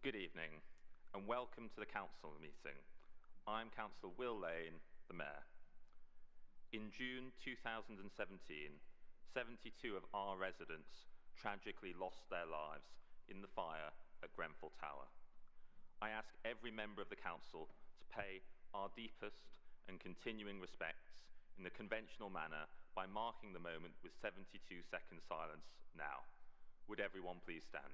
Good evening and welcome to the Council meeting. I'm Councillor Will Lane, the Mayor. In June 2017, 72 of our residents tragically lost their lives in the fire at Grenfell Tower. I ask every member of the Council to pay our deepest and continuing respects in the conventional manner by marking the moment with 72-second silence now. Would everyone please stand?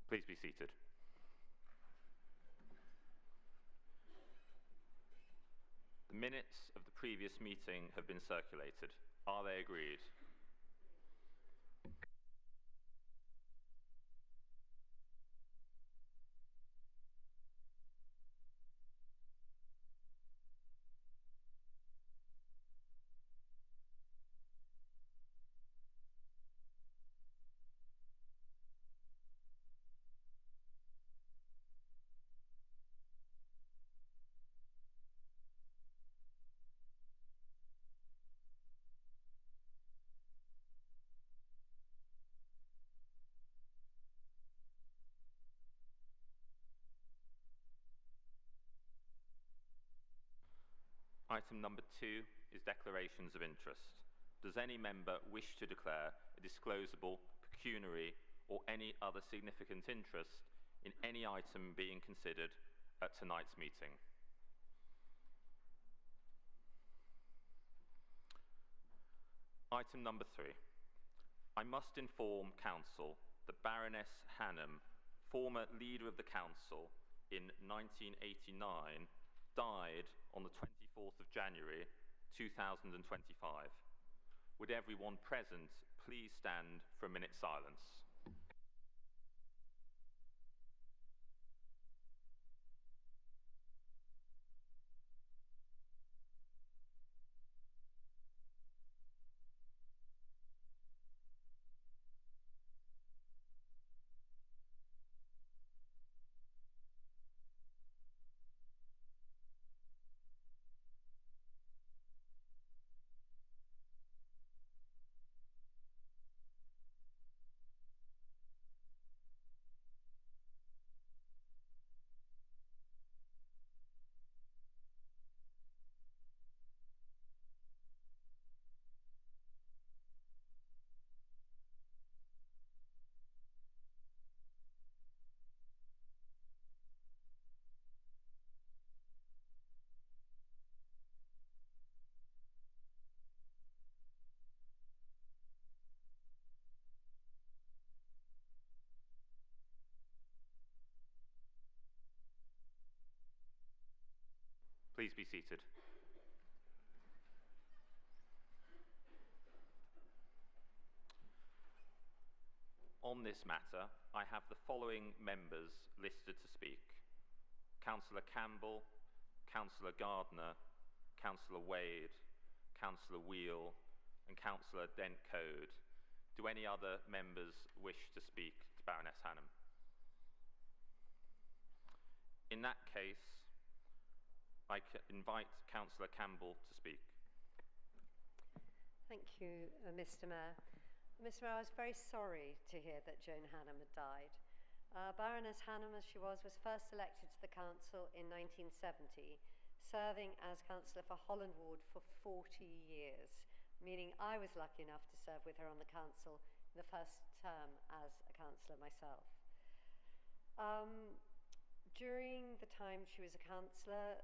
Please be seated. The minutes of the previous meeting have been circulated. Are they agreed? Item number 2 is declarations of interest. Does any member wish to declare a disclosable, pecuniary, or any other significant interest in any item being considered at tonight's meeting? Item number 3. I must inform Council that Baroness Hannam, former leader of the Council in 1989, died on the 24th of January 2025. Would everyone present please stand for a minute's silence? Please be seated. On this matter, I have the following members listed to speak: Councillor Campbell, Councillor Gardner, Councillor Wade, Councillor Wheel, and Councillor Dent-Code. Do any other members wish to speak to Baroness Hannam? In that case, I invite Councillor Campbell to speak. Thank you, Mr. Mayor. Miss Mayor, I was very sorry to hear that Joan Hannam had died. Baroness Hannam, as she was first elected to the council in 1970, serving as councillor for Holland Ward for 40 years, meaning I was lucky enough to serve with her on the council in the first term as a councillor myself. During the time she was a councillor,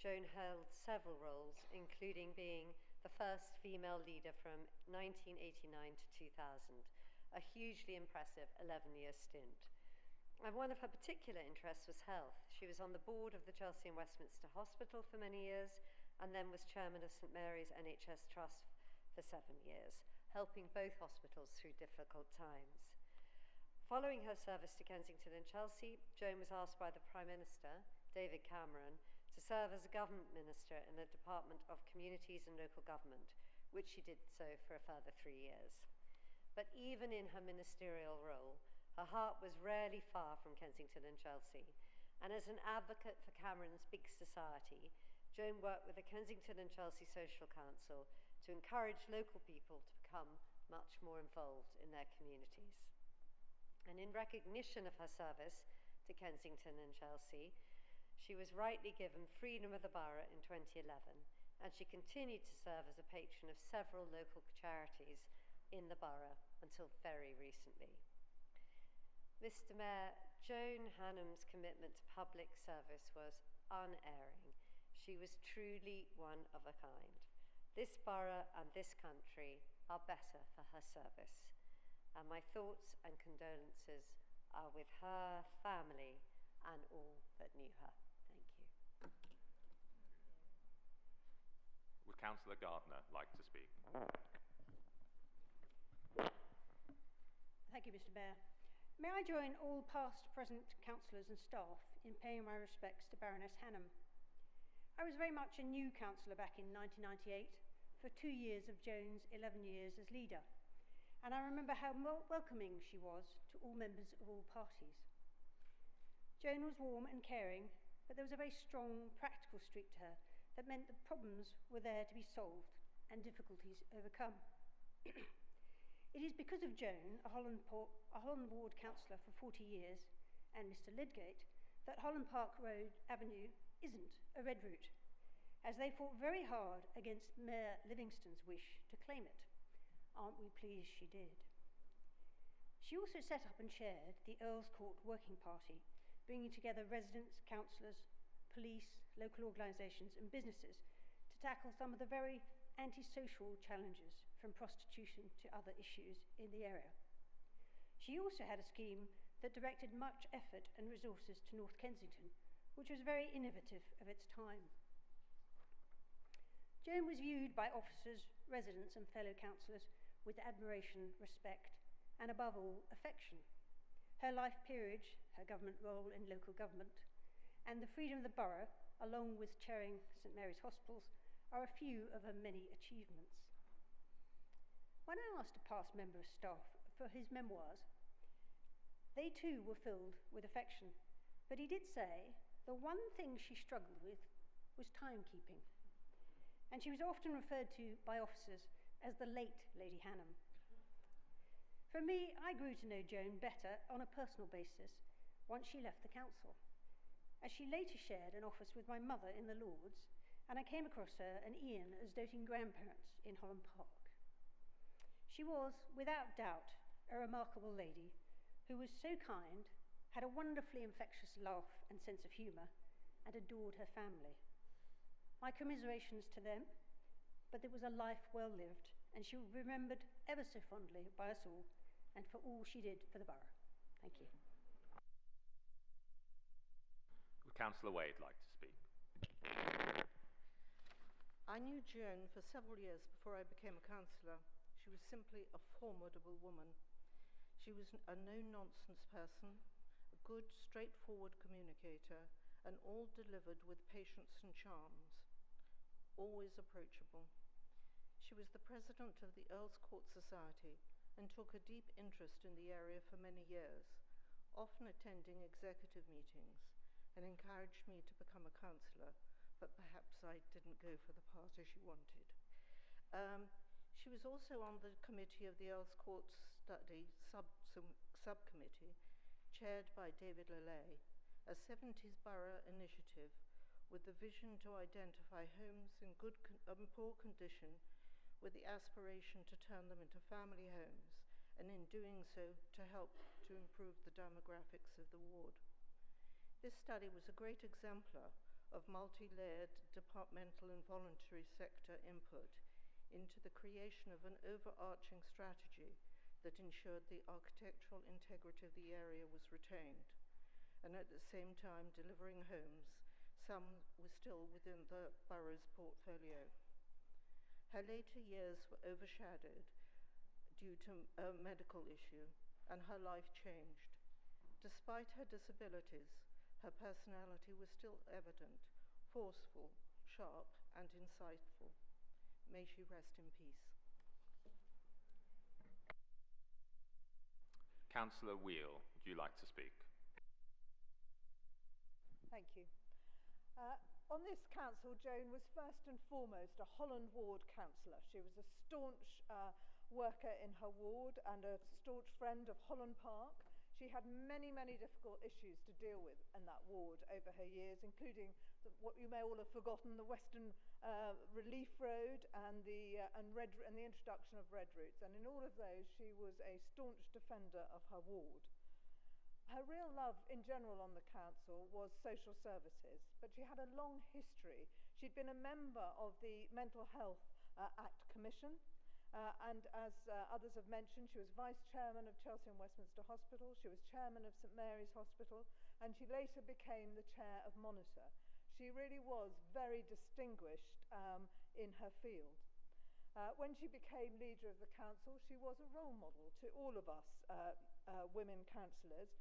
Joan held several roles, including being the first female leader from 1989 to 2000, a hugely impressive 11-year stint. And one of her particular interests was health. She was on the board of the Chelsea and Westminster Hospital for many years, and then was chairman of St Mary's NHS Trust for 7 years, helping both hospitals through difficult times. Following her service to Kensington and Chelsea, Joan was asked by the Prime Minister, David Cameron, to serve as a government minister in the Department of Communities and Local Government, which she did so for a further 3 years. But even in her ministerial role, her heart was rarely far from Kensington and Chelsea, and as an advocate for Cameron's big society, Joan worked with the Kensington and Chelsea Social Council to encourage local people to become much more involved in their communities. And in recognition of her service to Kensington and Chelsea, she was rightly given Freedom of the Borough in 2011, and she continued to serve as a patron of several local charities in the borough until very recently. Mr Mayor, Joan Hannam's commitment to public service was unerring. She was truly one of a kind. This borough and this country are better for her service. And my thoughts and condolences are with her family and all that knew her. Thank you. Would Councillor Gardner like to speak? Thank you, Mr Mayor. May I join all past, present councillors and staff in paying my respects to Baroness Hannam. I was very much a new councillor back in 1998 for 2 years of Joan's 11 years as leader, and I remember how welcoming she was to all members of all parties. Joan was warm and caring, but there was a very strong practical streak to her that meant that problems were there to be solved and difficulties overcome. It is because of Joan, a Holland Ward councillor for 40 years, and Mr Lydgate, that Holland Park Road Avenue isn't a red route, as they fought very hard against Mayor Livingston's wish to claim it. Aren't we pleased she did? She also set up and chaired the Earl's Court Working Party, bringing together residents, councillors, police, local organisations and businesses to tackle some of the very antisocial challenges, from prostitution to other issues in the area. She also had a scheme that directed much effort and resources to North Kensington, which was very innovative of its time. Joan was viewed by officers, residents and fellow councillors with admiration, respect and above all, affection. Her life peerage, her government role in local government and the freedom of the borough, along with chairing St Mary's Hospitals, are a few of her many achievements. When I asked a past member of staff for his memoirs, they too were filled with affection, but he did say the one thing she struggled with was timekeeping, and she was often referred to by officers as the late Lady Hannam. For me, I grew to know Joan better on a personal basis once she left the council, as she later shared an office with my mother in the Lords, and I came across her and Ian as doting grandparents in Holland Park. She was, without doubt, a remarkable lady who was so kind, had a wonderfully infectious laugh and sense of humour, and adored her family. My commiserations to them, but it was a life well lived, and she will be remembered ever so fondly by us all, and for all she did for the borough. Thank you. Would Councillor Wade like to speak? I knew Joan for several years before I became a councillor. She was simply a formidable woman. She was a no-nonsense person, a good, straightforward communicator, and all delivered with patience and charms, always approachable. She was the president of the Earl's Court Society and took a deep interest in the area for many years, often attending executive meetings, and encouraged me to become a councillor, but perhaps I didn't go for the party she wanted. She was also on the committee of the Earls Court Study Subcommittee, chaired by David Lillay, a 70s borough initiative with the vision to identify homes in poor condition with the aspiration to turn them into family homes, and in doing so, to help to improve the demographics of the ward. This study was a great exemplar of multi-layered departmental and voluntary sector input into the creation of an overarching strategy that ensured the architectural integrity of the area was retained, and at the same time delivering homes, some were still within the borough's portfolio. Her later years were overshadowed due to a medical issue, and her life changed. Despite her disabilities, her personality was still evident, forceful, sharp, and insightful. May she rest in peace. Councillor Wheel, would you like to speak? Thank you. On this council, Joan was first and foremost a Holland Ward councillor. She was a staunch worker in her ward and a staunch friend of Holland Park. She had many, many difficult issues to deal with in that ward over her years, including what you may all have forgotten, the Western Relief Road and the introduction of red routes. And in all of those, she was a staunch defender of her ward. Her real love in general on the council was social services, but she had a long history. She'd been a member of the Mental Health Act Commission, and as others have mentioned, she was vice chairman of Chelsea and Westminster Hospital, she was chairman of St Mary's Hospital, and she later became the chair of Monitor. She really was very distinguished in her field. When she became leader of the council, she was a role model to all of us women councillors,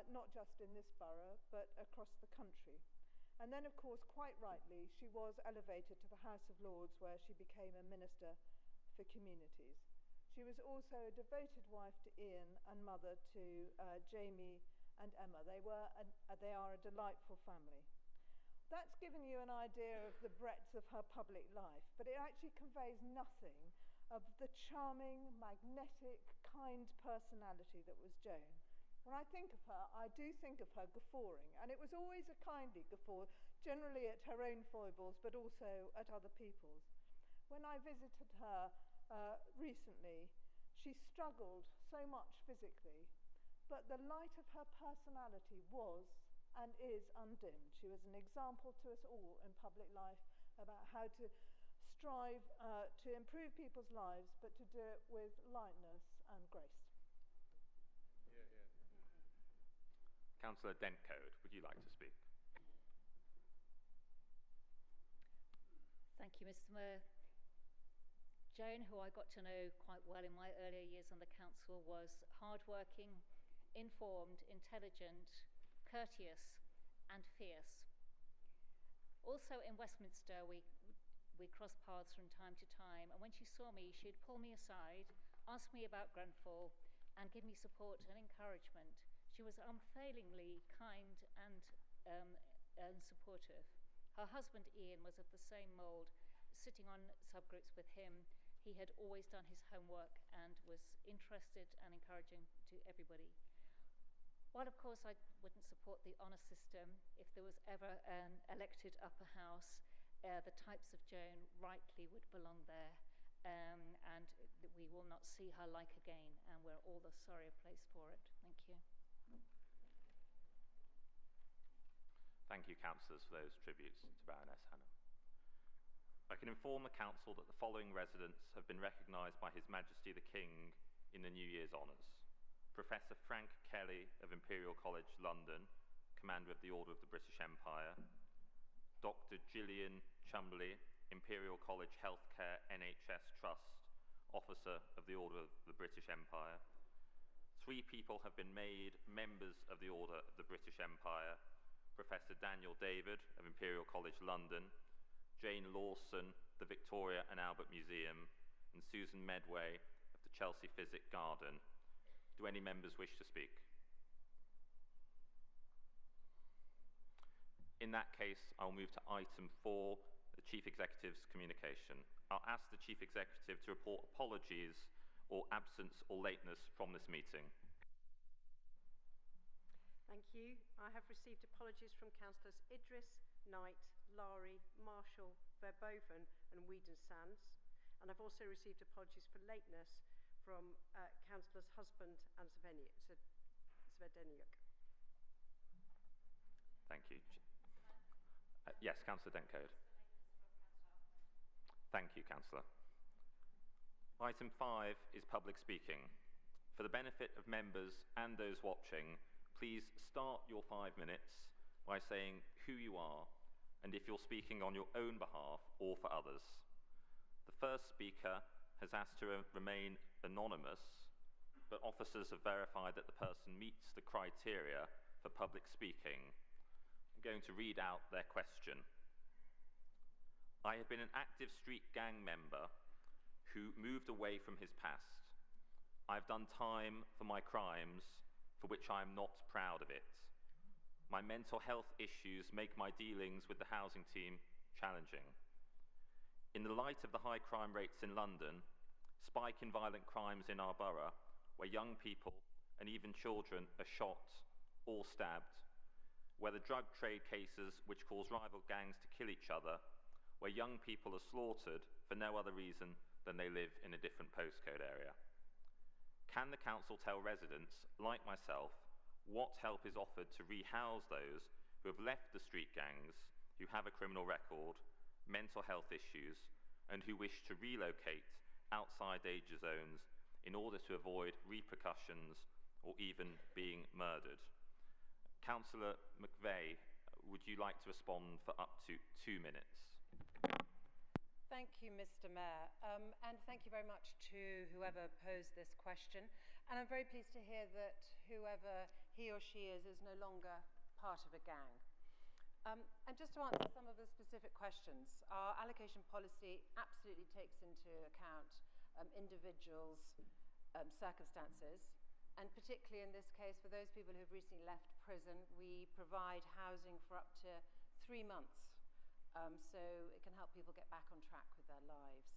not just in this borough, but across the country. And then, of course, quite rightly, she was elevated to the House of Lords, where she became a Minister for Communities. She was also a devoted wife to Ian and mother to Jamie and Emma. They are a delightful family. That's given you an idea of the breadth of her public life, but it actually conveys nothing of the charming, magnetic, kind personality that was Joan. When I think of her, I do think of her guffawing, and it was always a kindly guffaw, generally at her own foibles, but also at other people's. When I visited her recently, she struggled so much physically, but the light of her personality was and is undimmed. She was an example to us all in public life about how to strive to improve people's lives, but to do it with lightness and grace. Councillor Dentcode, would you like to speak? Thank you, Mr Mayor. Joan, who I got to know quite well in my earlier years on the council, was hardworking, informed, intelligent, courteous and fierce. Also in Westminster, we crossed paths from time to time, and when she saw me, she'd pull me aside, ask me about Grenfell, and give me support and encouragement. She was unfailingly kind and supportive. Her husband Ian was of the same mould. Sitting on subgroups with him, he had always done his homework and was interested and encouraging to everybody. While of course I wouldn't support the honour system, if there was ever an elected upper house, the types of Joan rightly would belong there, and we will not see her like again, and we're all the sorrier place for it. Thank you. Thank you, councillors, for those tributes to Baroness Hannam. I can inform the council that the following residents have been recognised by His Majesty the King in the New Year's honours. Professor Frank Kelly of Imperial College London, Commander of the Order of the British Empire. Dr. Gillian Chumbley, Imperial College Healthcare NHS Trust, Officer of the Order of the British Empire. 3 people have been made members of the Order of the British Empire. Professor Daniel David of Imperial College London, Jane Lawson, the Victoria and Albert Museum, and Susan Medway of the Chelsea Physic Garden. Do any members wish to speak? In that case, I'll move to item 4, the Chief Executive's communication. I'll ask the Chief Executive to report apologies or absence or lateness from this meeting. Thank you. I have received apologies from Councillors Idris, Knight, Lowry, Marshall, Verboven and Whedon-Sands, and I've also received apologies for lateness from Councillors Husband and Svedeniuk. Thank you. Yes, Councillor Dencode. Thank you, Councillor. Item 5 is public speaking. For the benefit of members and those watching, please start your 5 minutes by saying who you are and if you're speaking on your own behalf or for others. The first speaker has asked to remain anonymous, but officers have verified that the person meets the criteria for public speaking. I'm going to read out their question. I have been an active street gang member who moved away from his past. I've done time for my crimes, for which I am not proud of it. My mental health issues make my dealings with the housing team challenging. In the light of the high crime rates in London, spike in violent crimes in our borough, where young people and even children are shot or stabbed, where the drug trade cases which cause rival gangs to kill each other, where young people are slaughtered for no other reason than they live in a different postcode area. Can the council tell residents, like myself, what help is offered to rehouse those who have left the street gangs, who have a criminal record, mental health issues, and who wish to relocate outside danger zones in order to avoid repercussions or even being murdered? Councillor McVeigh, would you like to respond for up to 2 minutes? Thank you, Mr. Mayor, and thank you very much to whoever posed this question. And I'm very pleased to hear that whoever he or she is no longer part of a gang. And just to answer some of the specific questions, our allocation policy absolutely takes into account individuals' circumstances, and particularly in this case, for those people who've recently left prison, we provide housing for up to 3 months. So it can help people get back on track with their lives.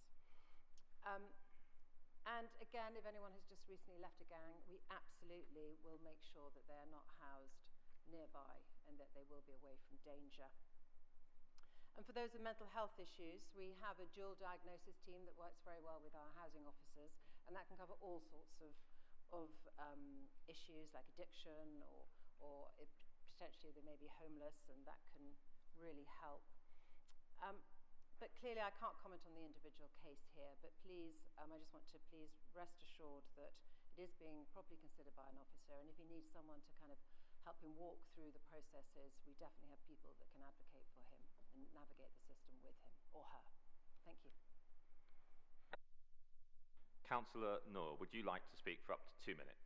And again, if anyone has just recently left a gang, we absolutely will make sure that they're not housed nearby and that they will be away from danger. And for those with mental health issues, we have a dual diagnosis team that works very well with our housing officers, and that can cover all sorts of issues like addiction or potentially they may be homeless, and that can really help. But clearly I can't comment on the individual case here, but please, I just want to please rest assured that it is being properly considered by an officer, and if he needs someone to kind of help him walk through the processes, we definitely have people that can advocate for him and navigate the system with him or her. Thank you. Councillor Noor, would you like to speak for up to 2 minutes?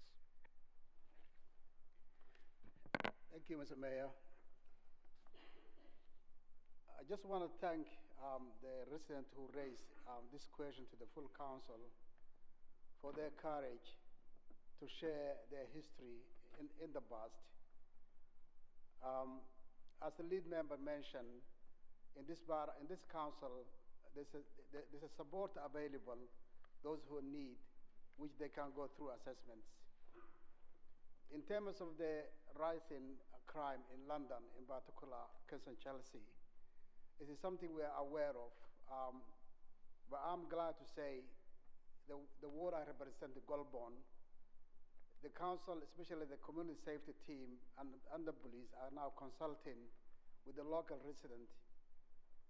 Thank you, Mr. Mayor. I just want to thank the resident who raised this question to the full council for their courage to share their history in the past. As the lead member mentioned, in this council, there's a support available, those who need, which they can go through assessments. In terms of the rising crime in London, in particular, Kensington, Chelsea, it is something we are aware of, but I'm glad to say the ward I represent, the Goulburn, the council, especially the community safety team and the police, are now consulting with the local resident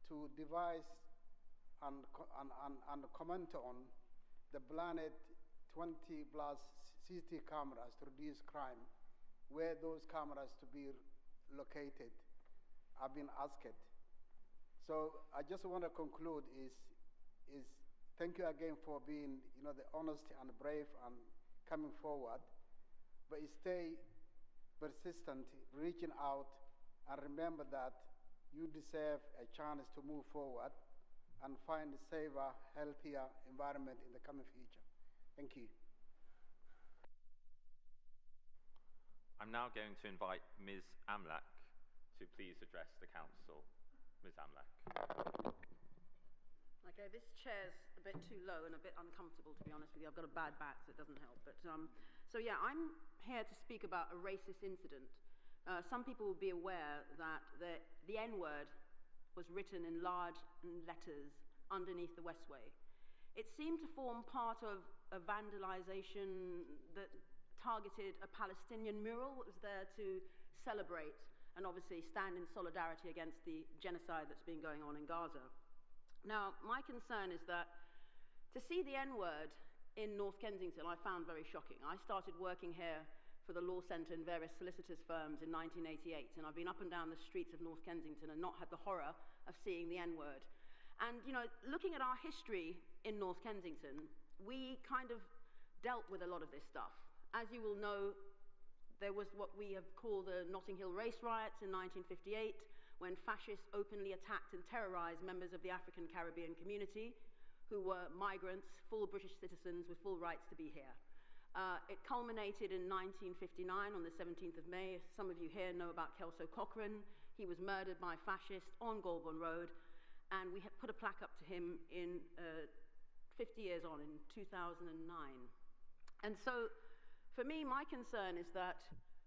to devise and comment on the planned 20+ CCTV cameras to reduce crime, where those cameras to be located have been asked. So I just want to conclude is thank you again for being, the honest and brave and coming forward, but stay persistent, reaching out, and remember that you deserve a chance to move forward and find a safer, healthier environment in the coming future. Thank you. I'm now going to invite Ms. Amlak to please address the council. Ms. Amlak. Okay, this chair's a bit too low and a bit uncomfortable, to be honest with you. I've got a bad back, so it doesn't help. But so yeah, I'm here to speak about a racist incident. Some people will be aware that the N-word was written in large letters underneath the Westway. It seemed to form part of a vandalization that targeted a Palestinian mural that was there to celebrate and obviously stand in solidarity against the genocide that's been going on in Gaza. Now, my concern is that to see the N-word in North Kensington, I found very shocking. I started working here for the law centre in various solicitors' firms in 1988, and I've been up and down the streets of North Kensington and not had the horror of seeing the N-word. And, you know, looking at our history in North Kensington, we kind of dealt with a lot of this stuff. As you will know, there was what we have called the Notting Hill race riots in 1958, when fascists openly attacked and terrorized members of the African Caribbean community who were migrants, full British citizens with full rights to be here. It culminated in 1959 on the 17th of May. Some of you here know about Kelso Cochrane. He was murdered by fascists on Golborne Road, and we had put a plaque up to him in 50 years on, in 2009. And so, for me, my concern is that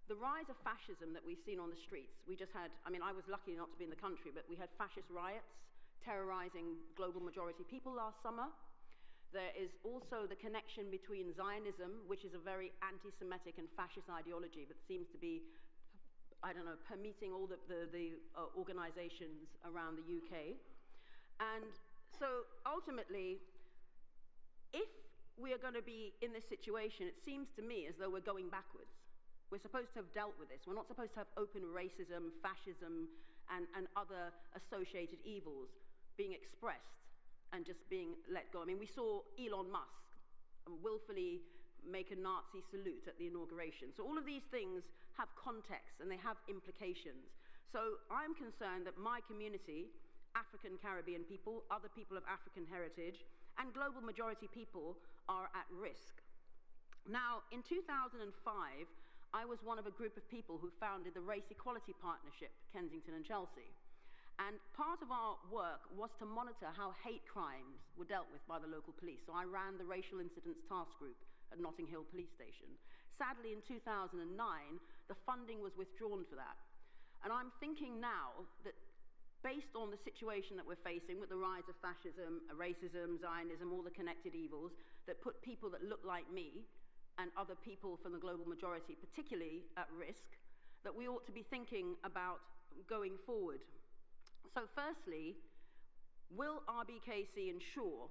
the rise of fascism that we've seen on the streets, we just had, I mean, I was lucky not to be in the country, but we had fascist riots terrorizing global majority people last summer. There is also the connection between Zionism, which is a very anti-Semitic and fascist ideology, but seems to be, I don't know, permeating all the organizations around the UK. And so ultimately, if we are going to be in this situation, it seems to me as though we're going backwards. We're supposed to have dealt with this. We're not supposed to have open racism, fascism, and other associated evils being expressed and just being let go. I mean, we saw Elon Musk willfully make a Nazi salute at the inauguration. So all of these things have context and they have implications. So I'm concerned that my community, African Caribbean people, other people of African heritage, and global majority people are at risk. Now, in 2005, I was one of a group of people who founded the Race Equality Partnership, Kensington and Chelsea. And part of our work was to monitor how hate crimes were dealt with by the local police. So I ran the Racial Incidents Task Group at Notting Hill Police Station. Sadly, in 2009, the funding was withdrawn for that. And I'm thinking now that based on the situation that we're facing with the rise of fascism, racism, Zionism, all the connected evils that put people that look like me and other people from the global majority particularly at risk, that we ought to be thinking about going forward. So firstly, will RBKC ensure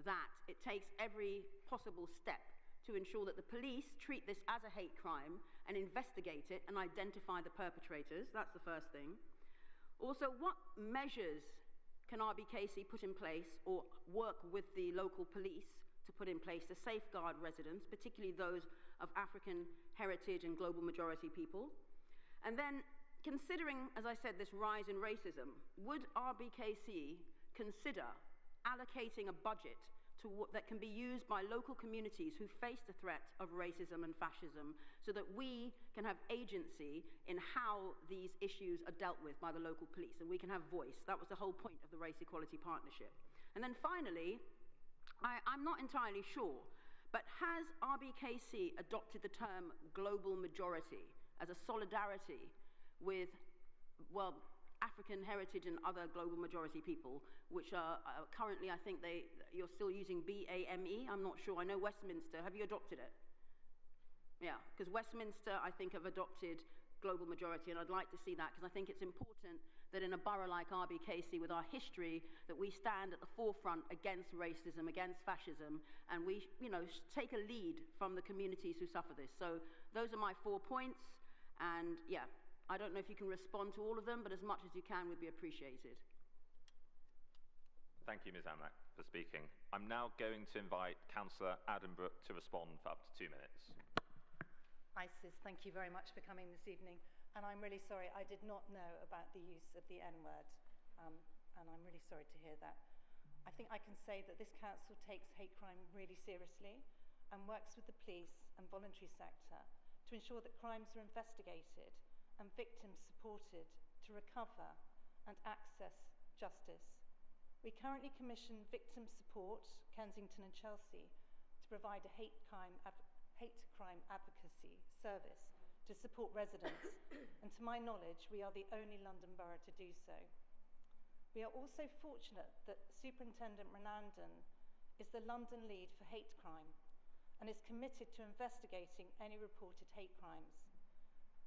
that it takes every possible step to ensure that the police treat this as a hate crime and investigate it and identify the perpetrators? That's the first thing. Also, what measures can RBKC put in place or work with the local police to put in place to safeguard residents, particularly those of African heritage and global majority people? And then, considering, as I said, this rise in racism, would RBKC consider allocating a budget that can be used by local communities who face the threat of racism and fascism so that we can have agency in how these issues are dealt with by the local police and we can have voice? That was the whole point of the Race Equality Partnership. And then finally, I'm not entirely sure, but has RBKC adopted the term global majority as a solidarity with, well, African heritage and other global majority people, which are currently, I think you're still using BAME, I'm not sure. I know Westminster, have you adopted it? Yeah, because Westminster, I think, have adopted global majority, and I'd like to see that, because I think it's important that in a borough like RBKC, with our history, that we stand at the forefront against racism, against fascism, and we, you know, take a lead from the communities who suffer this. So those are my 4 points, and yeah, I don't know if you can respond to all of them, but as much as you can would be appreciated. Thank you, Ms. Amnak, for speaking. I'm now going to invite Councillor Addenbrooke to respond for up to 2 minutes. Isis, thank you very much for coming this evening. And I'm really sorry, I did not know about the use of the N-word. And I'm really sorry to hear that. I think I can say that this council takes hate crime really seriously and works with the police and voluntary sector to ensure that crimes are investigated and victims supported to recover and access justice. We currently commission Victim Support, Kensington and Chelsea, to provide a hate crime advocacy service to support residents, and to my knowledge, we are the only London borough to do so. We are also fortunate that Superintendent Renandan is the London lead for hate crime and is committed to investigating any reported hate crimes.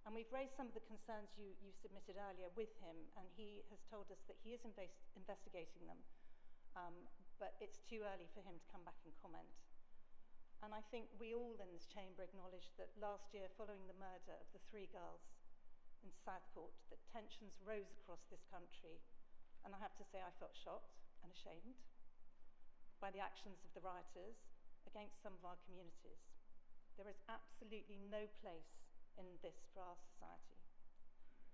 And we've raised some of the concerns you submitted earlier with him, and he has told us that he is investigating them, but it's too early for him to come back and comment. And I think we all in this chamber acknowledge that last year, following the murder of the 3 girls in Southport, that tensions rose across this country. And I have to say I felt shocked and ashamed by the actions of the rioters against some of our communities. There is absolutely no place in this for our society.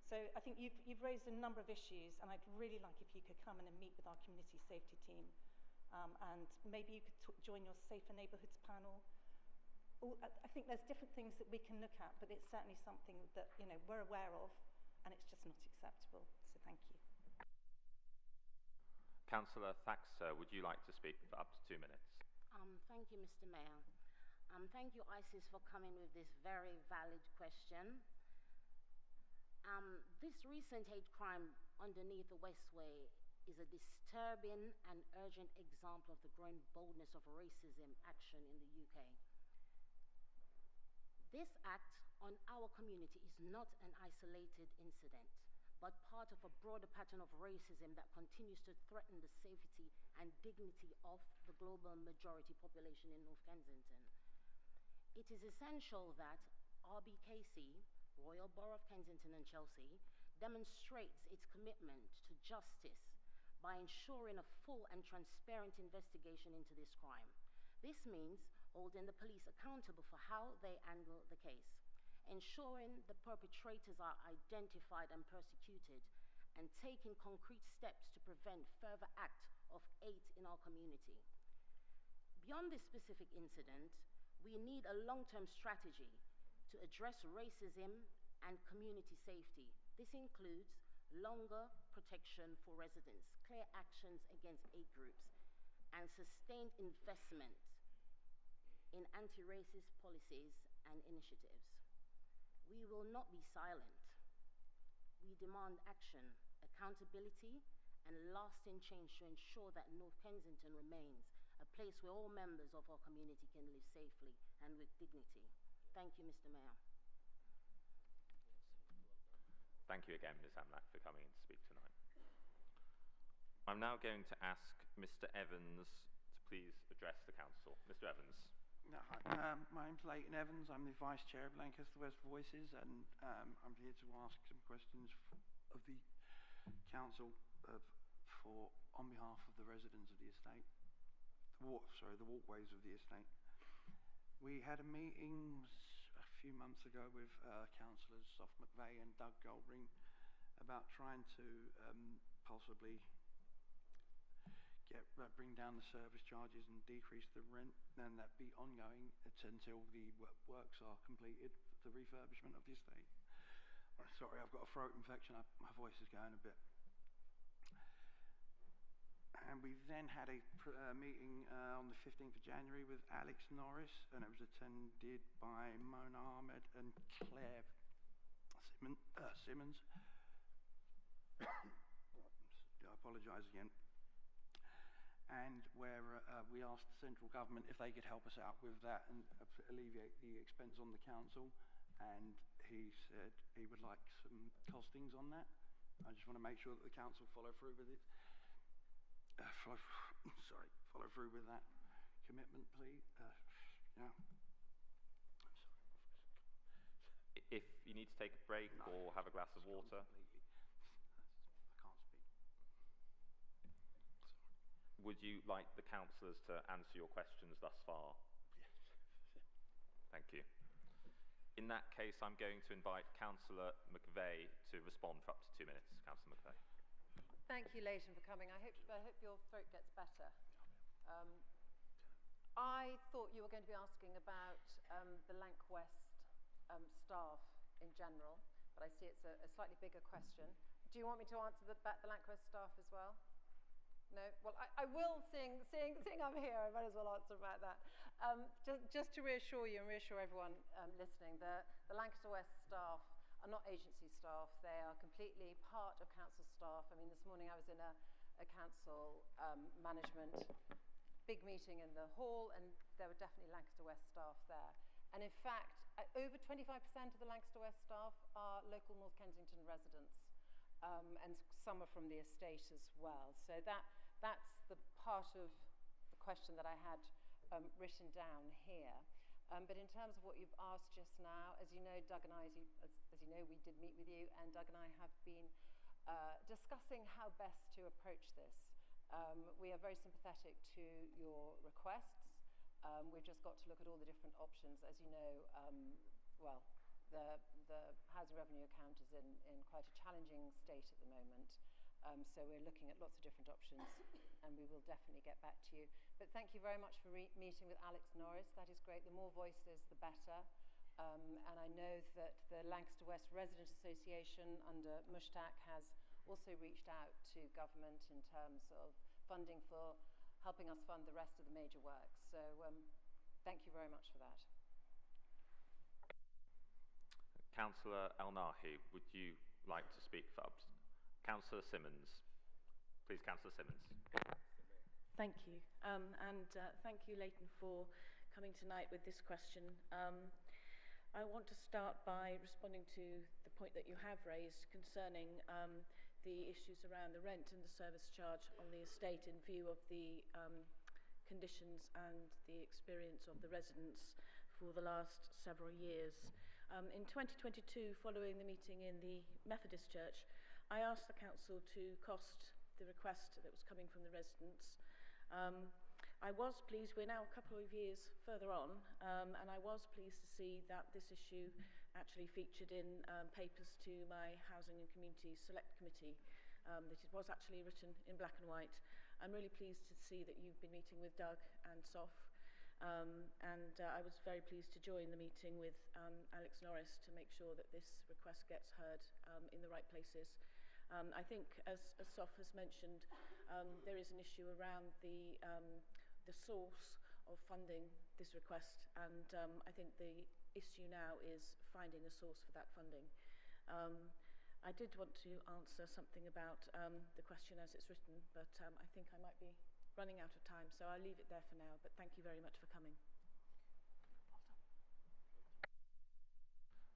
So I think you've raised a number of issues, and I'd really like if you could come in and meet with our community safety team. And maybe you could join your Safer Neighbourhoods panel. I think there's different things that we can look at, but it's certainly something that we're aware of, and it's just not acceptable. So thank you. Councillor Thaxter, would you like to speak for up to 2 minutes? Thank you, Mr. Mayor. Thank you, ISIS, for coming with this very valid question. This recent hate crime underneath the Westway is a disturbing and urgent example of the growing boldness of racism action in the UK. This act on our community is not an isolated incident, but part of a broader pattern of racism that continues to threaten the safety and dignity of the global majority population in North Kensington. It is essential that RBKC, Royal Borough of Kensington and Chelsea, demonstrates its commitment to justice by ensuring a full and transparent investigation into this crime. This means holding the police accountable for how they handle the case, ensuring the perpetrators are identified and persecuted, and taking concrete steps to prevent further acts of hate in our community. Beyond this specific incident, we need a long-term strategy to address racism and community safety. This includes longer protection for residents, clear actions against hate groups, and sustained investment in anti-racist policies and initiatives. We will not be silent. We demand action, accountability, and lasting change to ensure that North Kensington remains a place where all members of our community can live safely and with dignity. Thank you, Mr. Mayor. Thank you again, Ms. Amlak, for coming in to speak tonight. I'm now going to ask Mr. Evans to please address the council. Mr. Evans. My name's Leighton Evans. I'm the Vice Chair of Lancaster West Voices, and I'm here to ask some questions of the council on behalf of the residents of the estate. The walkways of the estate. We had a meeting a few months ago with councillors Soft McVeigh and Doug Goldring about trying to possibly bring down the service charges and decrease the rent, and that be ongoing until the works are completed, the refurbishment of the estate. Sorry, I've got a throat infection. My voice is going a bit. And we then had a meeting on the 15th of January with Alex Norris, and it was attended by Mona Ahmed and Claire Simmons. I apologise again. And where we asked the central government if they could help us out with that and alleviate the expense on the council, and he said he would like some costings on that. I just want to make sure that the council follow through with it. Follow through with that commitment, please. Yeah. If you need to take a break or have a glass of water. I can't speak. Would you like the councillors to answer your questions thus far? Yes. Thank you. In that case, I'm going to invite Councillor McVeigh to respond for up to 2 minutes. Councillor McVeigh. Thank you, Leighton, for coming. I hope your throat gets better. I thought you were going to be asking about the Lanc West staff in general, but I see it's a slightly bigger question. Do you want me to answer about the Lanc West staff as well? No? Well, I will seeing I'm here, I might as well answer about that. Just to reassure you and reassure everyone listening, the Lancaster West staff are not agency staff. They are completely part of council staff. I mean, this morning I was in a council management big meeting in the hall, and there were definitely Lancaster West staff there. And in fact, over 25% of the Lancaster West staff are local North Kensington residents, and some are from the estate as well. So that's the part of the question that I had written down here. But in terms of what you've asked just now, as you know, Doug and I, as you know, we did meet with you, and Doug and I have been discussing how best to approach this. We are very sympathetic to your requests. We've just got to look at all the different options. As you know, well, the housing revenue account is in quite a challenging state at the moment. So we're looking at lots of different options, and we will definitely get back to you. But thank you very much for meeting with Alex Norris. That is great. The more voices, the better. And I know that the Lancaster West Resident Association under Mushtaq has also reached out to government in terms of funding for helping us fund the rest of the major works. So thank you very much for that. Councillor El Nahi, would you like to speak first? Councillor Simmons. Please, Councillor Simmons. Thank you. Thank you, Leighton, for coming tonight with this question. I want to start by responding to the point that you have raised concerning the issues around the rent and the service charge on the estate in view of the conditions and the experience of the residents for the last several years. In 2022, following the meeting in the Methodist Church, I asked the council to cost the request that was coming from the residents. I was pleased, we're now a couple of years further on, and I was pleased to see that this issue actually featured in papers to my Housing and Community Select Committee, that it was actually written in black and white. I'm really pleased to see that you've been meeting with Doug and Sof, I was very pleased to join the meeting with Alex Norris to make sure that this request gets heard in the right places. I think, as Sof has mentioned, there is an issue around the source of funding this request, and I think the issue now is finding a source for that funding. I did want to answer something about the question as it's written, but I think I might be running out of time, so I'll leave it there for now, but thank you very much for coming.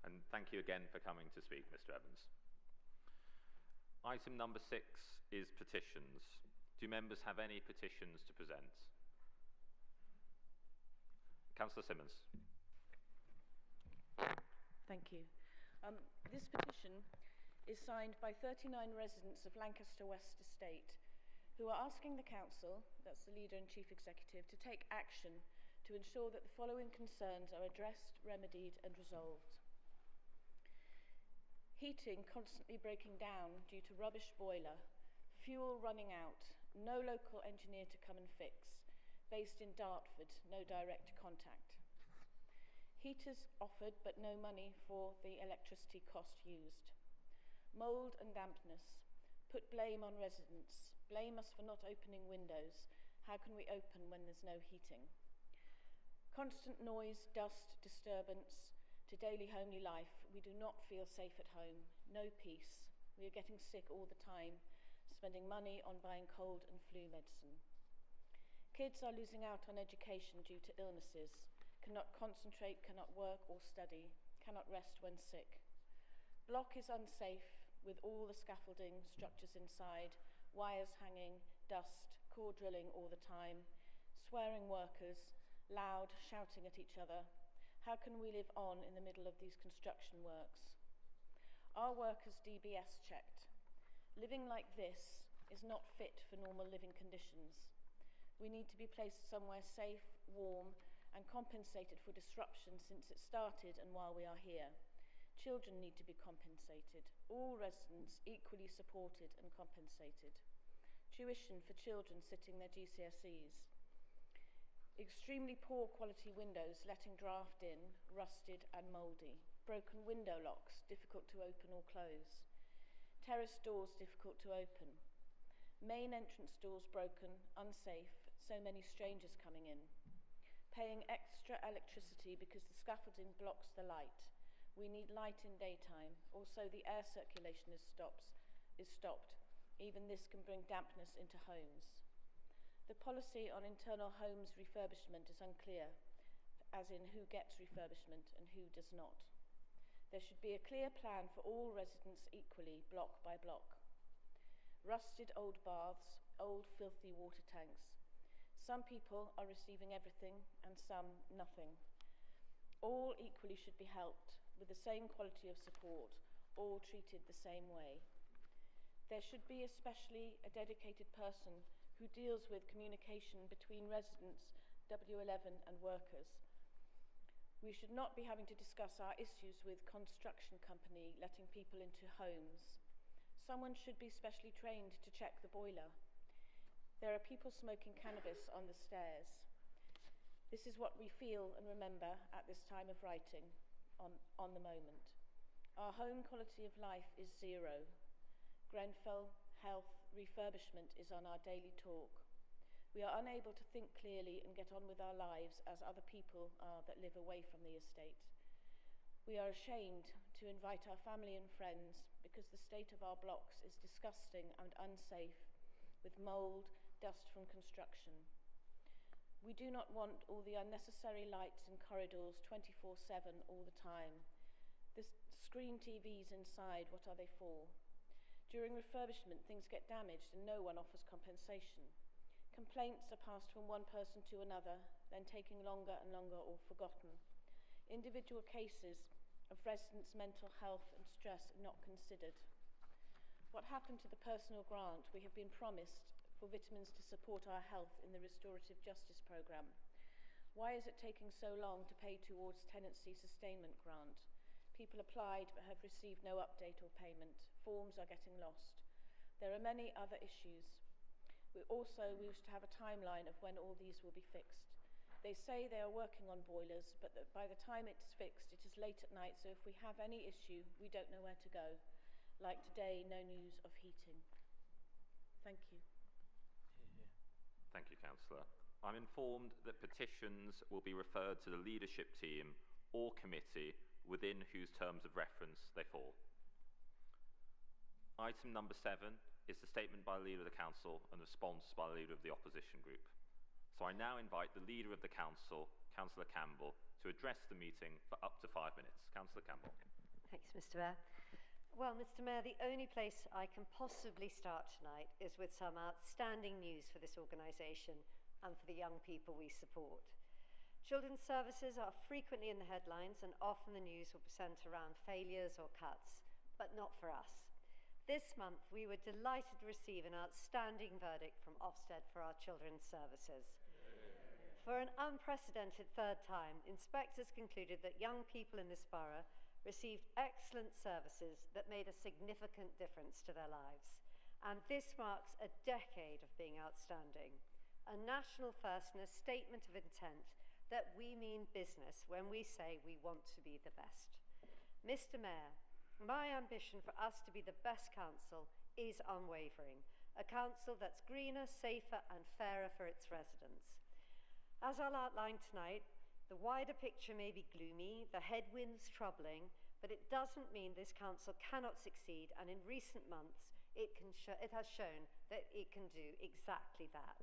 And thank you again for coming to speak, Mr. Evans. Item number 6 is petitions. Do members have any petitions to present? Councillor Simmons. Thank you. This petition is signed by 39 residents of Lancaster West Estate who are asking the council, that's the leader and chief executive, to take action to ensure that the following concerns are addressed, remedied and resolved. Heating constantly breaking down due to rubbish boiler, fuel running out, no local engineer to come and fix, based in Dartford, no direct contact. Heaters offered but no money for the electricity cost used. Mould and dampness, put blame on residents, blame us for not opening windows, how can we open when there's no heating? Constant noise, dust, disturbance to daily homely life, we do not feel safe at home, no peace, we are getting sick all the time, spending money on buying cold and flu medicine. Kids are losing out on education due to illnesses, cannot concentrate, cannot work or study, cannot rest when sick. Block is unsafe with all the scaffolding, structures inside, wires hanging, dust, core drilling all the time, swearing workers, loud, shouting at each other. How can we live on in the middle of these construction works? Are workers DBS checked? Living like this is not fit for normal living conditions. We need to be placed somewhere safe, warm, and compensated for disruption since it started and while we are here. Children need to be compensated. All residents equally supported and compensated. Tuition for children sitting their GCSEs. Extremely poor quality windows letting draft in, rusted and mouldy. Broken window locks, difficult to open or close. Terrace doors difficult to open. Main entrance doors broken, unsafe, so many strangers coming in. Paying extra electricity because the scaffolding blocks the light. We need light in daytime. Also, the air circulation is stopped. Even this can bring dampness into homes. The policy on internal homes refurbishment is unclear, as in who gets refurbishment and who does not. There should be a clear plan for all residents equally, block by block. Rusted old baths, old filthy water tanks. Some people are receiving everything and some nothing. All equally should be helped with the same quality of support, all treated the same way. There should be especially a dedicated person who deals with communication between residents, W11 and workers. We should not be having to discuss our issues with construction company letting people into homes. Someone should be specially trained to check the boiler. There are people smoking cannabis on the stairs. This is what we feel and remember at this time of writing, on the moment. Our home quality of life is zero. Grenfell, health, refurbishment is on our daily talk. We are unable to think clearly and get on with our lives as other people are that live away from the estate. We are ashamed to invite our family and friends because the state of our blocks is disgusting and unsafe, with mould, dust from construction. We do not want all the unnecessary lights in corridors 24/7 all the time. The screen TVs inside, what are they for? During refurbishment, things get damaged and no one offers compensation. Complaints are passed from one person to another, then taking longer and longer or forgotten. Individual cases of residents' mental health and stress are not considered. What happened to the personal grant we have been promised for vitamins to support our health in the Restorative Justice Programme? Why is it taking so long to pay towards tenancy sustainment grant? People applied but have received no update or payment. Forms are getting lost. There are many other issues. We wish to have a timeline of when all these will be fixed. They say they are working on boilers, but that by the time it's fixed, it is late at night, so if we have any issue, we don't know where to go. Like today, no news of heating. Thank you. Thank you, Councillor. I'm informed that petitions will be referred to the leadership team or committee within whose terms of reference they fall. Item number 7 is the statement by the Leader of the Council and the response by the Leader of the Opposition Group. So I now invite the Leader of the Council, Councillor Campbell, to address the meeting for up to 5 minutes. Councillor Campbell. Thanks, Mr. Mayor. Well, Mr. Mayor, the only place I can possibly start tonight is with some outstanding news for this organisation and for the young people we support. Children's services are frequently in the headlines and often the news will be centred around failures or cuts, but not for us. This month, we were delighted to receive an outstanding verdict from Ofsted for our children's services. For an unprecedented third time, inspectors concluded that young people in this borough received excellent services that made a significant difference to their lives. And this marks a decade of being outstanding. A national first and a statement of intent that we mean business when we say we want to be the best. Mr. Mayor, my ambition for us to be the best council is unwavering, a council that's greener, safer and fairer for its residents. As I'll outline tonight, the wider picture may be gloomy, the headwinds troubling, but it doesn't mean this council cannot succeed, and in recent months it has shown that it can do exactly that.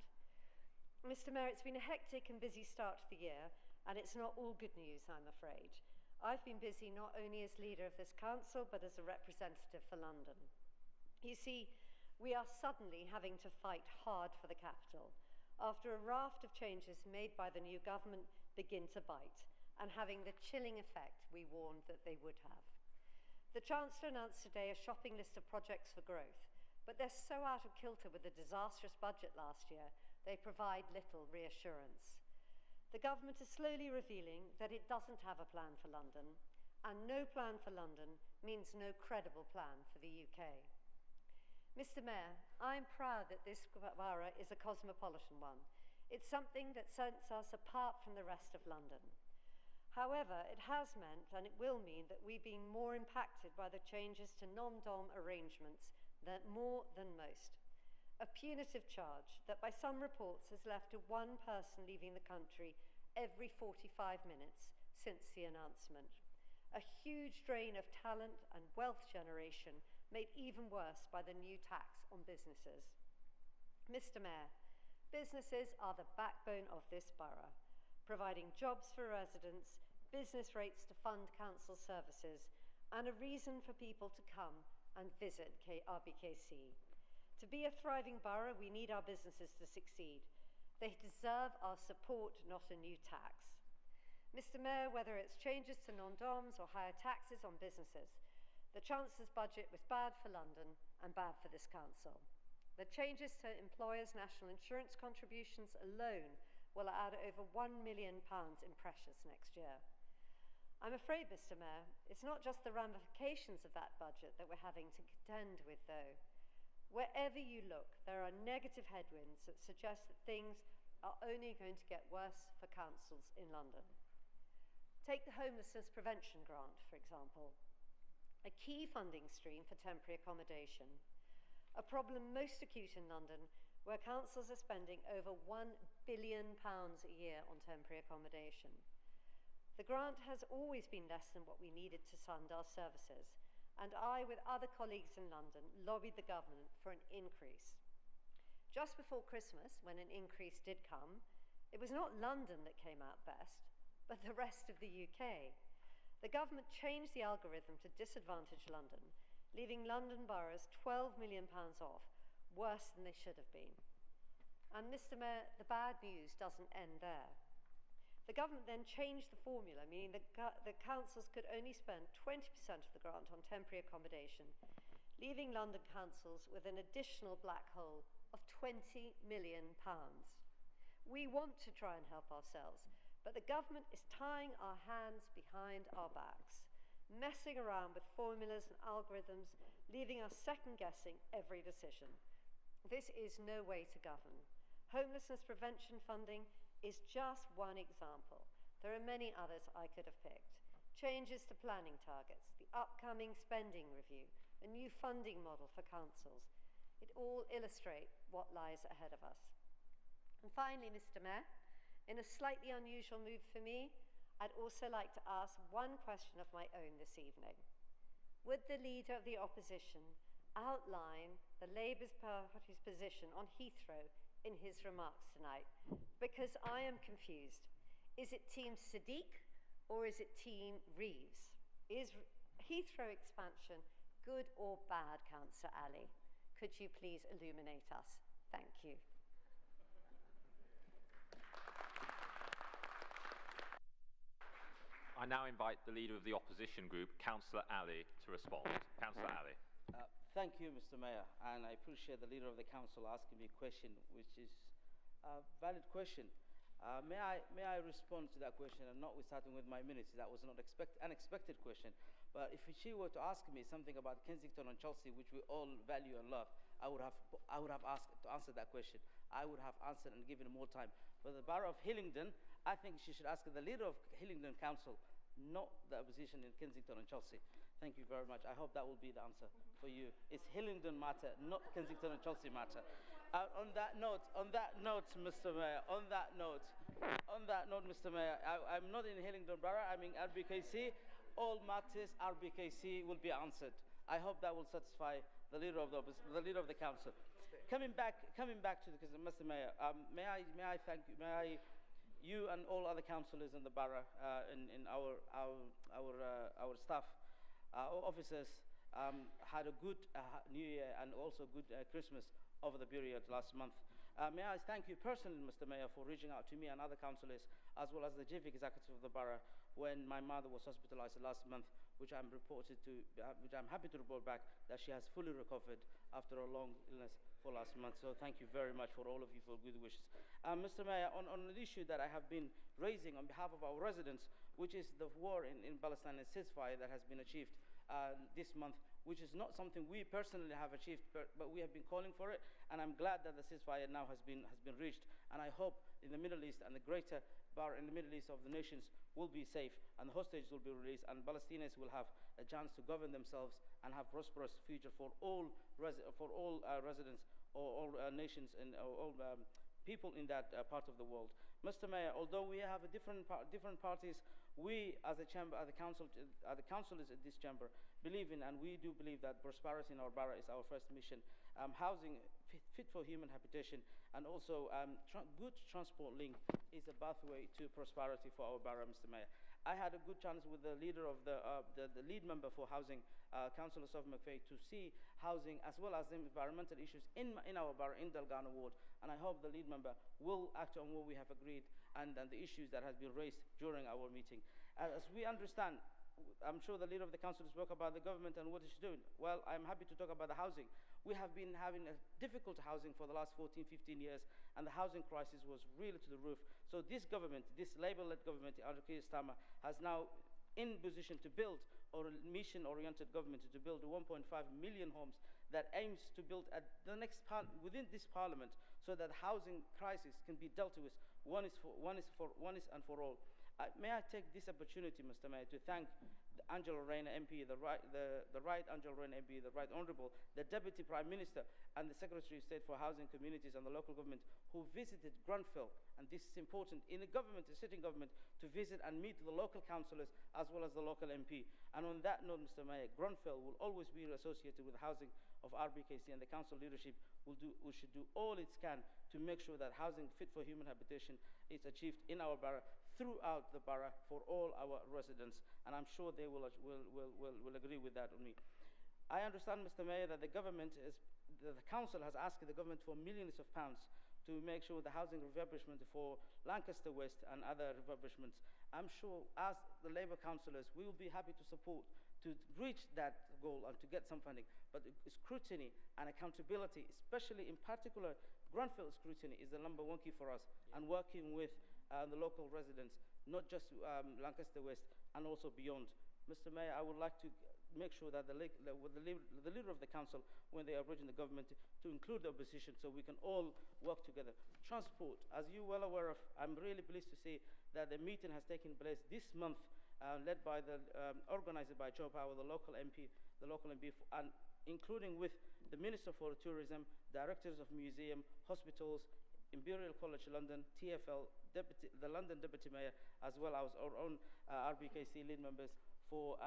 Mr. Mayor, it's been a hectic and busy start to the year, and it's not all good news, I'm afraid. I've been busy not only as leader of this council, but as a representative for London. You see, we are suddenly having to fight hard for the capital, after a raft of changes made by the new government begin to bite, and having the chilling effect we warned that they would have. The Chancellor announced today a shopping list of projects for growth, but they're so out of kilter with the disastrous budget last year, they provide little reassurance. The government is slowly revealing that it doesn't have a plan for London, and no plan for London means no credible plan for the UK. Mr. Mayor, I'm proud that this borough is a cosmopolitan one. It's something that sets us apart from the rest of London. However, it has meant, and it will mean, that we've been more impacted by the changes to non-dom arrangements more than most. a punitive charge that by some reports has left to one person leaving the country every 45 minutes since the announcement. A huge drain of talent and wealth generation made even worse by the new tax on businesses. Mr. Mayor, businesses are the backbone of this borough, providing jobs for residents, business rates to fund council services, and a reason for people to come and visit RBKC. To be a thriving borough, we need our businesses to succeed. They deserve our support, not a new tax. Mr. Mayor, whether it's changes to non-doms or higher taxes on businesses, the Chancellor's budget was bad for London and bad for this council. The changes to employers' national insurance contributions alone will add over £1 million in pressures next year. I'm afraid, Mr. Mayor, it's not just the ramifications of that budget that we're having to contend with, though. Wherever you look, there are negative headwinds that suggest that things are only going to get worse for councils in London. Take the Homelessness Prevention Grant, for example, a key funding stream for temporary accommodation, a problem most acute in London, where councils are spending over £1 billion a year on temporary accommodation. The grant has always been less than what we needed to fund our services, and I, with other colleagues in London, lobbied the government for an increase. Just before Christmas, when an increase did come, it was not London that came out best, but the rest of the UK. The government changed the algorithm to disadvantage London, leaving London boroughs £12 million off, worse than they should have been. And Mr. Mayor, the bad news doesn't end there. The government then changed the formula, meaning that the councils could only spend 20% of the grant on temporary accommodation, leaving London councils with an additional black hole of £20 million. We want to try and help ourselves, but the government is tying our hands behind our backs, messing around with formulas and algorithms, leaving us second-guessing every decision. This is no way to govern. Homelessness prevention funding is just one example. There are many others I could have picked. Changes to planning targets, the upcoming spending review, a new funding model for councils. It all illustrate what lies ahead of us. And finally, Mr. Mayor, in a slightly unusual move for me, I'd also like to ask one question of my own this evening. Would the Leader of the Opposition outline the Labour Party's position on Heathrow in his remarks tonight? Because I am confused. Is it Team Sadiq or is it Team Reeves? Is Heathrow expansion good or bad, Councillor Ali? Could you please illuminate us? Thank you. I now invite the Leader of the Opposition Group, Councillor Ali, to respond. Councillor Ali. Thank you, Mr. Mayor, and I appreciate the Leader of the Council asking me a question, which is a valid question. May I respond to that question, and not with starting with my minutes? That was not unexpected question. But if she were to ask me something about Kensington and Chelsea, which we all value and love, I would have asked to answer that question. I would have answered and given more time. For the borough of Hillingdon, I think she should ask the Leader of Hillingdon Council, not the opposition in Kensington and Chelsea. Thank you very much. I hope that will be the answer for you. It's Hillingdon matter, not Kensington and Chelsea matter. On that note, Mr. Mayor, Mr. Mayor, I'm not in Hillingdon Borough, I'm in RBKC. All matters RBKC will be answered. I hope that will satisfy the Leader of the Council. Coming back to Mr. Mayor, may I thank you, you and all other councillors in the borough, in our staff, our officers, had a good New Year and also good Christmas over the period last month. May I thank you personally, Mr. Mayor, for reaching out to me and other councillors, as well as the chief executive of the borough, when my mother was hospitalised last month, which I'm happy to report back that she has fully recovered after a long illness for last month. So thank you very much for all of you for good wishes. Mr. Mayor, on an issue that I have been raising on behalf of our residents, which is the war in Palestine and ceasefire that has been achieved this month, which is not something we personally have achieved, but we have been calling for it, and I'm glad that the ceasefire now has been reached, and I hope in the Middle East and the greater bar in the Middle East of the nations will be safe, and the hostages will be released, and Palestinians will have a chance to govern themselves and have prosperous future for all residents all nations and all people in that part of the world. Mr. Mayor, although we have a different parties, we as a chamber, as the councillors in this chamber, believe in, and we do believe that prosperity in our borough is our first mission. Housing fit for human habitation, and also good transport link is a pathway to prosperity for our borough, Mr. Mayor. I had a good chance with the leader of the lead member for housing, Councillor Sof McVeigh, to see housing as well as the environmental issues in our borough, in Delgado Ward, and I hope the lead member will act on what we have agreed and the issues that have been raised during our meeting. As we understand, I'm sure the leader of the council spoke about the government and what it's doing. Well, I'm happy to talk about the housing. We have been having a difficult housing for the last 14, 15 years, and the housing crisis was really to the roof. So this government, this Labour-led government under Keir Starmer, has now in position to build, or mission-oriented government to build 1.5 million homes that aims to build at the next within this parliament, so that housing crisis can be dealt with once and for all. May I take this opportunity, Mr. Mayor, to thank Angela Rayner MP, the right Angela Rayner MP, the right honourable, the Deputy Prime Minister, and the Secretary of State for Housing, Communities and the local government who visited Grenfell, and this is important, in a government, a sitting government, to visit and meet the local councillors as well as the local MP. And on that note, Mr. Mayor, Grenfell will always be associated with housing of RBKC, and the council leadership should do all it can to make sure that housing fit for human habitation is achieved in our borough, throughout the borough, for all our residents, and I'm sure they will agree with that on me. I understand, Mr. Mayor, that the council has asked the government for millions of pounds to make sure the housing refurbishment for Lancaster West and other refurbishments. I'm sure as the Labour councillors, we will be happy to support to reach that goal and to get some funding, but scrutiny and accountability, especially in particular, Grenfell scrutiny is the #1 key for us, and working with the local residents, not just Lancaster West, and also beyond. Mr. Mayor, I would like to make sure that the leader of the council, when they are bridging the government, to include the opposition so we can all work together. Transport, as you're well aware of, I'm really pleased to see that the meeting has taken place this month, led by organized by Joe Power, the local MP, and including with the Minister for Tourism, directors of museum, hospitals, Imperial College London, TfL, the London Deputy Mayor, as well as our own RBKC lead members for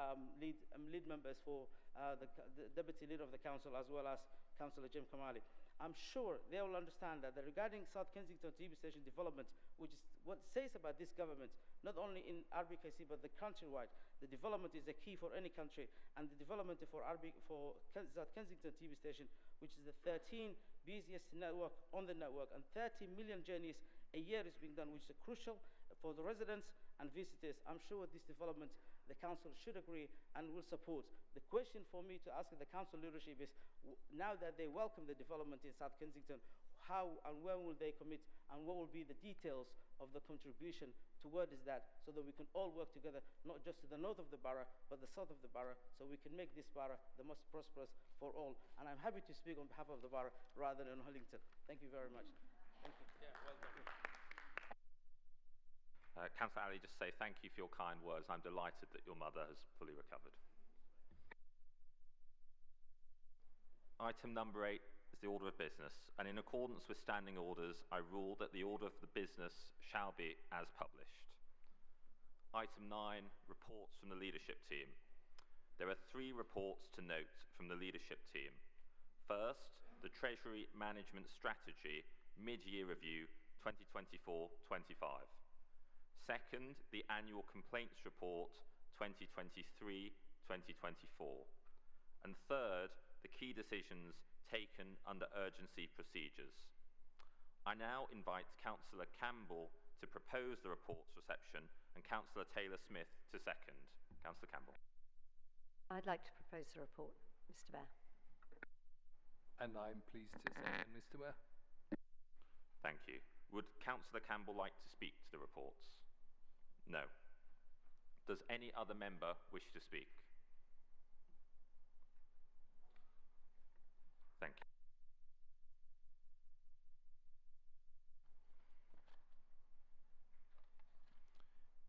the Deputy Leader of the Council, as well as Councillor Jim Kamali. I'm sure they will understand that regarding South Kensington TV station development, which is what it says about this government, not only in RBKC but the countrywide, the development is the key for any country, and the development for South Kensington TV station, which is the 13th busiest network on the network, and 30 million journeys a year is being done, which is crucial for the residents and visitors. I'm sure this development the council should agree and will support. The question for me to ask the council leadership is, now that they welcome the development in South Kensington, how and when will they commit, and what will be the details of the contribution towards that, so that we can all work together, not just to the north of the borough, but the south of the borough, so we can make this borough the most prosperous for all. And I'm happy to speak on behalf of the borough rather than Hollington. Thank you very much. Thank you. Yeah, well done. Councillor Ali, just say thank you for your kind words. I'm delighted that your mother has fully recovered. Item number 8 is the order of business, and in accordance with standing orders, I rule that the order of the business shall be as published. Item 9, reports from the leadership team. There are 3 reports to note from the leadership team. First, the Treasury Management Strategy Mid-Year Review 2024-25. Second, the Annual Complaints Report 2023-2024. And third, the key decisions taken under urgency procedures. I now invite Councillor Campbell to propose the report's reception and Councillor Taylor-Smith to second. Councillor Campbell. I'd like to propose the report, Mr. Mayor. And I'm pleased to second, Mr. Mayor. Thank you. Would Councillor Campbell like to speak to the reports? No. Does any other member wish to speak? Thank you.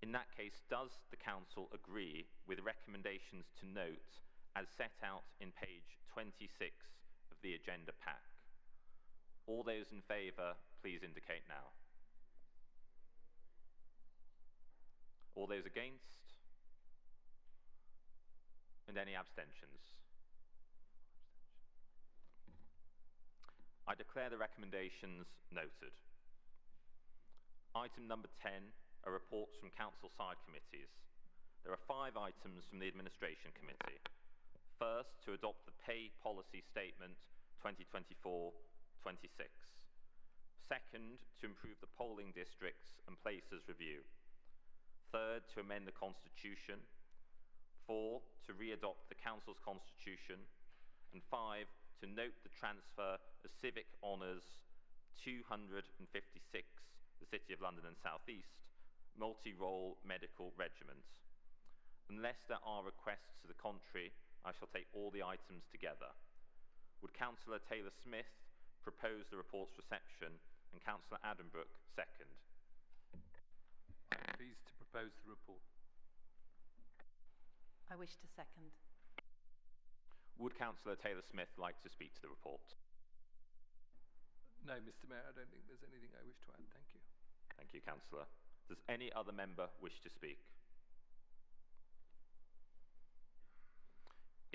In that case, does the Council agree with recommendations to note as set out in page 26 of the agenda pack? All those in favour, please indicate now. All those against? And any abstentions? I declare the recommendations noted. Item number 10 are reports from council side committees. There are 5 items from the Administration Committee. First, to adopt the Pay Policy Statement 2024-26. Second, to improve the polling districts and places review. Third, to amend the Constitution. 4, to re-adopt the Council's Constitution. And 5, to note the transfer of Civic Honours 256, the City of London and South East, multi-role medical regiment. Unless there are requests to the contrary, I shall take all the items together. Would Councillor Taylor-Smith propose the report's reception and Councillor Addenbrooke second? I'm pleased to propose the report. I wish to second. Would Councillor Taylor-Smith like to speak to the report? No, Mr. Mayor, I don't think there's anything I wish to add. Thank you. Thank you, Councillor. Does any other member wish to speak?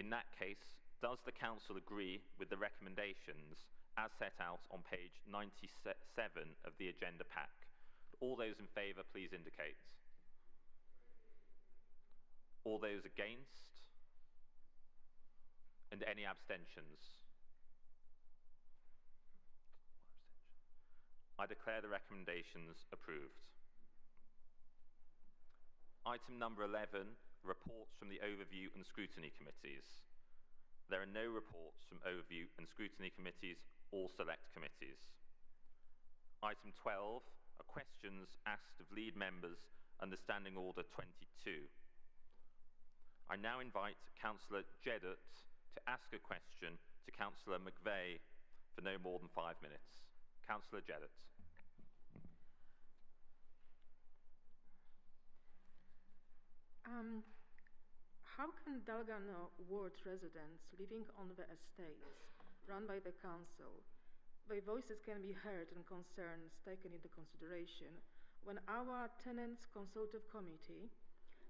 In that case, does the Council agree with the recommendations as set out on page 97 of the agenda pack? All those in favour, please indicate. All those against? And any abstentions? I declare the recommendations approved. Item number 11, reports from the Overview and Scrutiny Committees. There are no reports from Overview and Scrutiny Committees or Select Committees. Item 12 are questions asked of lead members under Standing Order 22. I now invite Councillor Jeddart to ask a question to Councillor McVeigh for no more than 5 minutes. Councillor Jeddart. How can Dalgano ward residents living on the estates run by the council, their voices can be heard and concerns taken into consideration when our tenants consultative committee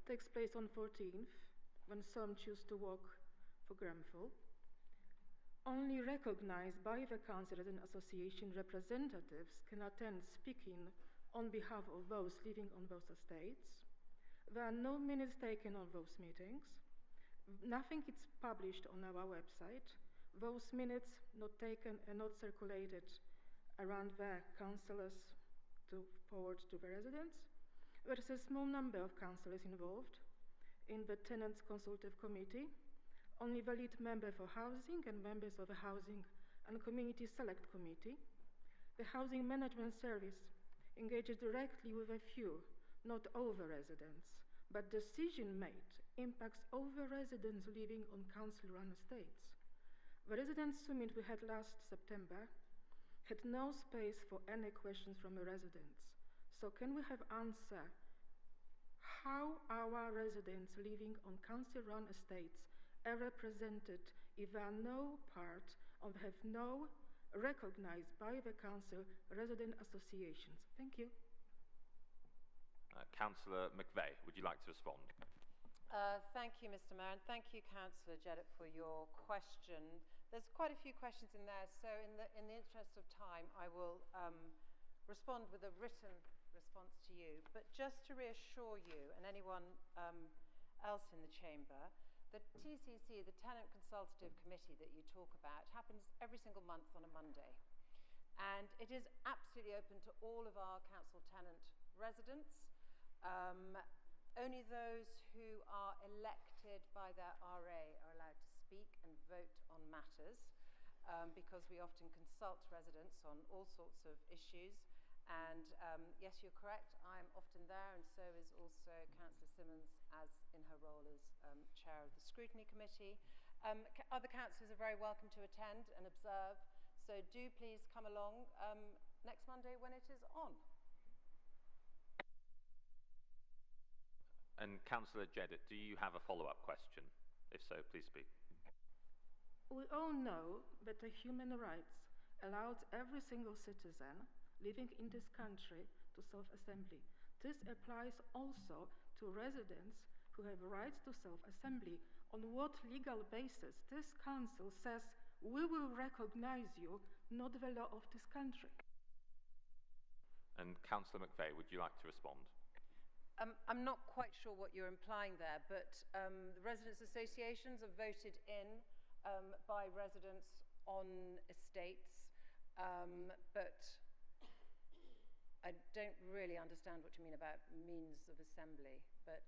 takes place on 14th, when some choose to walk for Grenfell, only recognized by the council as an association representatives can attend speaking on behalf of those living on those estates. There are no minutes taken of those meetings. Nothing is published on our website. Those minutes not taken and not circulated around the councillors to forward to the residents. There is a small number of councillors involved in the Tenants Consultative Committee. Only the lead member for housing and members of the Housing and Community Select Committee. The Housing Management Service engages directly with a few, not all the residents, but decision made impacts all the residents living on council-run estates. The residents' summit we had last September had no space for any questions from the residents. So can we have answer how our residents living on council-run estates are represented if they are no part or have no recognized by the council resident associations? Thank you. Councillor McVeigh, would you like to respond? Thank you, Mr. Mayor, and thank you, Councillor Jeddart, for your question. There's quite a few questions in there, so in the interest of time, I will respond with a written response to you. But just to reassure you and anyone else in the chamber, the TCC, the Tenant Consultative Committee that you talk about, happens every single month on a Monday. And it is absolutely open to all of our council tenant residents. Only those who are elected by their RA are allowed to speak and vote on matters, because we often consult residents on all sorts of issues. And yes, you're correct, I'm often there, and so is also Councillor Simmons, as in her role as Chair of the Scrutiny Committee. Other councillors are very welcome to attend and observe, so do please come along next Monday when it is on. And Councillor Jeddart, do you have a follow-up question? If so, please speak. We all know that the human rights allowed every single citizen living in this country to self-assembly. This applies also to residents who have rights to self-assembly. On what legal basis this council says, we will recognize you, not the law of this country? And Councillor McVeigh, would you like to respond? I'm not quite sure what you're implying there, but the residents' associations are voted in by residents on estates, but I don't really understand what you mean about means of assembly. But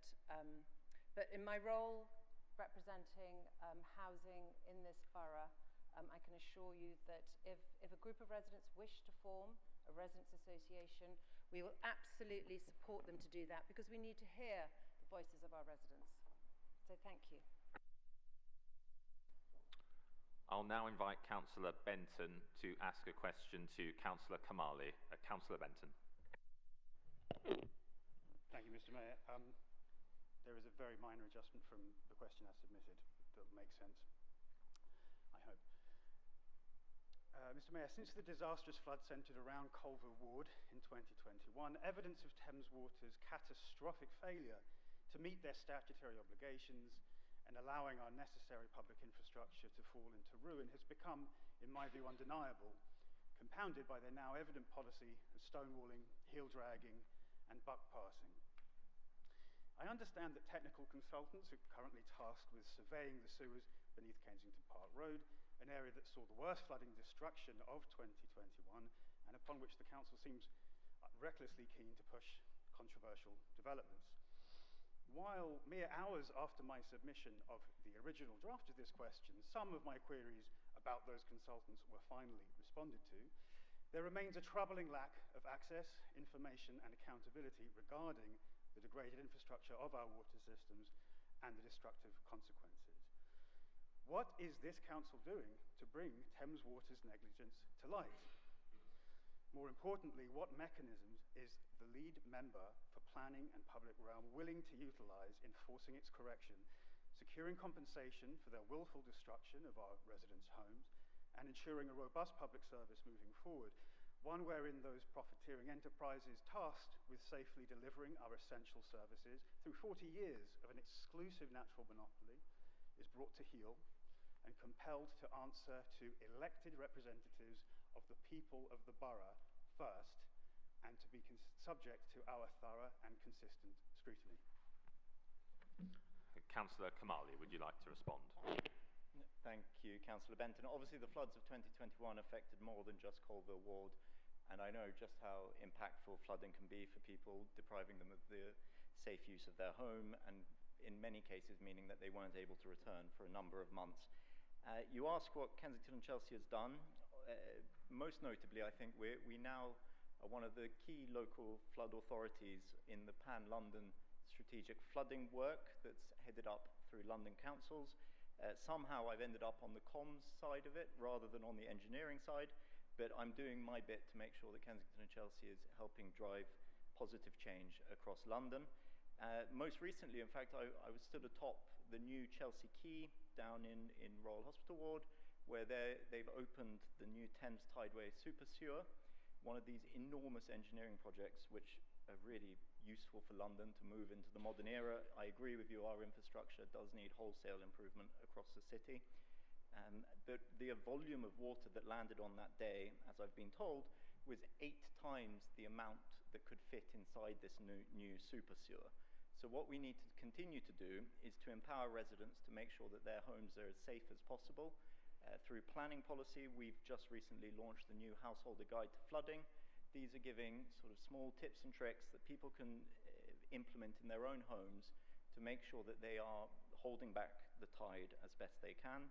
in my role representing housing in this borough, I can assure you that if a group of residents wish to form a residents' association, we will absolutely support them to do that, because we need to hear the voices of our residents. So thank you. I'll now invite Councillor Benton to ask a question to Councillor Kamali. Councillor Benton. Thank you, Mr. Mayor. There is a very minor adjustment from the question I submitted that will make sense, I hope. Mr. Mayor, since the disastrous flood centred around Colville Ward in 2021, evidence of Thames Water's catastrophic failure to meet their statutory obligations and allowing our necessary public infrastructure to fall into ruin has become, in my view, undeniable, compounded by their now evident policy of stonewalling, heel dragging and buck passing. I understand that technical consultants are currently tasked with surveying the sewers beneath Kensington Park Road, an area that saw the worst flooding destruction of 2021 and upon which the council seems recklessly keen to push controversial developments. While mere hours after my submission of the original draft of this question, some of my queries about those consultants were finally responded to, there remains a troubling lack of access, information and accountability regarding the degraded infrastructure of our water systems and the destructive consequences. What is this council doing to bring Thames Water's negligence to light? More importantly, what mechanisms is the lead member for planning and public realm willing to utilise in forcing its correction, securing compensation for their willful destruction of our residents' homes, and ensuring a robust public service moving forward, one wherein those profiteering enterprises tasked with safely delivering our essential services through 40 years of an exclusive natural monopoly is brought to heel and compelled to answer to elected representatives of the people of the borough first, and to be subject to our thorough and consistent scrutiny. Councillor Kamali, would you like to respond? Thank you, Councillor Benton. Obviously, the floods of 2021 affected more than just Colville Ward, and I know just how impactful flooding can be for people, depriving them of the safe use of their home, and in many cases meaning that they weren't able to return for a number of months. You ask what Kensington and Chelsea has done. Most notably, I think we now are one of the key local flood authorities in the Pan-London strategic flooding work that's headed up through London councils. Somehow I've ended up on the comms side of it rather than on the engineering side, but I'm doing my bit to make sure that Kensington and Chelsea is helping drive positive change across London. Most recently, in fact, I was stood atop the new Chelsea Quay down in Royal Hospital Ward, where they've opened the new Thames Tideway Super Sewer, one of these enormous engineering projects which are really useful for London to move into the modern era. I agree with you, our infrastructure does need wholesale improvement across the city. But the volume of water that landed on that day, as I've been told, was 8 times the amount that could fit inside this new super sewer. So what we need to continue to do is to empower residents to make sure that their homes are as safe as possible. Through planning policy, we've just recently launched the new Householder Guide to Flooding. These are giving sort of small tips and tricks that people can implement in their own homes to make sure that they are holding back the tide as best they can.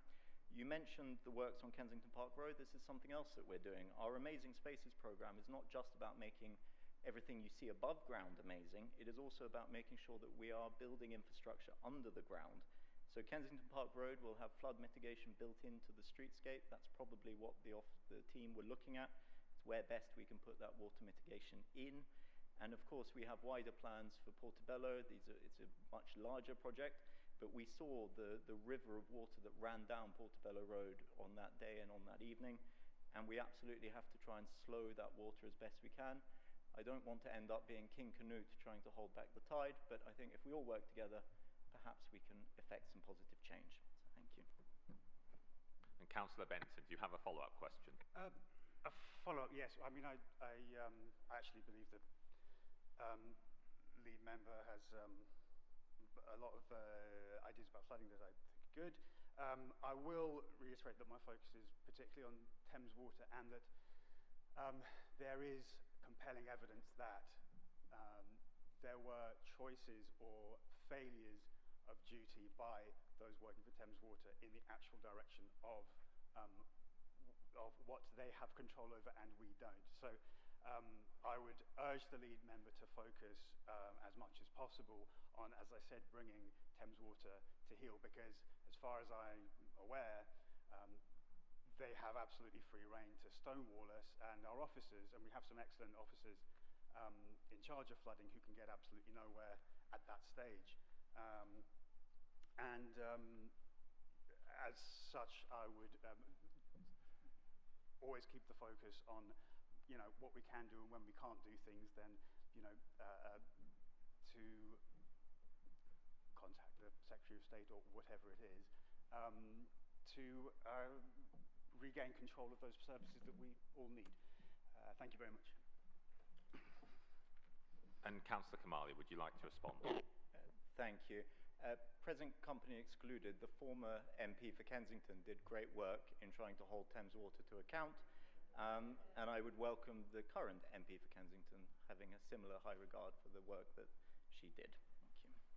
You mentioned the works on Kensington Park Road. This is something else that we're doing. Our Amazing Spaces programme is not just about making everything you see above ground amazing. It is also about making sure that we are building infrastructure under the ground. So Kensington Park Road will have flood mitigation built into the streetscape. That's probably what the team were looking at. It's where best we can put that water mitigation in. And of course, we have wider plans for Portobello. It's a much larger project, but we saw the river of water that ran down Portobello Road on that day and on that evening. and we absolutely have to try and slow that water as best we can. I don't want to end up being King Canute trying to hold back the tide, but I think if we all work together, perhaps we can effect some positive change. So thank you. And Councillor Benton, do you have a follow-up question? A follow-up, yes. I mean, I actually believe that lead member has a lot of ideas about flooding that I think are good. I will reiterate that my focus is particularly on Thames water, and that there is compelling evidence that there were choices or failures of duty by those working for Thames Water in the actual direction of what they have control over and we don't. So I would urge the lead member to focus as much as possible on, as I said, bringing Thames Water to heel, because as far as I'm aware, they have absolutely free rein to stonewall us and our officers, and we have some excellent officers in charge of flooding who can get absolutely nowhere at that stage. As such, I would always keep the focus on, you know, what we can do, and when we can't do things, then, you know, to contact the Secretary of State or whatever it is, to regain control of those services that we all need. Thank you very much. And Councillor Kamali, would you like to respond? Thank you. Present company excluded, the former MP for Kensington did great work in trying to hold Thames Water to account, and I would welcome the current MP for Kensington having a similar high regard for the work that she did. Thank you.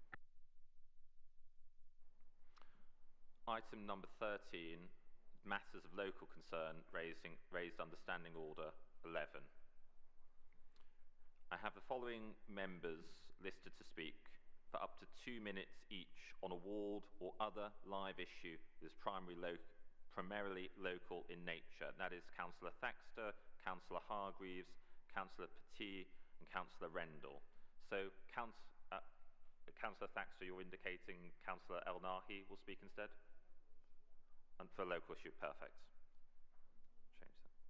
Item number 13, matters of local concern, raised under Standing Order 11. I have the following members listed to speak for up to 2 minutes each on a ward or other live issue that is primarily local in nature. That is Councillor Thaxter, Councillor Hargreaves, Councillor Petit and Councillor Rendell. So Councillor Thaxter, you're indicating Councillor El Nahi will speak instead? And for local issue, perfect. Change that.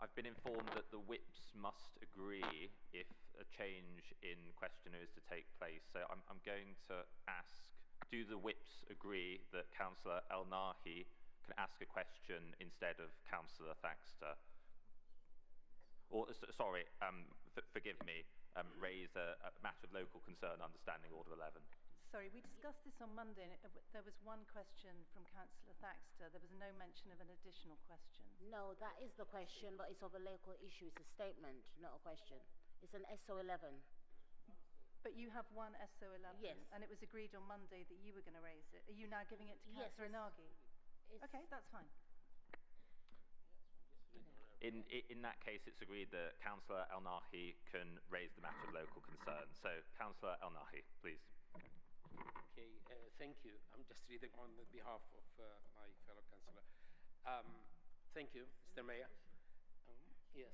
I've been informed that the whips must agree if a change in questioner is to take place. So I'm going to ask, do the whips agree that Councillor El Nahi can ask a question instead of Councillor Thaxter? Or, sorry, forgive me, raise a matter of local concern under Standing Order 11. Sorry, we discussed this on Monday, and there was one question from Councillor Thaxter. There was no mention of an additional question. No, that is the question, but it's of a local issue. It's a statement, not a question. It's an SO11. But you have one SO11, yes, and it was agreed on Monday that you were going to raise it. Are you now giving it to Councillor Nagi? Okay, that's fine. In that case, it's agreed that Councillor El Nahi can raise the matter of local concern. So, Councillor El Nahi, please. Okay, thank you. I'm just reading on behalf of my fellow councillor. Thank you, Mr. Mayor. Yes.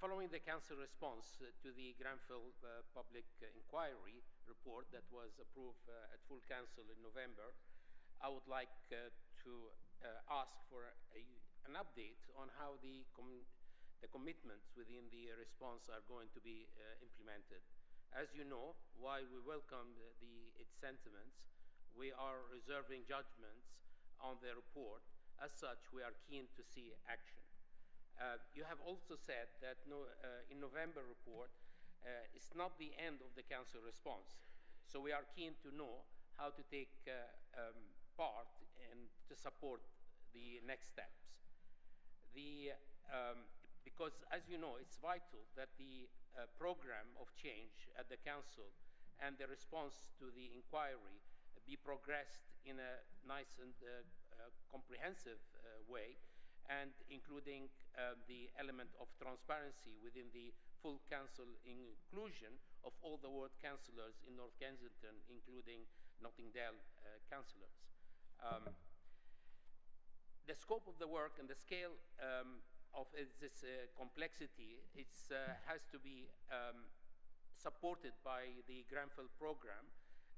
Following the council response to the Grenfell public inquiry report that was approved at full council in November, I would like to ask for an update on how the commitments within the response are going to be implemented. As you know, while we welcome its sentiments, we are reserving judgments on the report. As such, we are keen to see action. You have also said that in November report, it's not the end of the council response. So we are keen to know how to take part and to support the next steps. Because as you know, it's vital that the program of change at the council and the response to the inquiry be progressed in a nice and comprehensive way, and including the element of transparency within the full council inclusion of all the ward councillors in North Kensington, including Notting Dale councillors. The scope of the work and the scale of this complexity, it has to be supported by the Grenfell program,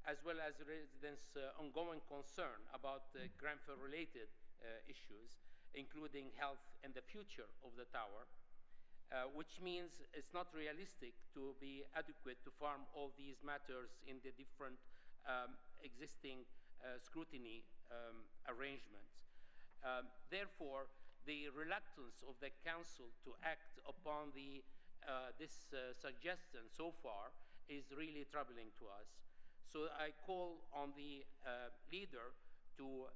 as well as residents' ongoing concern about Grenfell-related issues, including health and the future of the tower, which means it's not realistic to be adequate to farm all these matters in the different existing scrutiny arrangements. Therefore, the reluctance of the Council to act upon this suggestion so far is really troubling to us. So I call on the leader to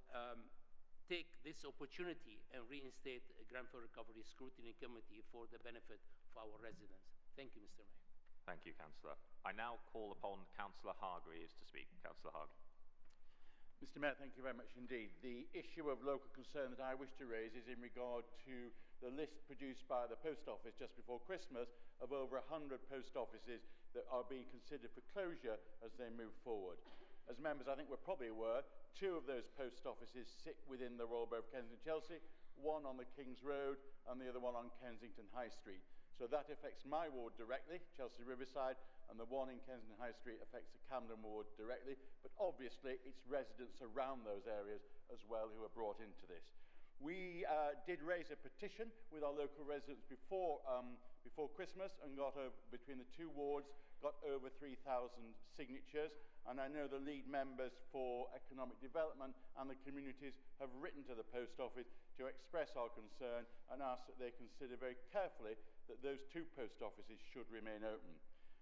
take this opportunity and reinstate a Grenfell Recovery Scrutiny Committee for the benefit of our residents. Thank you, Mr. Mayor. Thank you, Councillor. I now call upon Councillor Hargreaves to speak. Councillor Hargreaves. Mr. Mayor, thank you very much indeed. The issue of local concern that I wish to raise is in regard to the list produced by the Post Office just before Christmas of over 100 post offices that are being considered for closure as they move forward. As members, I think we're probably aware, 2 of those post offices sit within the Royal Borough of Kensington-Chelsea, one on the King's Road and the other one on Kensington High Street. So that affects my ward directly, Chelsea Riverside, and the one in Kensington High Street affects the Camden ward directly, but obviously it's residents around those areas as well who are brought into this. We did raise a petition with our local residents before Christmas and got between the 2 wards, got over 3,000 signatures, and I know the lead members for economic development and the communities have written to the post office to express our concern and ask that they consider very carefully that those 2 post offices should remain open.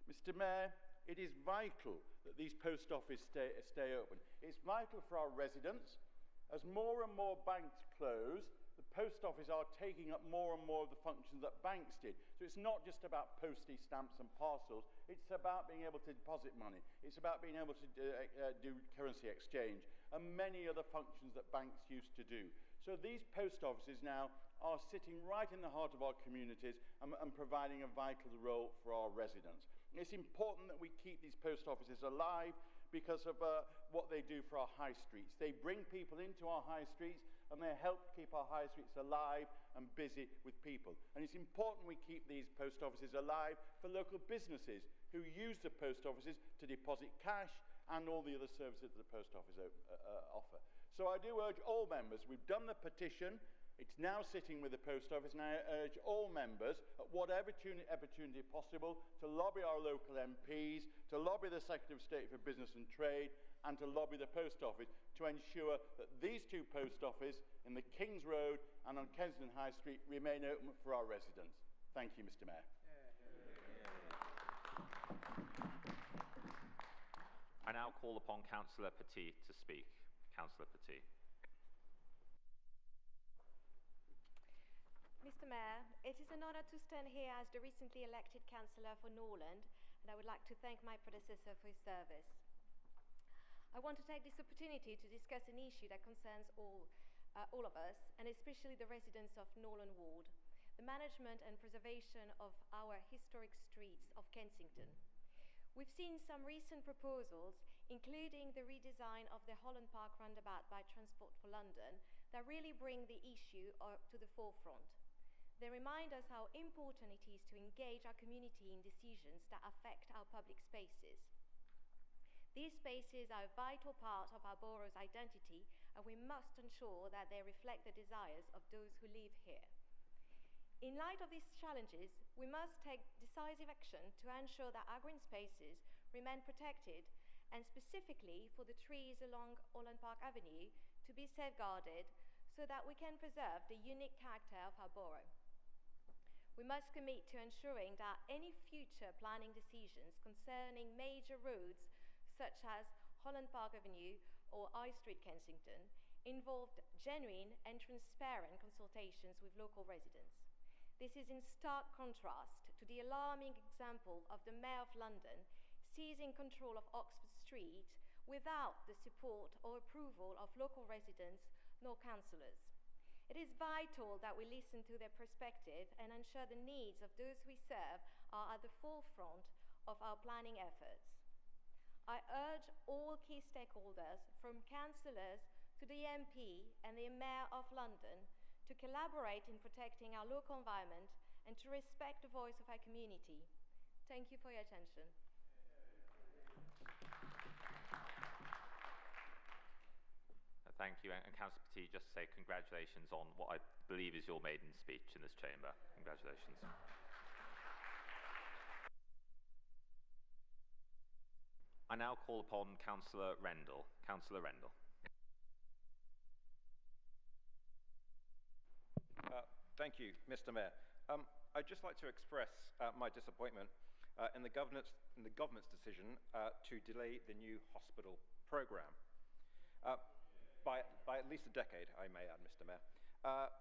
Mr. Mayor, it is vital that these post offices stay open. It's vital for our residents. As more and more banks close, the post office are taking up more and more of the functions that banks did. So it's not just about postage stamps and parcels, it's about being able to deposit money, it's about being able to do currency exchange, and many other functions that banks used to do. So these post offices now are sitting right in the heart of our communities and providing a vital role for our residents. It's important that we keep these post offices alive because of what they do for our high streets. They bring people into our high streets and they help keep our high streets alive and busy with people. And it's important we keep these post offices alive for local businesses who use the post offices to deposit cash and all the other services that the post office offer. So I do urge all members, we've done the petition, it's now sitting with the post office, and I urge all members, at whatever opportunity possible, to lobby our local MPs, to lobby the Secretary of State for Business and Trade, and to lobby the post office to ensure that these 2 post offices in the King's Road and on Kensington High Street remain open for our residents. Thank you, Mr. Mayor. I now call upon Councillor Petit to speak. Councillor Petit. Mr. Mayor, it is an honour to stand here as the recently elected councillor for Norland, and I would like to thank my predecessor for his service. I want to take this opportunity to discuss an issue that concerns all of us, and especially the residents of Norland Ward, the management and preservation of our historic streets of Kensington. We've seen some recent proposals, including the redesign of the Holland Park roundabout by Transport for London, that really bring the issue to the forefront. They remind us how important it is to engage our community in decisions that affect our public spaces. These spaces are a vital part of our borough's identity, and we must ensure that they reflect the desires of those who live here. In light of these challenges, we must take decisive action to ensure that our green spaces remain protected, and specifically for the trees along Holland Park Avenue to be safeguarded so that we can preserve the unique character of our borough. We must commit to ensuring that any future planning decisions concerning major roads such as Holland Park Avenue or High Street Kensington involved genuine and transparent consultations with local residents. This is in stark contrast to the alarming example of the Mayor of London seizing control of Oxford Street without the support or approval of local residents nor councillors. It is vital that we listen to their perspective and ensure the needs of those we serve are at the forefront of our planning efforts. I urge all key stakeholders, from councillors to the MP and the Mayor of London, to collaborate in protecting our local environment, and to respect the voice of our community. Thank you for your attention. Thank you. And Councillor Petit, just to say congratulations on what I believe is your maiden speech in this chamber. Congratulations. I now call upon Councillor Rendell. Councillor Rendell. Thank you, Mr. Mayor. I'd just like to express my disappointment in the government's decision to delay the new hospital programme. By at least a decade, I may add, Mr. Mayor.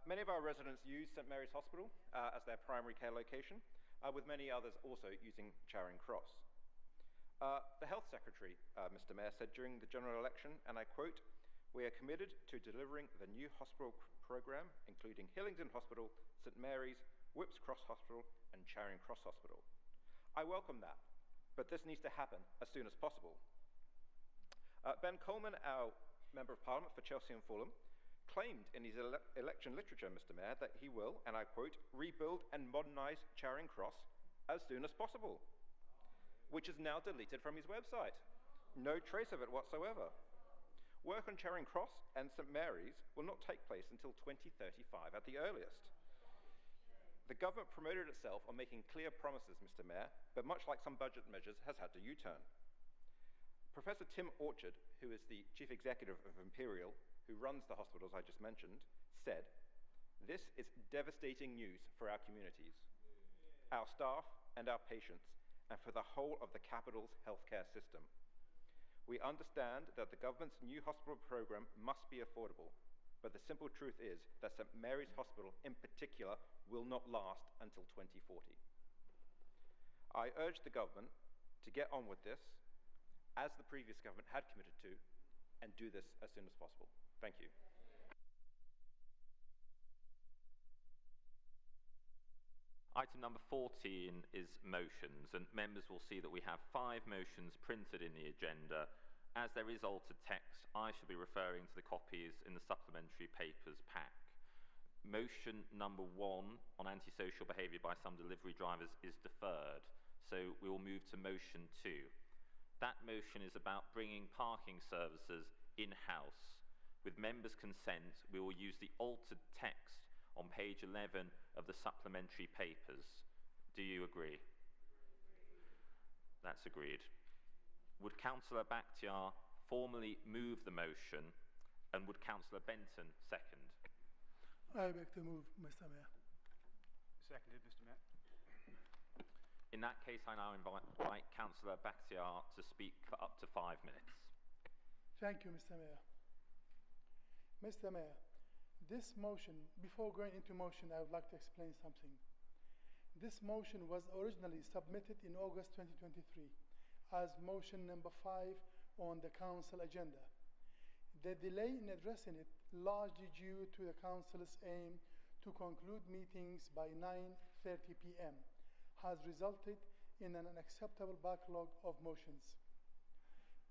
Many of our residents use St Mary's Hospital as their primary care location, with many others also using Charing Cross. The Health Secretary, Mr. Mayor, said during the general election, and I quote, "We are committed to delivering the new hospital programme, including Hillingdon Hospital, St Mary's, Whipps Cross Hospital and Charing Cross Hospital." I welcome that, but this needs to happen as soon as possible. Ben Coleman, our Member of Parliament for Chelsea and Fulham, claimed in his election literature, Mr. Mayor, that he will, and I quote, "rebuild and modernise Charing Cross as soon as possible," which is now deleted from his website. No trace of it whatsoever. Work on Charing Cross and St Mary's will not take place until 2035 at the earliest. The government promoted itself on making clear promises, Mr. Mayor, but much like some budget measures, has had to U-turn. Professor Tim Orchard, who is the chief executive of Imperial, who runs the hospitals I just mentioned, said, "This is devastating news for our communities, our staff and our patients, and for the whole of the capital's healthcare system. We understand that the government's new hospital programme must be affordable, but the simple truth is that St Mary's Hospital in particular will not last until 2040. I urge the government to get on with this, as the previous government had committed to, and do this as soon as possible. Thank you. Item number 14 is motions, and members will see that we have 5 motions printed in the agenda. As there is altered text, I shall be referring to the copies in the supplementary papers pack. Motion number 1 on antisocial behaviour by some delivery drivers is deferred, so we will move to motion 2. That motion is about bringing parking services in-house. With members' consent, we will use the altered text on page 11 of the supplementary papers. Do you agree? That's agreed. Would Councillor Bakhtiar formally move the motion, and would Councillor Benton second? I beg to move, Mr. Mayor. Seconded, Mr. Mayor. In that case, I now invite Councillor Bakhtiar to speak for up to 5 minutes. Thank you, Mr. Mayor. Mr. Mayor, this motion, before going into motion, I would like to explain something. This motion was originally submitted in August 2023 as motion number 5 on the Council agenda. The delay in addressing it, largely due to the Council's aim to conclude meetings by 9:30 p.m., has resulted in an unacceptable backlog of motions.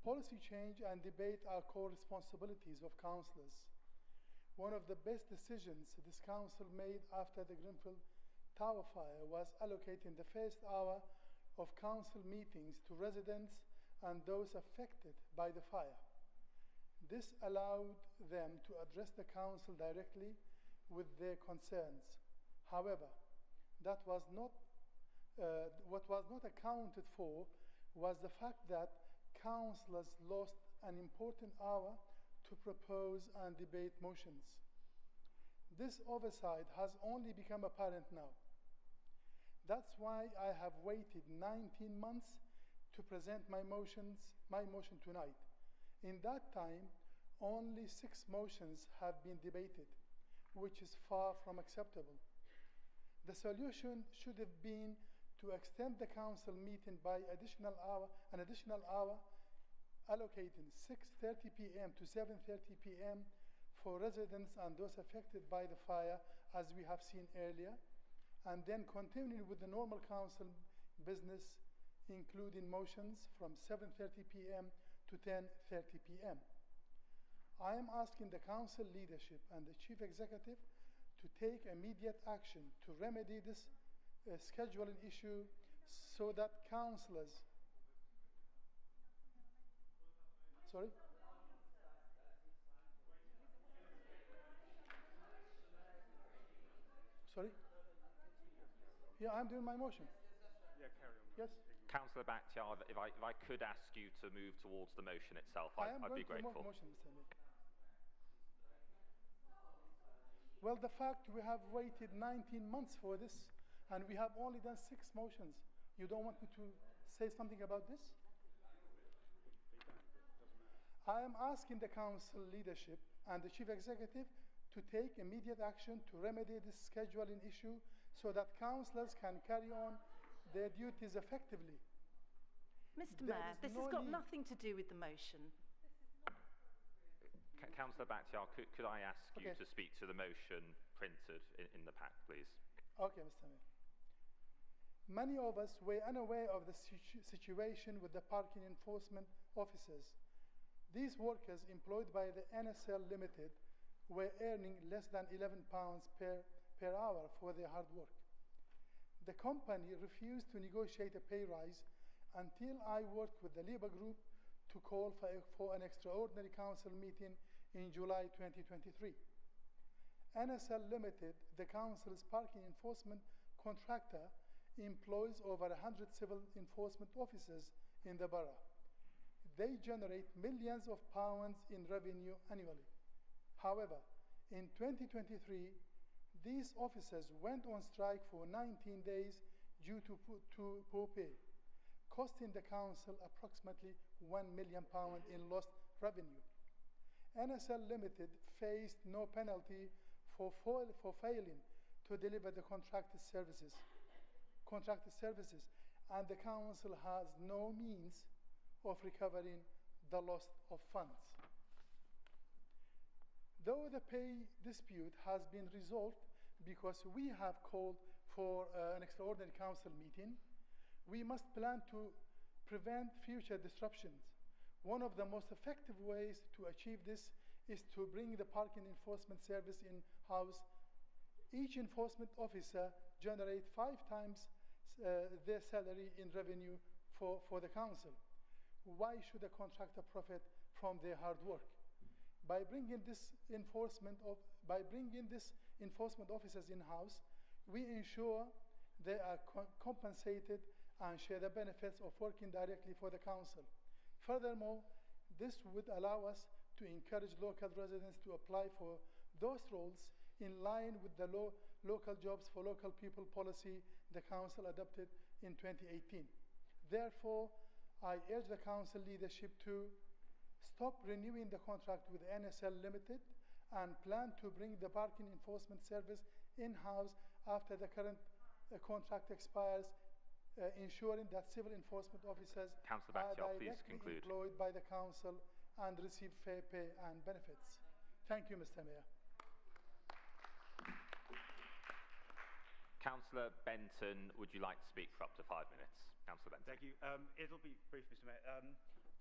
Policy change and debate are core responsibilities of councillors. One of the best decisions this council made after the Grenfell Tower fire was allocating the first hour of council meetings to residents and those affected by the fire. This allowed them to address the council directly with their concerns. However, what was not accounted for was the fact that councillors lost an important hour to propose and debate motions. This oversight has only become apparent now. That's why I have waited 19 months to present my motion tonight. In that time, only 6 motions have been debated, which is far from acceptable. The solution should have been to extend the council meeting by an additional hour, allocating 6:30 p.m. to 7:30 p.m. for residents and those affected by the fire, as we have seen earlier, and then continuing with the normal council business, including motions from 7:30 p.m. to 10:30 p.m. I am asking the council leadership and the chief executive to take immediate action to remedy this scheduling issue so that councillors... Sorry? Sorry? Yeah, I'm doing my motion. Yeah, carry on. Yes? Councillor Bakhtiar, if I could ask you to move towards the motion itself, I'd be grateful. Motion, Mr. Mayor. Well, the fact we have waited 19 months for this, and we have only done 6 motions. You don't want me to say something about this? I am asking the council leadership and the chief executive to take immediate action to remedy this scheduling issue so that councillors can carry on their duties effectively. Mr. Mayor, this has got nothing to do with the motion. Councillor Bakhtiar, could I ask you to speak to the motion printed in the pack, please? Okay, Mr. Mayor. Many of us were unaware of the situation with the parking enforcement officers. These workers employed by the NSL Limited were earning less than £11 per hour for their hard work. The company refused to negotiate a pay rise until I worked with the Labour Group to call for an extraordinary council meeting in July 2023. NSL Limited, the council's parking enforcement contractor, employs over 100 civil enforcement officers in the borough. They generate millions of pounds in revenue annually. However, in 2023, these officers went on strike for 19 days due to poor pay, costing the council approximately £1 million in lost revenue. NSL Limited faced no penalty for failing to deliver the contracted services, and the council has no means of recovering the loss of funds. Though the pay dispute has been resolved because we have called for an extraordinary council meeting, we must plan to prevent future disruptions. One of the most effective ways to achieve this is to bring the parking enforcement service in-house. Each enforcement officer generates 5 times their salary in revenue for the council. Why should a contractor profit from their hard work? By bringing this enforcement officers in-house, we ensure they are compensated and share the benefits of working directly for the council. Furthermore, this would allow us to encourage local residents to apply for those roles in line with the local jobs for local people policy the council adopted in 2018. Therefore, I urge the council leadership to stop renewing the contract with NSL Limited and plan to bring the parking enforcement service in-house after the current contract expires, ensuring that civil enforcement officers are directly employed by the council and receive fair pay and benefits. Thank you, Mr. Mayor. Councillor Benton, would you like to speak for up to 5 minutes? Councillor Benton. Thank you. It'll be brief, Mr. Mayor.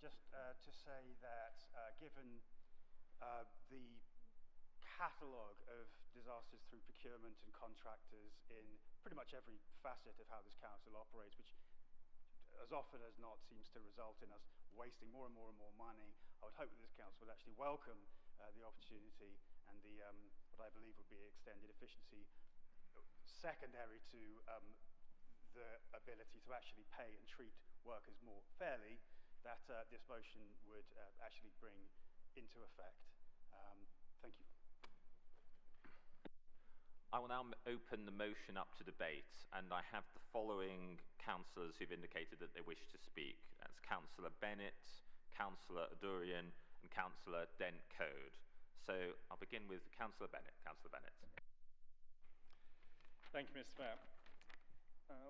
Just to say that given the catalogue of disasters through procurement and contractors in pretty much every facet of how this council operates, which as often as not seems to result in us wasting more and more and more money, I would hope that this council would actually welcome the opportunity and the what I believe would be extended efficiency secondary to the ability to actually pay and treat workers more fairly, that this motion would actually bring into effect. Thank you. I will now open the motion up to debate, and I have the following councillors who've indicated that they wish to speak. That's Councillor Bennett, Councillor Adurian, and Councillor Dent-Code. So I'll begin with Councillor Bennett. Councillor Bennett. Thank you, Mr. Mayor.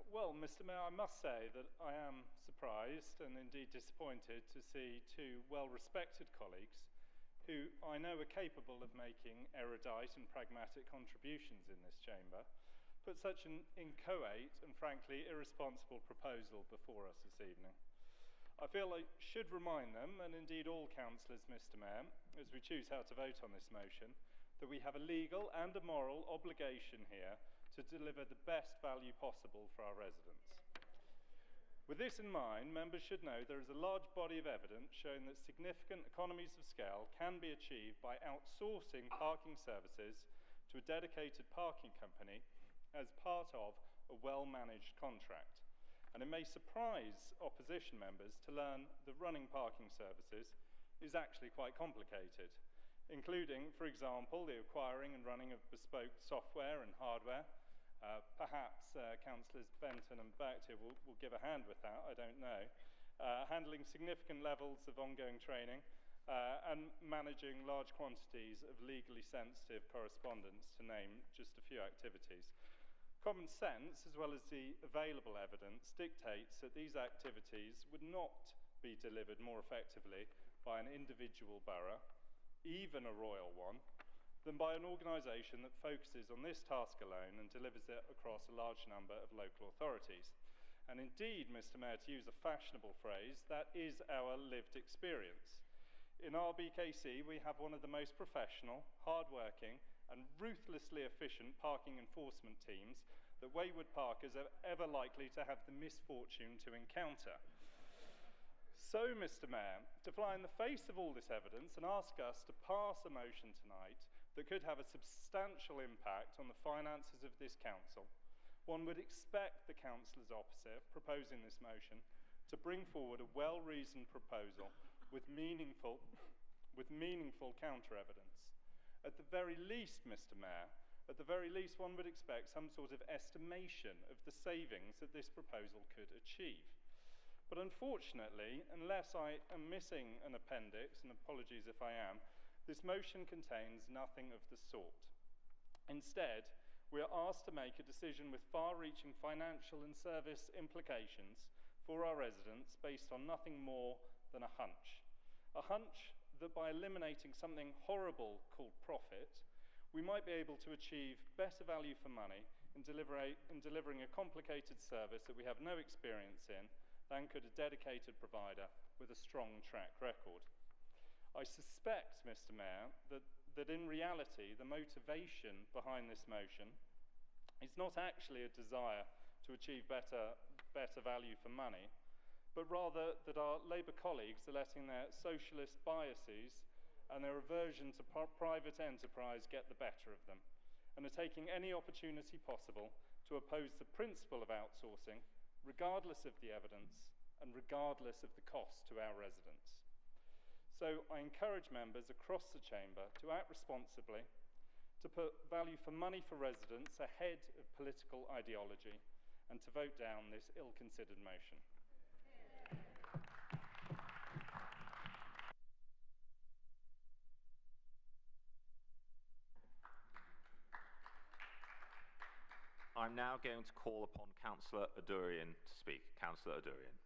Well, Mr. Mayor, I must say that I am surprised and indeed disappointed to see 2 well-respected colleagues who I know are capable of making erudite and pragmatic contributions in this chamber, put such an inchoate and frankly irresponsible proposal before us this evening. I feel I should remind them, and indeed all councillors, Mr. Mayor, as we choose how to vote on this motion, that we have a legal and a moral obligation here to deliver the best value possible for our residents. With this in mind, members should know there is a large body of evidence showing that significant economies of scale can be achieved by outsourcing parking services to a dedicated parking company as part of a well-managed contract. And it may surprise opposition members to learn that running parking services is actually quite complicated, including, for example, the acquiring and running of bespoke software and hardware. Perhaps Councillors Benton and Bakhtir will give a hand with that, I don't know. Handling significant levels of ongoing training and managing large quantities of legally sensitive correspondence, to name just a few activities. Common sense, as well as the available evidence, dictates that these activities would not be delivered more effectively by an individual borough, even a royal one, than by an organisation that focuses on this task alone and delivers it across a large number of local authorities. And indeed, Mr. Mayor, to use a fashionable phrase, that is our lived experience. In our BKC, we have one of the most professional, hard-working and ruthlessly efficient parking enforcement teams that wayward parkers are ever likely to have the misfortune to encounter. So, Mr. Mayor, to fly in the face of all this evidence and ask us to pass a motion tonight that could have a substantial impact on the finances of this council, one would expect the councillors opposite proposing this motion to bring forward a well-reasoned proposal with meaningful counter-evidence. At the very least, Mr. Mayor, at the very least one would expect some sort of estimation of the savings that this proposal could achieve. But unfortunately, unless I am missing an appendix, and apologies if I am, this motion contains nothing of the sort. Instead, we are asked to make a decision with far-reaching financial and service implications for our residents based on nothing more than a hunch. A hunch that by eliminating something horrible called profit, we might be able to achieve better value for money in delivering a complicated service that we have no experience in than could a dedicated provider with a strong track record. I suspect, Mr. Mayor, that in reality the motivation behind this motion is not actually a desire to achieve better value for money, but rather that our Labour colleagues are letting their socialist biases and their aversion to private enterprise get the better of them, and are taking any opportunity possible to oppose the principle of outsourcing, regardless of the evidence and regardless of the cost to our residents. So I encourage members across the chamber to act responsibly, to put value for money for residents ahead of political ideology, and to vote down this ill-considered motion. I'm now going to call upon Councillor Adurian to speak. Councillor Adurian.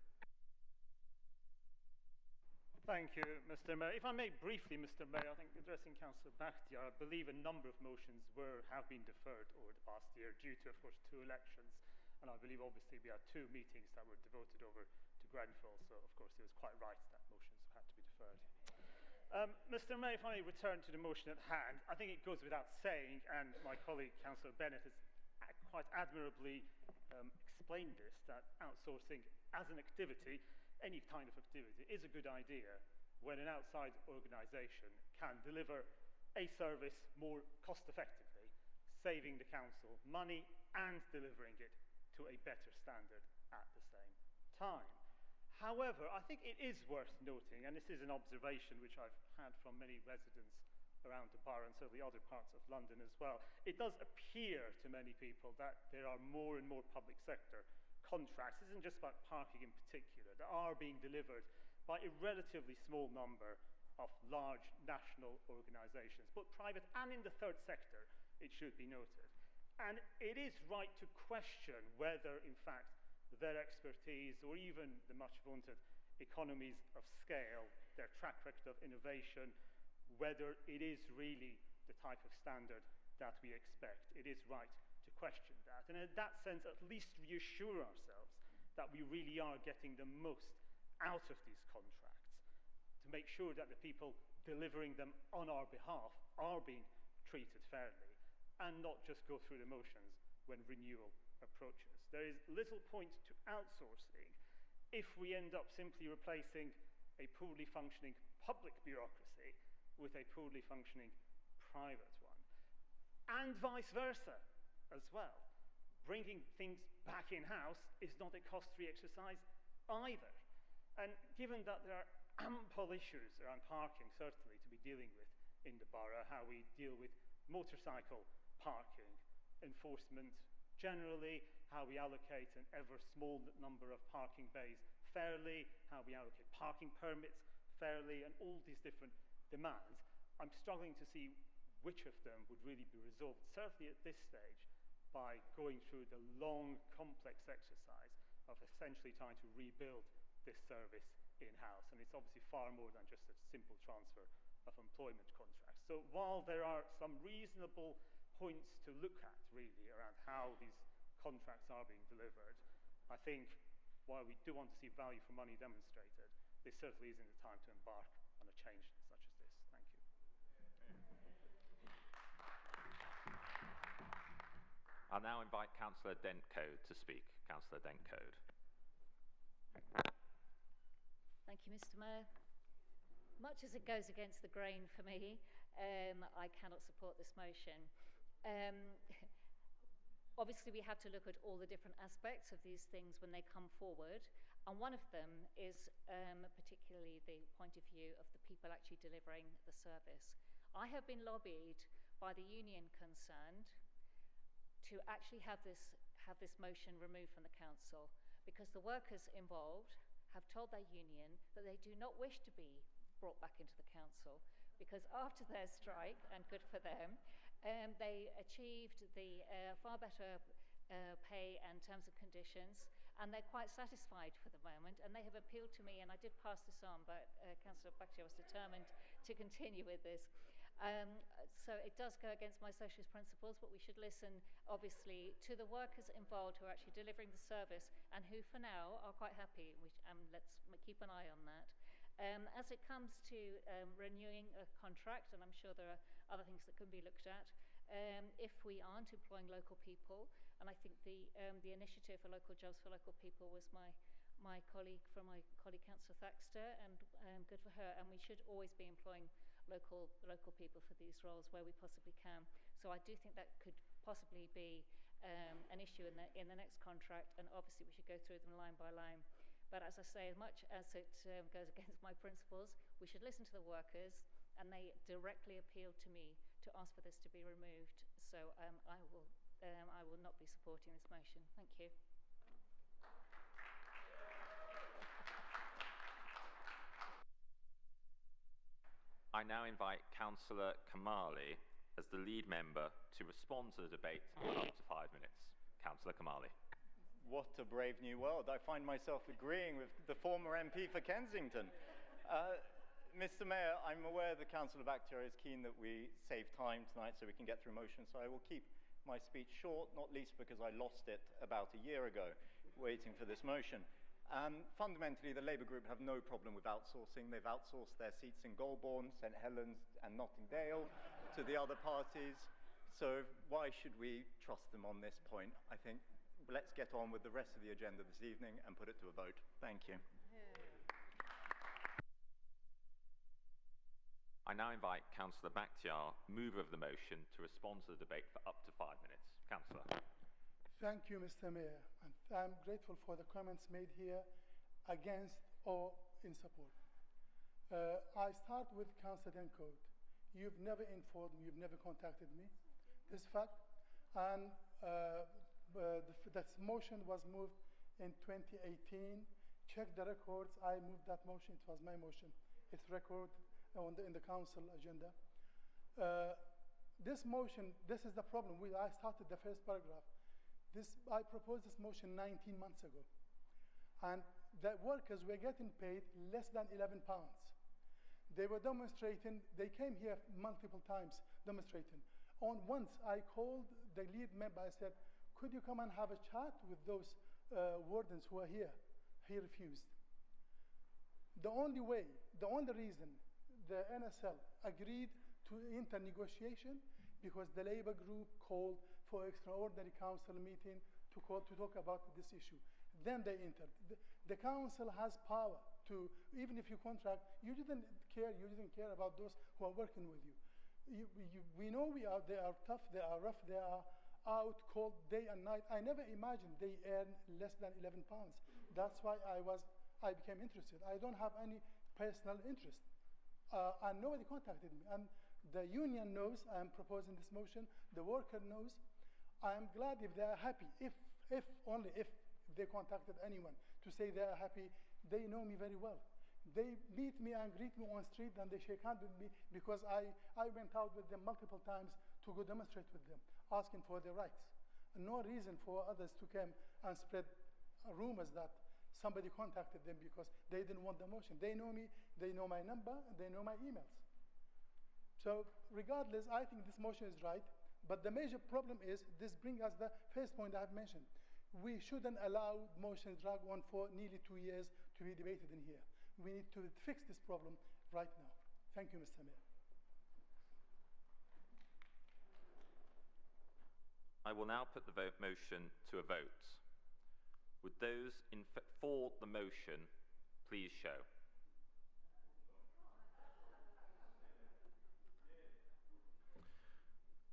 Thank you, Mr. Mayor. If I may briefly, Mr. Mayor, I think addressing Councillor Bakhtir, I believe a number of motions have been deferred over the past year due to, of course, 2 elections. And I believe, obviously, we had 2 meetings that were devoted over to Grenfell. So, of course, it was quite right that motions had to be deferred. Mr. Mayor, if I may return to the motion at hand, I think it goes without saying, and my colleague, Councillor Bennett, has quite admirably explained this, that outsourcing as an activity, any kind of activity, is a good idea when an outside organisation can deliver a service more cost effectively, saving the council money and delivering it to a better standard at the same time. However, I think it is worth noting, and this is an observation which I've had from many residents around the borough and certainly other parts of London as well, it does appear to many people that there are more and more public sector contracts, this isn't just about parking in particular, that are being delivered by a relatively small number of large national organisations, both private and in the third sector, it should be noted. And it is right to question whether, in fact, their expertise or even the much vaunted economies of scale, their track record of innovation, whether it is really the type of standard that we expect. It is right to question that. And in that sense, at least reassure ourselves that we really are getting the most out of these contracts, to make sure that the people delivering them on our behalf are being treated fairly and not just go through the motions when renewal approaches. There is little point to outsourcing if we end up simply replacing a poorly functioning public bureaucracy with a poorly functioning private one. And vice versa as well. Bringing things back in-house is not a cost-free exercise either. And given that there are ample issues around parking, certainly, to be dealing with in the borough, how we deal with motorcycle parking, enforcement generally, how we allocate an ever small number of parking bays fairly, how we allocate parking permits fairly, and all these different demands, I'm struggling to see which of them would really be resolved, certainly at this stage, by going through the long, complex exercise of essentially trying to rebuild this service in-house. And it's obviously far more than just a simple transfer of employment contracts. So while there are some reasonable points to look at, really, around how these contracts are being delivered, I think while we do want to see value for money demonstrated, this certainly isn't the time to embark on a change such as this. Thank you. I'll now invite Councillor Dentcode to speak. Councillor Dentcode. Thank you, Mr. Mayor. Much as it goes against the grain for me, I cannot support this motion. Obviously, we have to look at all the different aspects of these things when they come forward, and one of them is particularly the point of view of the people actually delivering the service. I have been lobbied by the union concerned to actually have this motion removed from the council, because the workers involved have told their union that they do not wish to be brought back into the council, because after their strike, and good for them, they achieved the far better pay and terms and conditions, and they're quite satisfied for the moment, and they have appealed to me, and I did pass this on, but Councillor Bakhtiar was determined to continue with this. So it does go against my socialist principles, but we should listen, obviously, to the workers involved who are actually delivering the service and who, for now, are quite happy. Let's keep an eye on that. As it comes to renewing a contract, and I'm sure there are other things that can be looked at, if we aren't employing local people, and I think the initiative for local jobs for local people was my colleague Councillor Thaxter, and good for her, and we should always be employing local people for these roles where we possibly can. So I do think that could possibly be an issue in the next contract, and obviously we should go through them line by line. But as I say, as much as it goes against my principles, we should listen to the workers, and they directly appealed to me to ask for this to be removed. So I will not be supporting this motion. Thank you. I now invite Councillor Kamali as the lead member to respond to the debate for up to 5 minutes. Councillor Kamali. What a brave new world. I find myself agreeing with the former MP for Kensington. Mr. Mayor, I'm aware that Councillor Bakhtiar is keen that we save time tonight so we can get through motions, so I will keep my speech short, not least because I lost it about a year ago waiting for this motion. Fundamentally, the Labour group have no problem with outsourcing. They've outsourced their seats in Golborne, St Helens and Nottingdale to the other parties. So why should we trust them on this point? I think let's get on with the rest of the agenda this evening and put it to a vote. Thank you. I now invite Councillor Bakhtiar, mover of the motion, to respond to the debate for up to 5 minutes. Councillor. Thank you, Mr. Mayor. And I'm grateful for the comments made here against or in support. I start with Councillor Dentcode. You've never informed me, you've never contacted me. This fact, and that motion was moved in 2018. Check the records. I moved that motion. It was my motion. It's recorded in the council agenda. This motion, this is the problem. I started the first paragraph. I proposed this motion 19 months ago. And the workers were getting paid less than £11. They were demonstrating. They came here multiple times demonstrating. Once I called the lead member. I said, could you come and have a chat with those wardens who are here? He refused. The only reason the NSL agreed to enter negotiation because the labor group called for extraordinary council meeting to talk about this issue. Then they entered. The council has power to, even if you contract, you didn't care about those who are working with you. We know they are tough, they are rough, they are out cold day and night. I never imagined they earn less than 11 pounds. That's why I became interested. I don't have any personal interest. And nobody contacted me. And the union knows I am proposing this motion. The worker knows. I am glad if they are happy, if only if they contacted anyone to say they are happy. They know me very well. They meet me and greet me on the street, and they shake hands with me because I went out with them multiple times to go demonstrate with them, asking for their rights. And no reason for others to come and spread rumors that somebody contacted them because they didn't want the motion. They know me, they know my number, and they know my emails. So regardless, I think this motion is right. But the major problem is, this brings us the first point I've mentioned. We shouldn't allow motions drag on for nearly 2 years to be debated in here. We need to fix this problem right now. Thank you, Mr. Mayor. I will now put the motion to a vote. Would those for the motion please show?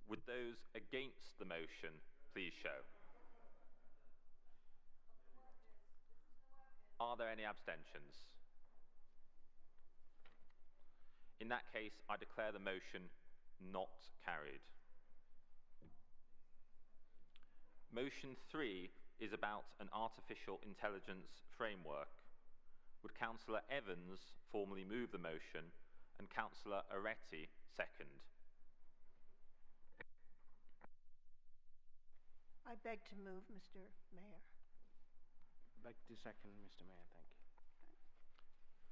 Would those against the motion please show? Are there any abstentions? In that case, I declare the motion not carried. Motion 3 is about an artificial intelligence framework. Would Councillor Evans formally move the motion and Councillor Aretti second? I beg to move, Mr. Mayor. I beg to second, Mr. Mayor. Thank you.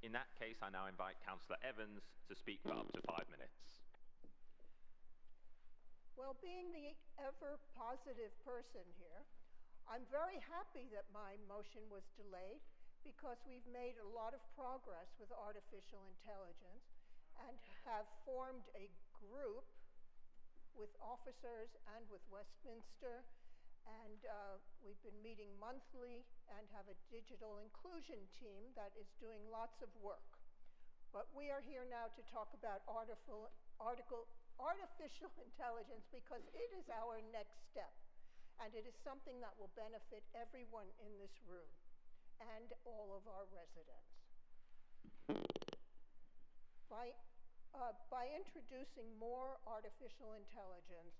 In that case, I now invite Councillor Evans to speak for up to 5 minutes. Well, being the ever-positive person here, I'm very happy that my motion was delayed because we've made a lot of progress with artificial intelligence and have formed a group with officers and with Westminster, and we've been meeting monthly and have a digital inclusion team that is doing lots of work. But we are here now to talk about artificial intelligence because it is our next step, and it is something that will benefit everyone in this room and all of our residents. By introducing more artificial intelligence,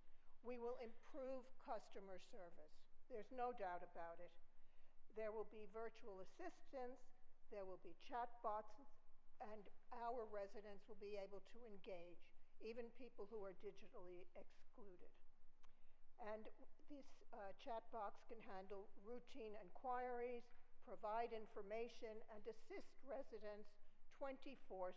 we will improve customer service. There's no doubt about it. There will be virtual assistants, there will be chatbots, and our residents will be able to engage, even people who are digitally excluded. And this chatbox can handle routine inquiries, provide information, and assist residents 24/7.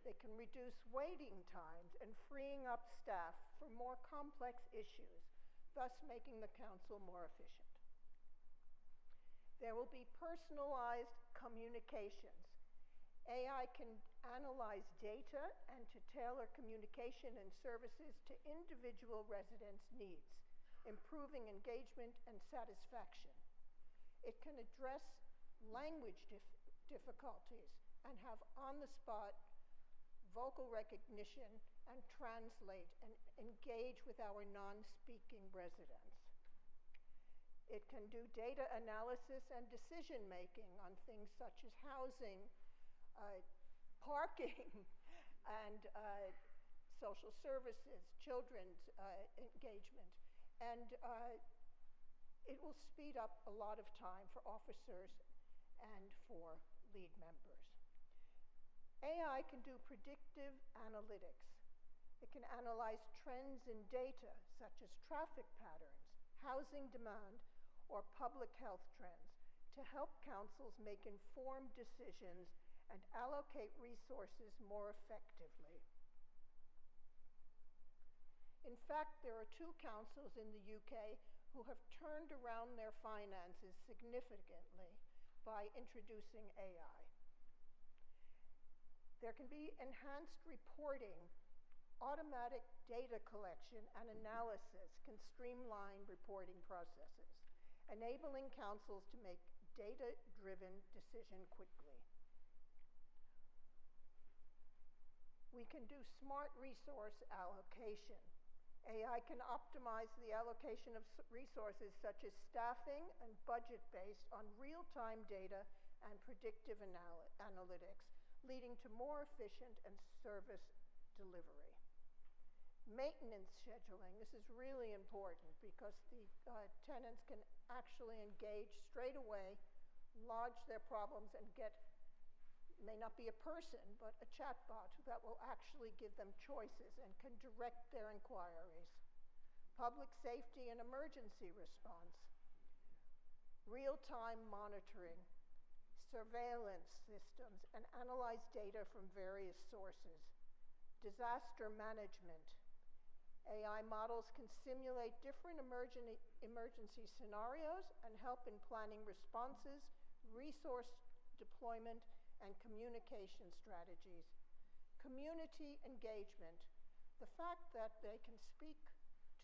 They can reduce waiting times and freeing up staff for more complex issues, thus making the council more efficient. There will be personalized communications. AI can analyze data and to tailor communication and services to individual residents' needs, improving engagement and satisfaction. It can address language difficulties and have on-the-spot vocal recognition and translate and engage with our non-speaking residents. It can do data analysis and decision-making on things such as housing, parking, and social services, children's engagement. And it will speed up a lot of time for officers and for lead members. AI can do predictive analytics. It can analyze trends in data, such as traffic patterns, housing demand, or public health trends, to help councils make informed decisions and allocate resources more effectively. In fact, there are 2 councils in the UK who have turned around their finances significantly by introducing AI. There can be enhanced reporting Automatic data collection and analysis can streamline reporting processes, enabling councils to make data-driven decisions quickly. We can do smart resource allocation. AI can optimize the allocation of resources such as staffing and budget based on real-time data and predictive analytics, leading to more efficient and service delivery. Maintenance scheduling, this is really important because the tenants can actually engage straight away, lodge their problems, and get, may not be a person, but a chatbot that will actually give them choices and can direct their inquiries. Public safety and emergency response, real-time monitoring, surveillance systems, and analyze data from various sources. Disaster management. AI models can simulate different emergency scenarios and help in planning responses, resource deployment, and communication strategies. Community engagement. The fact that they can speak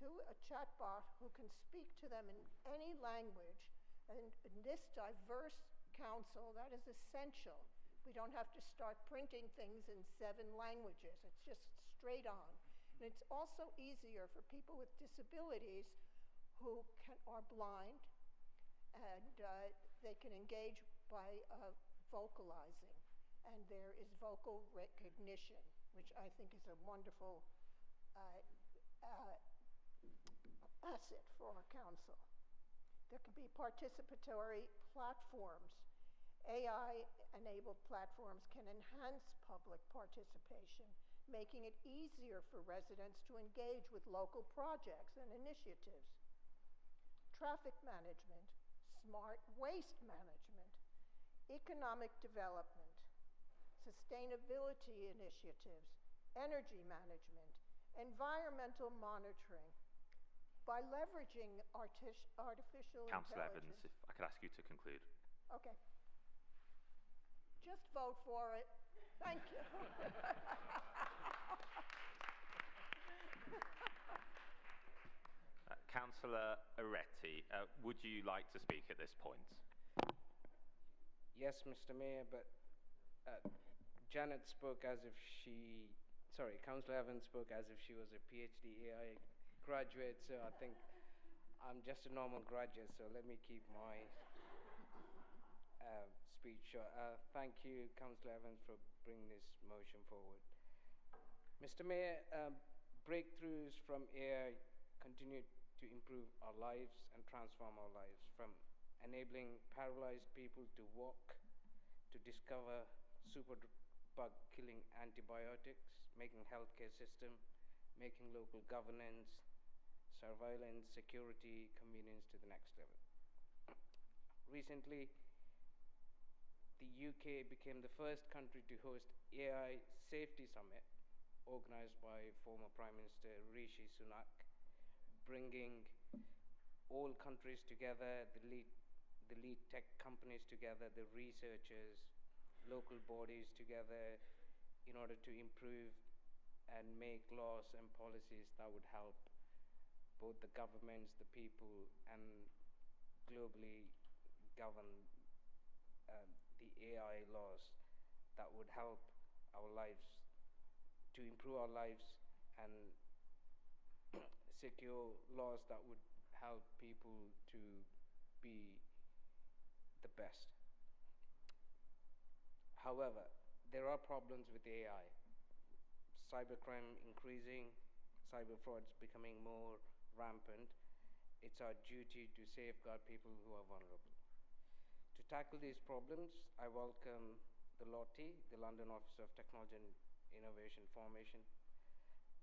to a chatbot who can speak to them in any language, and in this diverse council, that is essential. We don't have to start printing things in 7 languages. It's just straight on. And it's also easier for people with disabilities who are blind, and they can engage by vocalizing. And there is vocal recognition, which I think is a wonderful asset for our council. There can be participatory platforms. AI-enabled platforms can enhance public participation, making it easier for residents to engage with local projects and initiatives. Traffic management, smart waste management, economic development, sustainability initiatives, energy management, environmental monitoring. By leveraging artificial Councillor intelligence... Evans, if I could ask you to conclude. Okay. Just vote for it. Thank you. Councillor Aretti, would you like to speak at this point? Yes, Mr. Mayor, but Janet spoke as if she... Sorry, Councillor Evans spoke as if she was a PhD AI graduate, so I think I'm just a normal graduate, so let me keep my speech short. Thank you, Councillor Evans, for bringing this motion forward. Mr. Mayor, breakthroughs from AI continue to improve our lives and transform our lives, from enabling paralyzed people to walk, to discover superbug-killing antibiotics, making healthcare system, making local governance, surveillance, security, convenience to the next level. Recently, the UK became the first country to host AI Safety Summit, organized by former Prime Minister Rishi Sunak, bringing all countries together, the lead tech companies together, the researchers, local bodies together, in order to improve and make laws and policies that would help both the governments, the people, and globally govern the AI laws that would help our lives, to improve our lives, and secure laws that would help people to be the best. However, there are problems with AI. Cybercrime increasing, cyber frauds becoming more rampant. It's our duty to safeguard people who are vulnerable. To tackle these problems, I welcome the LOTI, the London Office of Technology and Innovation formation,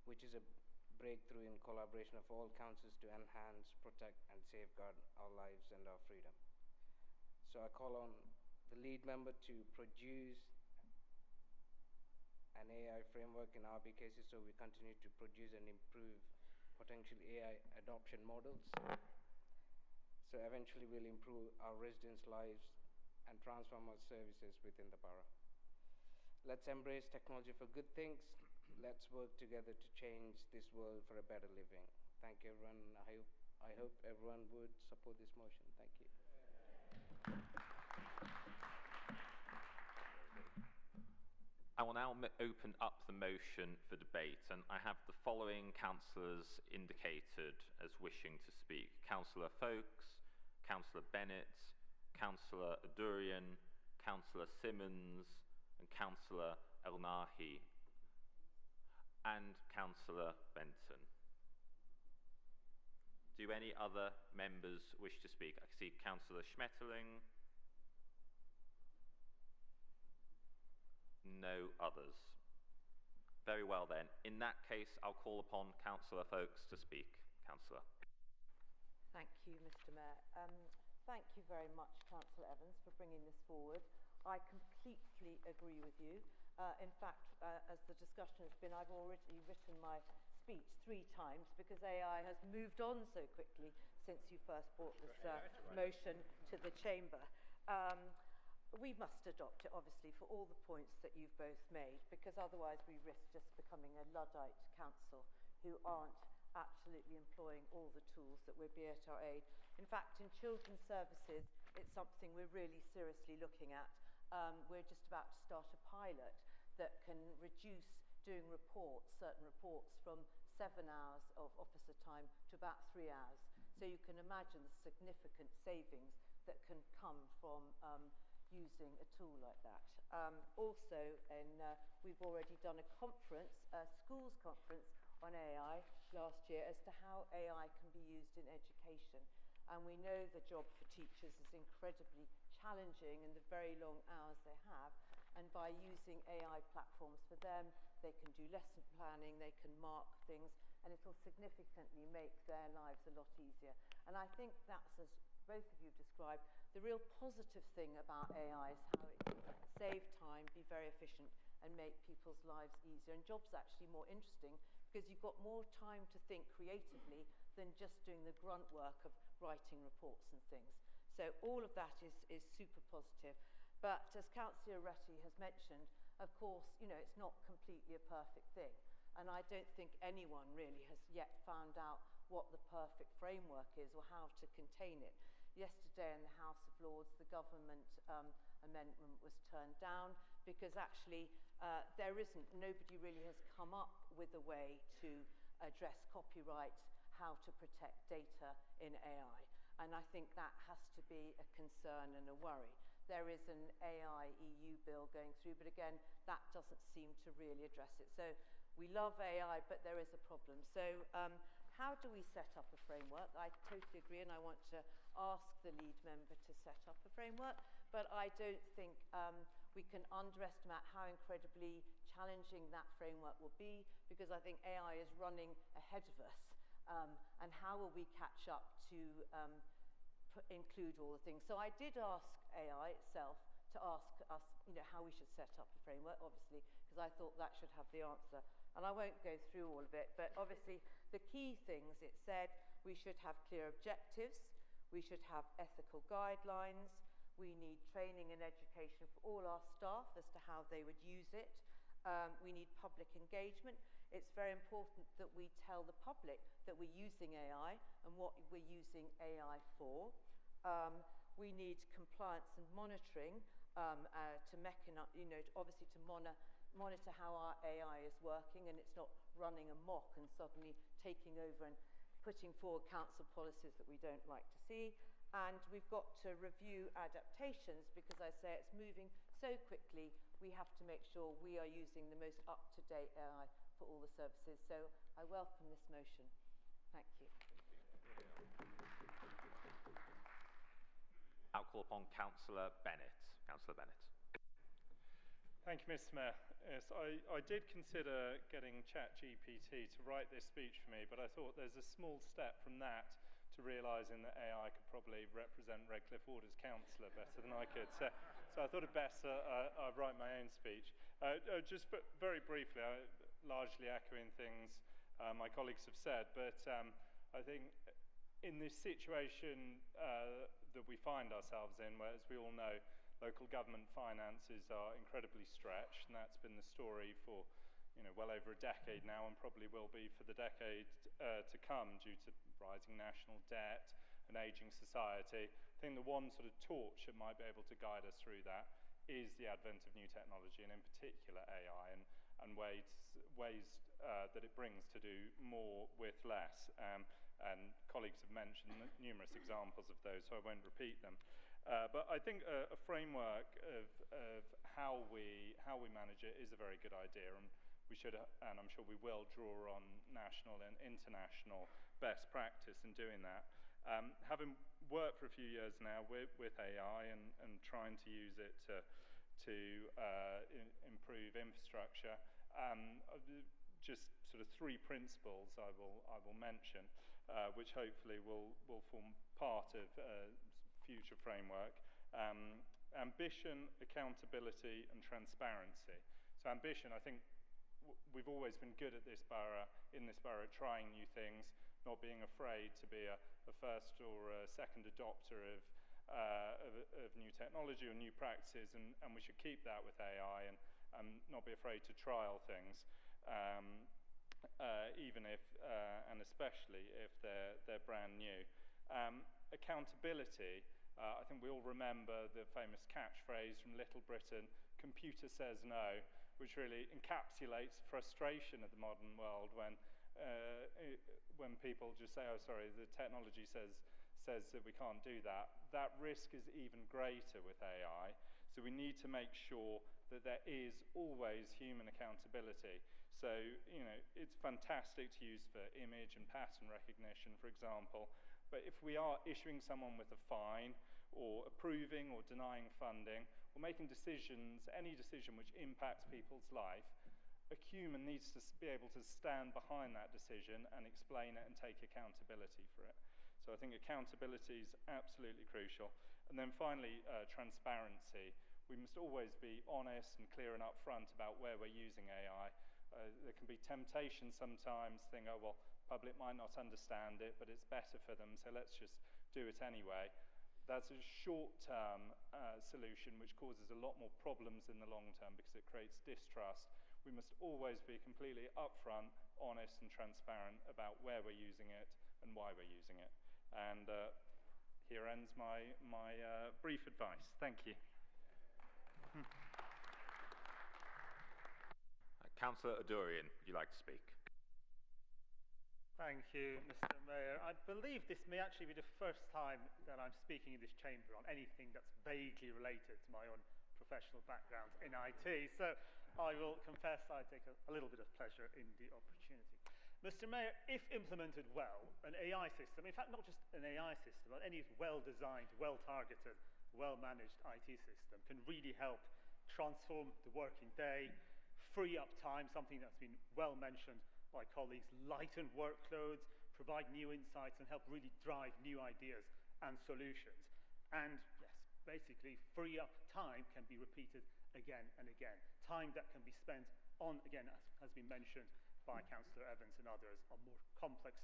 which is a breakthrough in collaboration of all councils to enhance, protect, and safeguard our lives and our freedom. So I call on the lead member to produce an AI framework in RBKC, so we continue to produce and improve potential AI adoption models. So eventually we'll improve our residents' lives and transform our services within the borough. Let's embrace technology for good things, let's work together to change this world for a better living. Thank you, everyone. I hope everyone would support this motion. Thank you. I will now open up the motion for debate, and I have the following councillors indicated as wishing to speak. Councillor Folkes, Councillor Bennett, Councillor Adurian, Councillor Simmons, and Councillor El-Nahi, and Councillor Benton. Do any other members wish to speak? I can see Councillor Schmetterling. No others. Very well then. In that case, I'll call upon Councillor Folkes to speak. Councillor. Thank you, Mr. Mayor. Thank you very much, Councillor Evans, for bringing this forward. I completely agree with you. In fact, as the discussion has been, I've already written my speech 3 times because AI has moved on so quickly since you first brought this motion to the chamber. We must adopt it, obviously, for all the points that you've both made, because otherwise we risk just becoming a Luddite council who aren't absolutely employing all the tools that would be at our aid. In fact, in children's services, it's something we're really seriously looking at. We're just about to start a pilot that can reduce doing reports, certain reports, from 7 hours of officer time to about 3 hours. So you can imagine the significant savings that can come from using a tool like that. Also, we've already done a conference, a schools conference on AI last year as to how AI can be used in education. And we know the job for teachers is incredibly challenging in the very long hours they have. And by using AI platforms for them, they can do lesson planning, they can mark things, and it will significantly make their lives a lot easier. And I think that's, as both of you described, the real positive thing about AI is how it can save time, be very efficient, and make people's lives easier. And jobs actually more interesting because you've got more time to think creatively than just doing the grunt work of writing reports and things. So all of that is super positive. But as Councillor Retty has mentioned, of course, it's not completely a perfect thing. And I don't think anyone really has yet found out what the perfect framework is or how to contain it. Yesterday in the House of Lords, the government amendment was turned down because actually nobody really has come up with a way to address copyright, how to protect data in AI. And I think that has to be a concern and a worry. There is an AI EU bill going through, but again, that doesn't seem to really address it. So we love AI, but there is a problem. So how do we set up a framework? I totally agree, and I want to ask the lead member to set up a framework, but I don't think we can underestimate how incredibly challenging that framework will be, because I think AI is running ahead of us. And how will we catch up to include all the things? So I did ask AI itself to ask us, how we should set up a framework, obviously, because I thought that should have the answer. And I won't go through all of it, but obviously the key things it said: we should have clear objectives, we should have ethical guidelines, we need training and education for all our staff as to how they would use it, we need public engagement. It's very important that we tell the public that we're using AI and what we're using AI for. We need compliance and monitoring obviously to monitor how our AI is working and it's not running amok and suddenly taking over and putting forward council policies that we don't like to see. And we've got to review adaptations because I say it's moving so quickly, we have to make sure we are using the most up-to-date AI for all the services. So I welcome this motion. Thank you. I'll call upon Councillor Bennett. Councillor Bennett. Thank you, Mr. Mayor. Yes, I did consider getting ChatGPT to write this speech for me, but I thought there's a small step from that to realising that AI could probably represent Redcliffe Ward as councillor better than I could. So I thought it best I write my own speech. Just very briefly, largely echoing things my colleagues have said, but I think in this situation that we find ourselves in, where, as we all know, local government finances are incredibly stretched, and that's been the story for well over a decade now, and probably will be for the decade to come due to rising national debt and ageing society. I think the one sort of torch that might be able to guide us through that is the advent of new technology, and in particular AI, and ways that it brings to do more with less. And colleagues have mentioned numerous examples of those, so I won't repeat them. But I think a framework of how we manage it is a very good idea, and we should, and I'm sure we will, draw on national and international best practice in doing that. Having worked for a few years now with AI and trying to use it to improve infrastructure, just sort of three principles I will mention, which hopefully will form part of future framework. Ambition, accountability, and transparency. So ambition, I think we've always been good at this borough, trying new things, not being afraid to be a first or a second adopter of new technology or new practices, and we should keep that with AI and not be afraid to trial things, even if, and especially if they're brand new. Accountability, I think we all remember the famous catchphrase from Little Britain, "Computer says no," which really encapsulates frustration of the modern world when people just say, "Oh, sorry, the technology says that we can't do that." That risk is even greater with AI, so we need to make sure that there is always human accountability. So, it's fantastic to use for image and pattern recognition, for example, but if we are issuing someone with a fine, or approving or denying funding, or making decisions, any decision which impacts people's life, a human needs to be able to stand behind that decision and explain it and take accountability for it. So I think accountability is absolutely crucial. And then finally, transparency. We must always be honest and clear and upfront about where we're using AI. There can be temptation sometimes to think, oh, well, public might not understand it, but it's better for them, so let's just do it anyway. That's a short-term solution which causes a lot more problems in the long term because it creates distrust. We must always be completely upfront, honest and transparent about where we're using it and why we're using it. And here ends my brief advice. Thank you. Councillor Adurian, would you like to speak? Thank you, Mr. Mayor. I believe this may actually be the first time that I'm speaking in this chamber on anything that's vaguely related to my own professional background in IT, so I will confess I take a little bit of pleasure in the opportunity. Mr. Mayor, if implemented well, an AI system, in fact not just an AI system, but any well-designed, well-targeted, well-managed IT system can really help transform the working day, free up time, something that's been well mentioned by colleagues, lighten workloads, provide new insights, and help really drive new ideas and solutions. And yes, basically, free up time can be repeated again and again. Time that can be spent on, again, as has been mentioned by Councillor Evans and others, on more complex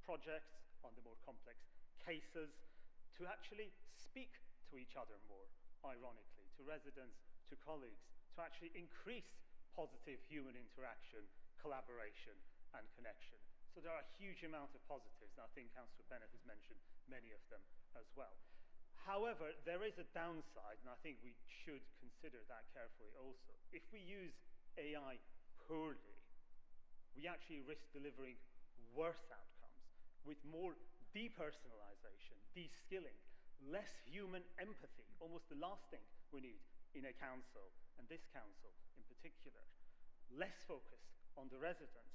projects, on the more complex cases, to actually speak to each other more, ironically, to residents, to colleagues, to actually increase positive human interaction, collaboration, and connection. So there are a huge amount of positives, and I think Councillor Bennett has mentioned many of them as well. However, there is a downside, and I think we should consider that carefully also. If we use AI poorly, we actually risk delivering worse outcomes with more depersonalization, de-skilling, less human empathy, almost the last thing we need in a council, and this council in particular. Less focus on the resident,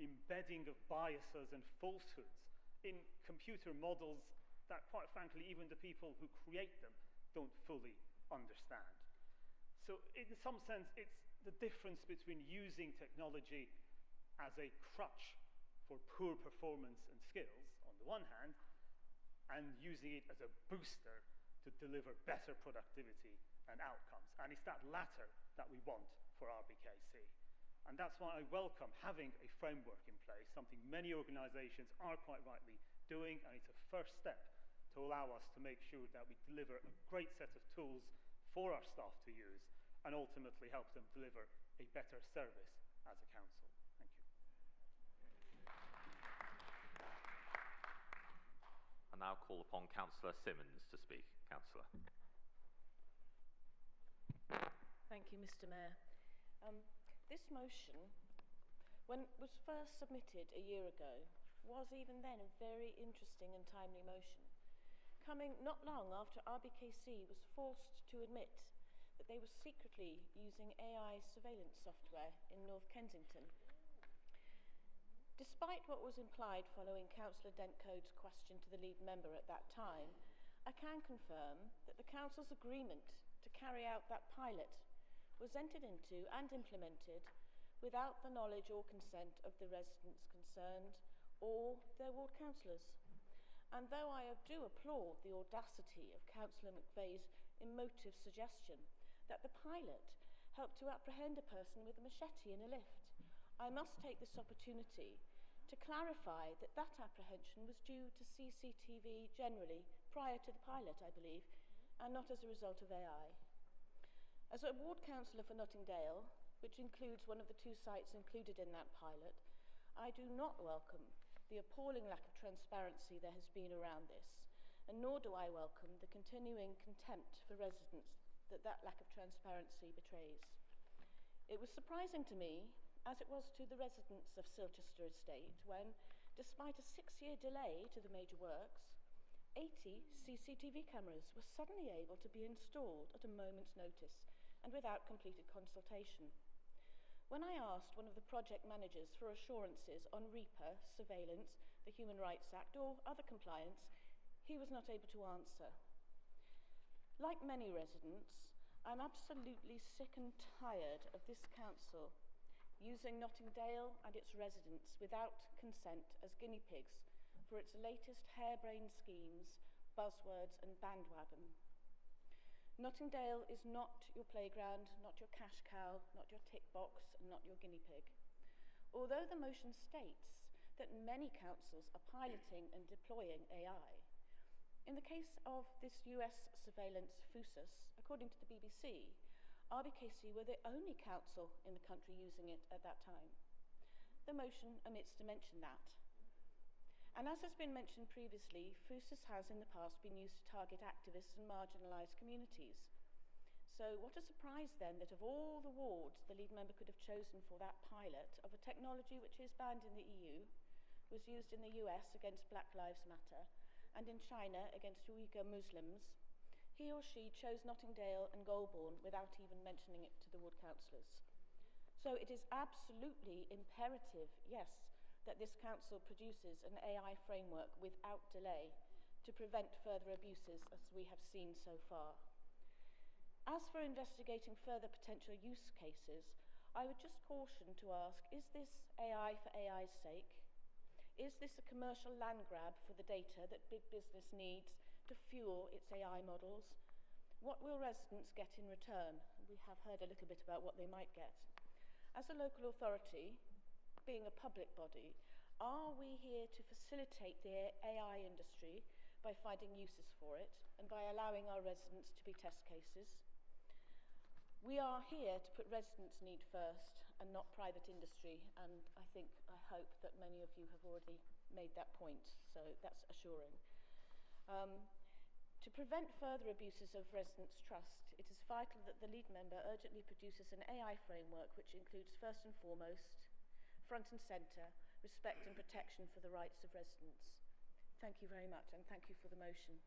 embedding of biases and falsehoods in computer models that, quite frankly, even the people who create them don't fully understand. So in some sense, it's the difference between using technology as a crutch for poor performance and skills, on the one hand, and using it as a booster to deliver better productivity and outcomes. And it's that latter that we want for RBKC. And that's why I welcome having a framework in place, something many organizations are quite rightly doing, and it's a first step to allow us to make sure that we deliver a great set of tools for our staff to use and ultimately help them deliver a better service as a council. Thank you. I now call upon Councillor Simmons to speak. Councillor. Thank you, Mr. Mayor. This motion, when it was first submitted a year ago, was even then a very interesting and timely motion, coming not long after RBKC was forced to admit that they were secretly using AI surveillance software in North Kensington. Despite what was implied following Councillor Dentcode's question to the lead member at that time, I can confirm that the Council's agreement to carry out that pilot was entered into and implemented without the knowledge or consent of the residents concerned or their ward councillors. And though I do applaud the audacity of Councillor McVeigh's emotive suggestion that the pilot helped to apprehend a person with a machete in a lift, I must take this opportunity to clarify that that apprehension was due to CCTV generally prior to the pilot, I believe, and not as a result of AI. As a ward councillor for Nottingdale, which includes one of the 2 sites included in that pilot, I do not welcome the appalling lack of transparency there has been around this, and nor do I welcome the continuing contempt for residents that that lack of transparency betrays. It was surprising to me, as it was to the residents of Silchester Estate, when, despite a 6-year delay to the major works, 80 CCTV cameras were suddenly able to be installed at a moment's notice and without completed consultation. When I asked one of the project managers for assurances on REPA, surveillance, the Human Rights Act, or other compliance, he was not able to answer. Like many residents, I'm absolutely sick and tired of this council using Nottingdale and its residents without consent as guinea pigs for its latest harebrained schemes, buzzwords and bandwagon. Nottingdale is not your playground, not your cash cow, not your tick box, and not your guinea pig. Although the motion states that many councils are piloting and deploying AI, in the case of this US surveillance FUSUS, according to the BBC, RBKC were the only council in the country using it at that time. The motion omits to mention that. And as has been mentioned previously, FUSUS has in the past been used to target activists and marginalised communities. So what a surprise then that of all the wards the lead member could have chosen for that pilot of a technology which is banned in the EU, was used in the US against Black Lives Matter, and in China against Uyghur Muslims, he or she chose Nottingdale and Golborne without even mentioning it to the ward councillors. So it is absolutely imperative, yes, that this council produces an AI framework without delay to prevent further abuses as we have seen so far. As for investigating further potential use cases, I would just caution to ask, is this AI for AI's sake? Is this a commercial land grab for the data that big business needs to fuel its AI models? What will residents get in return? We have heard a little bit about what they might get. As a local authority, being a public body, are we here to facilitate the AI industry by finding uses for it and by allowing our residents to be test cases? We are here to put residents' need first and not private industry, and I hope that many of you have already made that point, so that's assuring. To prevent further abuses of residents' trust, it is vital that the lead member urgently produces an AI framework which includes first and foremost, front and centre, respect and protection for the rights of residents. Thank you very much, and thank you for the motion.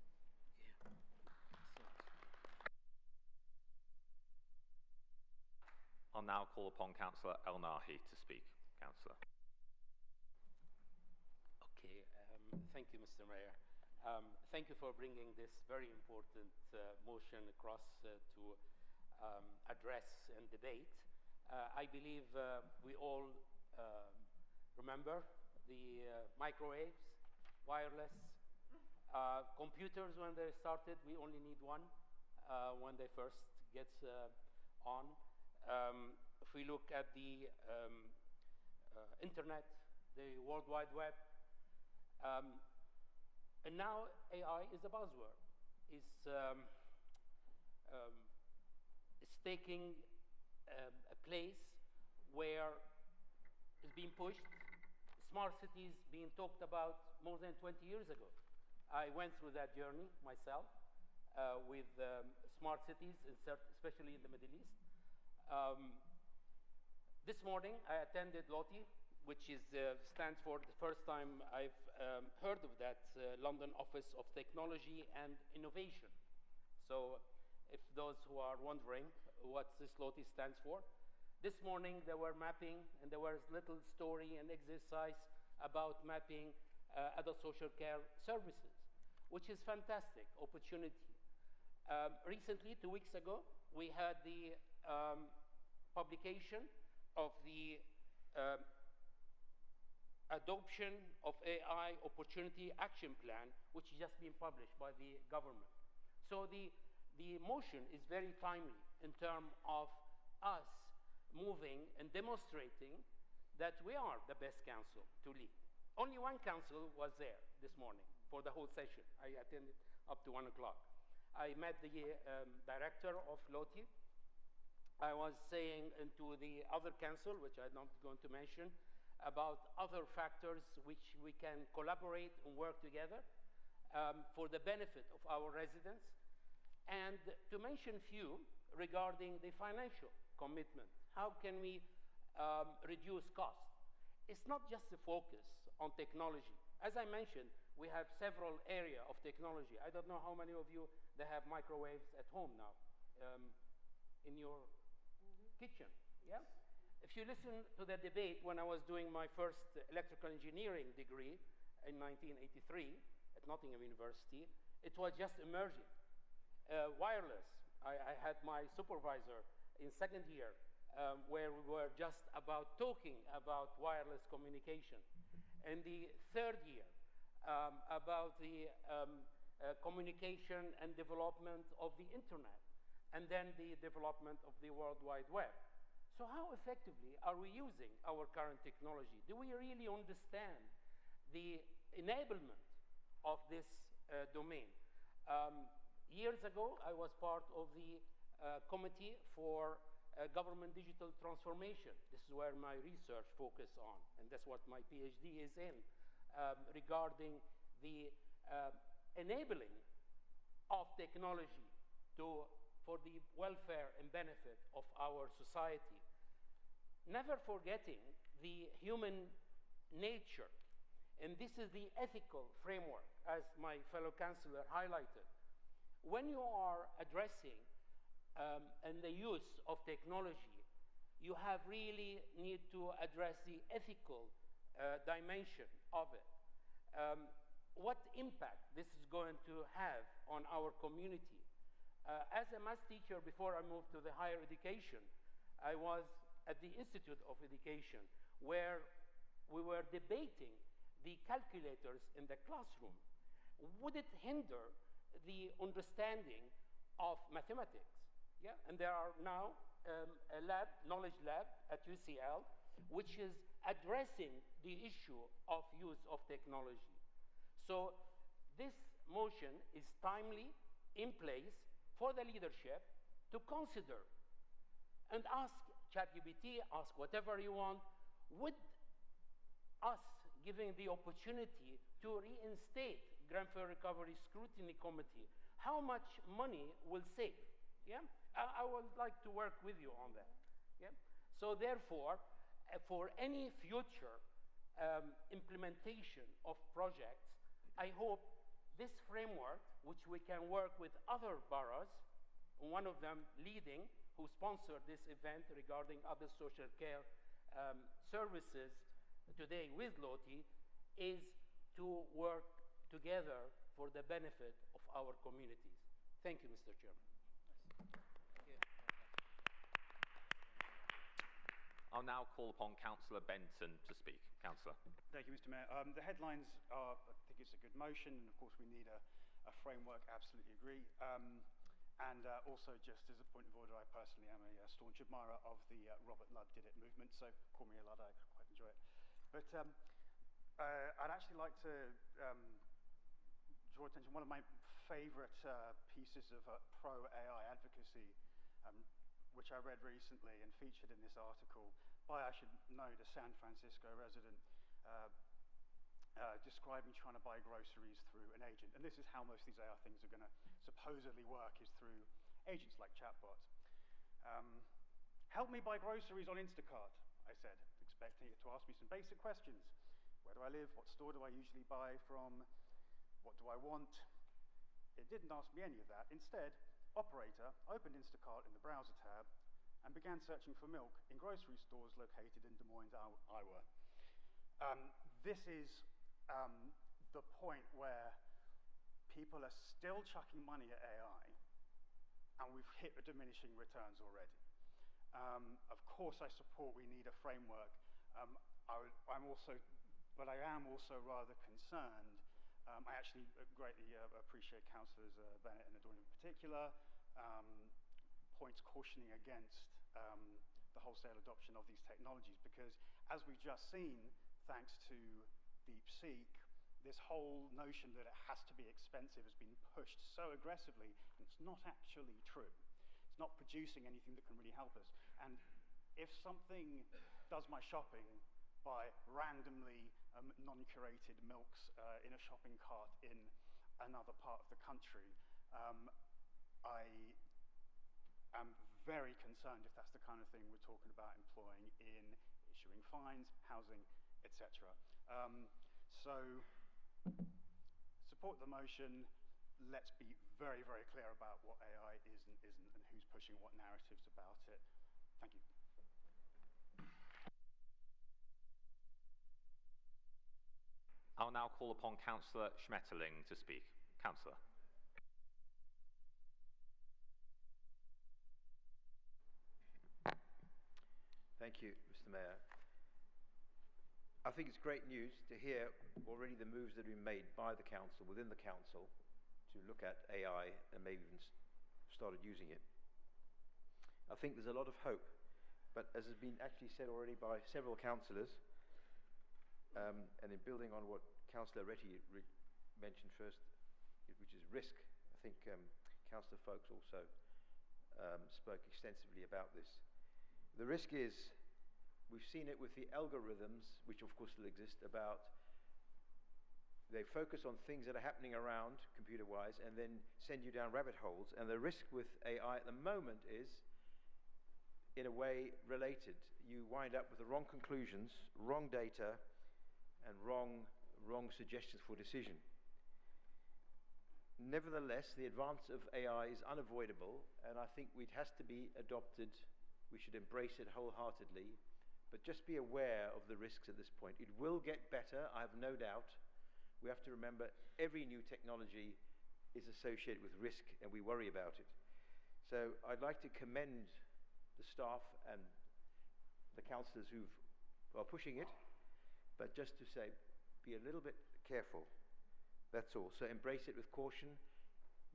I'll now call upon Councillor El Nahi to speak. Councillor. Okay, thank you, Mr. Mayor. Thank you for bringing this very important motion across to address and debate. I believe we all remember the microwaves, wireless, computers when they started. We only need one when they first get on. If we look at the internet, the World Wide Web, and now AI is a buzzword. It's taking a place where is being pushed. Smart cities being talked about more than 20 years ago. I went through that journey myself with smart cities, especially in the Middle East. This morning, I attended LOTI, which stands for the first time I've heard of that London Office of Technology and Innovation. So if those who are wondering what this LOTI stands for, this morning they were mapping, and there was little story and exercise about mapping adult social care services, which is fantastic opportunity. Recently, 2 weeks ago, we had the publication of the Adoption of AI Opportunity Action Plan, which has just been published by the government. So the motion is very timely in terms of us moving and demonstrating that we are the best council to lead. Only one council was there this morning for the whole session. I attended up to 1 o'clock. I met the director of LOTI. I was saying to the other council, which I'm not going to mention, about other factors which we can collaborate and work together for the benefit of our residents. And to mention few regarding the financial commitment. How can we reduce costs? It's not just the focus on technology. As I mentioned, we have several areas of technology. I don't know how many of you that have microwaves at home now in your kitchen, yeah? If you listen to the debate when I was doing my first electrical engineering degree in 1983 at Nottingham University, it was just emerging. Wireless, I had my supervisor in second year where we were just about talking about wireless communication. In the third year, about the communication and development of the internet, and then the development of the World Wide Web. So how effectively are we using our current technology? Do we really understand the enablement of this domain? Years ago, I was part of the committee for government digital transformation. This is where my research focused on, and that's what my PhD is in, regarding the enabling of technology for the welfare and benefit of our society. Never forgetting the human nature, and this is the ethical framework, as my fellow councillor highlighted. When you are addressing and the use of technology, you have really need to address the ethical dimension of it. What impact this is going to have on our community. As a math teacher, before I moved to the higher education, I was at the Institute of Education, where we were debating the calculators in the classroom. Would it hinder the understanding of mathematics? Yeah? And there are now a lab, knowledge lab at UCL, which is addressing the issue of use of technology. So this motion is timely, in place for the leadership to consider and ask ChatGPT, ask whatever you want, with us giving the opportunity to reinstate Grenfell Recovery Scrutiny Committee, how much money will save? Yeah? I would like to work with you on that. Yeah? So therefore, for any future implementation of projects, I hope this framework, which we can work with other boroughs, one of them leading, who sponsored this event regarding other social care services today with LOTI, is to work together for the benefit of our communities. Thank you, Mr. Chairman. I'll now call upon Councillor Benton to speak. Councillor. Thank you, Mr. Mayor. The headlines are, I think it's a good motion, and of course we need a framework, absolutely agree. And also, just as a point of order, I personally am a staunch admirer of the Robert Ludd Did It movement, so call me a Ludd, I quite enjoy it. But I'd actually like to draw attention. One of my favourite pieces of pro-AI advocacy which I read recently and featured in this article by, I should note, a San Francisco resident describing trying to buy groceries through an agent. And this is how most of these AI things are going to supposedly work, is through agents like chatbots. Help me buy groceries on Instacart, I said, expecting it to ask me some basic questions. Where do I live? What store do I usually buy from? What do I want? It didn't ask me any of that. Instead, Operator opened Instacart in the browser tab and began searching for milk in grocery stores located in Des Moines, Iowa. This is the point where people are still chucking money at AI, and we've hit the diminishing returns already. Of course, I support we need a framework. I am also rather concerned. I actually greatly appreciate Councillors Bennett and Adorn in particular points cautioning against the wholesale adoption of these technologies, because as we've just seen, thanks to DeepSeek, this whole notion that it has to be expensive has been pushed so aggressively, and it's not actually true. It's not producing anything that can really help us. And if something does my shopping by randomly non-curated milks in a shopping cart in another part of the country, I am very concerned if that's the kind of thing we're talking about employing in issuing fines, housing, etc. So support the motion. Let's be very, very clear about what AI is and isn't, and who's pushing what narratives about it. Thank you. I'll now call upon Councillor Schmetterling to speak. Councillor. Thank you, Mr. Mayor. I think it's great news to hear already the moves that have been made by the Council, within the Council, to look at AI and maybe even started using it. I think there's a lot of hope, but as has been actually said already by several councillors, and in building on what Councillor Retty mentioned first, which is risk, I think Councillor Folks also spoke extensively about this. The risk is, we've seen it with the algorithms, which of course still exist, about they focus on things that are happening around computer-wise and then send you down rabbit holes. And the risk with AI at the moment is, in a way, related. You wind up with the wrong conclusions, wrong data, and wrong suggestions for decision. Nevertheless, the advance of AI is unavoidable, and I think it has to be adopted. We should embrace it wholeheartedly, but just be aware of the risks at this point. It will get better, I have no doubt. We have to remember every new technology is associated with risk, and we worry about it. So I'd like to commend the staff and the councillors who are pushing it, but just to say, be a little bit careful. That's all. So embrace it with caution.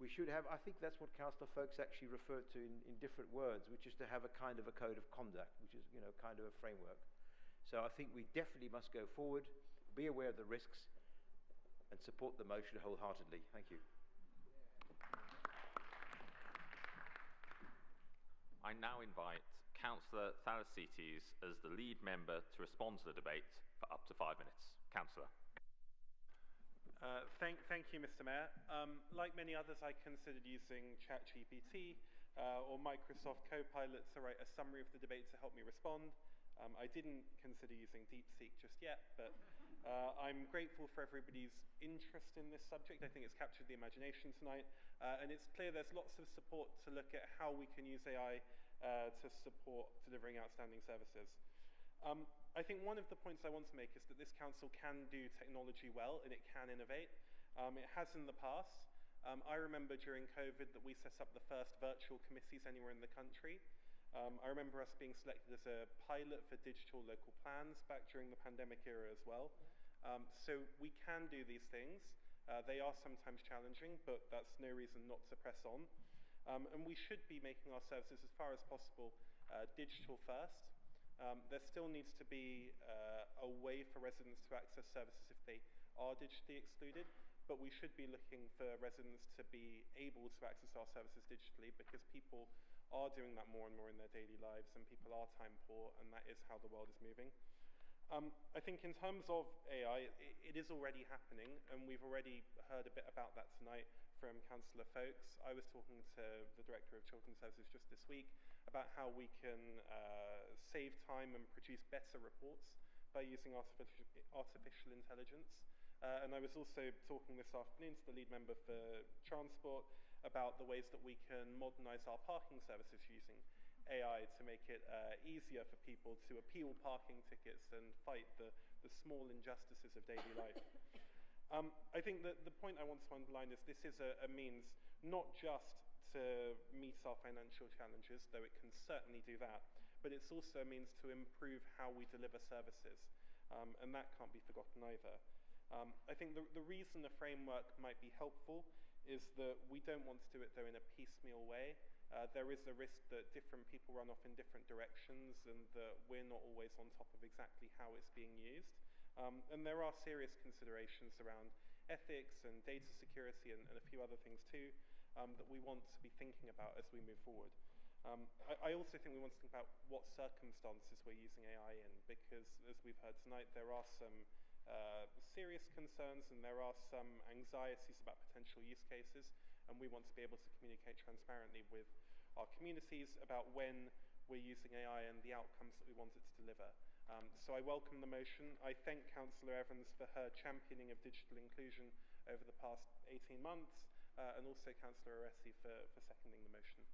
We should have, I think that's what Councillor Folks actually referred to in different words, which is to have a kind of a code of conduct, which is, kind of a framework. So I think we definitely must go forward, be aware of the risks, and support the motion wholeheartedly. Thank you. I now invite Councillor Thalasites as the lead member to respond to the debate for up to 5 minutes. Councillor. Thank you, Mr. Mayor. Like many others, I considered using ChatGPT or Microsoft Copilot to write a summary of the debate to help me respond. I didn't consider using DeepSeek just yet, but I'm grateful for everybody's interest in this subject. I think it's captured the imagination tonight, and it's clear there's lots of support to look at how we can use AI to support delivering outstanding services. I think one of the points I want to make is that this council can do technology well and it can innovate. It has in the past. I remember during COVID that we set up the first virtual committees anywhere in the country. I remember us being selected as a pilot for digital local plans back during the pandemic era as well. So we can do these things. They are sometimes challenging, but that's no reason not to press on. And we should be making our services as far as possible digital first. There still needs to be a way for residents to access services if they are digitally excluded, but we should be looking for residents to be able to access our services digitally, because people are doing that more and more in their daily lives, and people are time poor, and that is how the world is moving. I think in terms of AI, it is already happening, and we've already heard a bit about that tonight from Councillor Folkes. I was talking to the Director of Children's Services just this week about how we can save time and produce better reports by using artificial intelligence. And I was also talking this afternoon to the lead member for transport about the ways that we can modernise our parking services using AI to make it easier for people to appeal parking tickets and fight the small injustices of daily life. I think that the point I want to underline is this is a means not just to meet our financial challenges, though it can certainly do that, but it's also a means to improve how we deliver services, and that can't be forgotten either. I think the reason the framework might be helpful is that we don't want to do it, though, in a piecemeal way. There is a risk that different people run off in different directions and that we're not always on top of exactly how it's being used. And there are serious considerations around ethics and data security and a few other things too that we want to be thinking about as we move forward. I also think we want to think about what circumstances we're using AI in, because as we've heard tonight, there are some serious concerns and there are some anxieties about potential use cases, and we want to be able to communicate transparently with our communities about when we're using AI and the outcomes that we want it to deliver. So I welcome the motion. I thank Councillor Evans for her championing of digital inclusion over the past 18 months, and also Councillor Oresi for seconding the motion.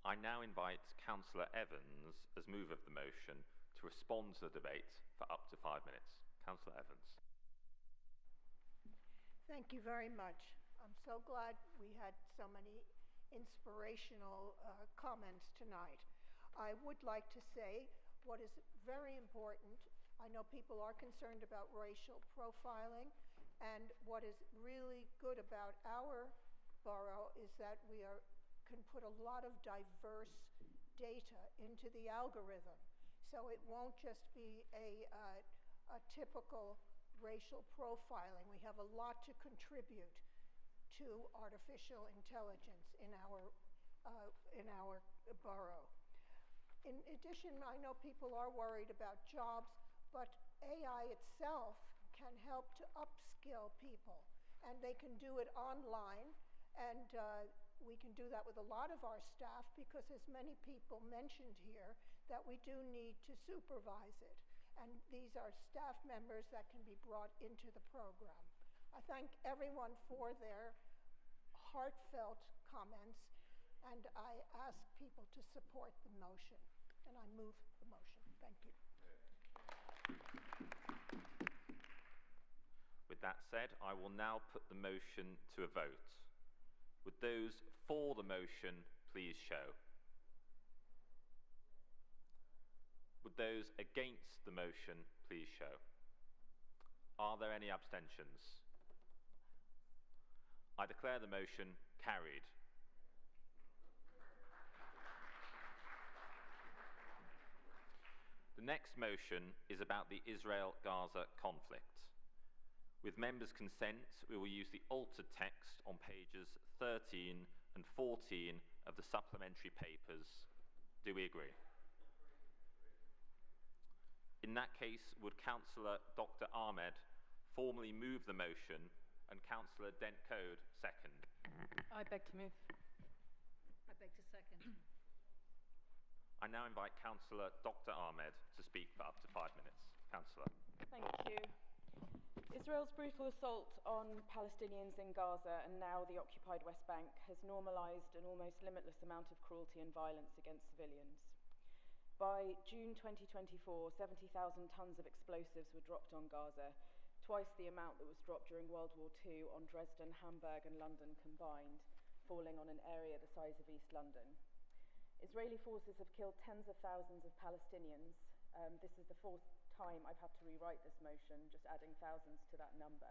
I now invite Councillor Evans, as mover of the motion, to respond to the debate for up to 5 minutes. Councillor Evans. Thank you very much. I'm so glad we had so many inspirational comments tonight. I would like to say what is very important. I know people are concerned about racial profiling, and what is really good about our borough is that we can put a lot of diverse data into the algorithm. So it won't just be a typical racial profiling. We have a lot to contribute to artificial intelligence in our borough. In addition, I know people are worried about jobs, but AI itself can help to upskill people, and they can do it online, and we can do that with a lot of our staff, because as many people mentioned here, that we do need to supervise it. And these are staff members that can be brought into the program. I thank everyone for their heartfelt comments, and I ask people to support the motion, and I move the motion. Thank you. With that said, I will now put the motion to a vote. Would those for the motion please show? Would those against the motion please show? Are there any abstentions? I declare the motion carried. The next motion is about the Israel-Gaza conflict. With members' consent, we will use the altered text on pages 13 and 14 of the supplementary papers. Do we agree? In that case, would Councillor Dr. Ahmed formally move the motion and Councillor Dent-Code second? I beg to move. I beg to second. I now invite Councillor Dr. Ahmed to speak for up to 5 minutes. Councillor. Thank you. Israel's brutal assault on Palestinians in Gaza and now the occupied West Bank has normalised an almost limitless amount of cruelty and violence against civilians. By June 2024, 70,000 tonnes of explosives were dropped on Gaza, twice the amount that was dropped during World War II on Dresden, Hamburg and London combined, falling on an area the size of East London. Israeli forces have killed tens of thousands of Palestinians. This is the fourth time I've had to rewrite this motion, just adding thousands to that number.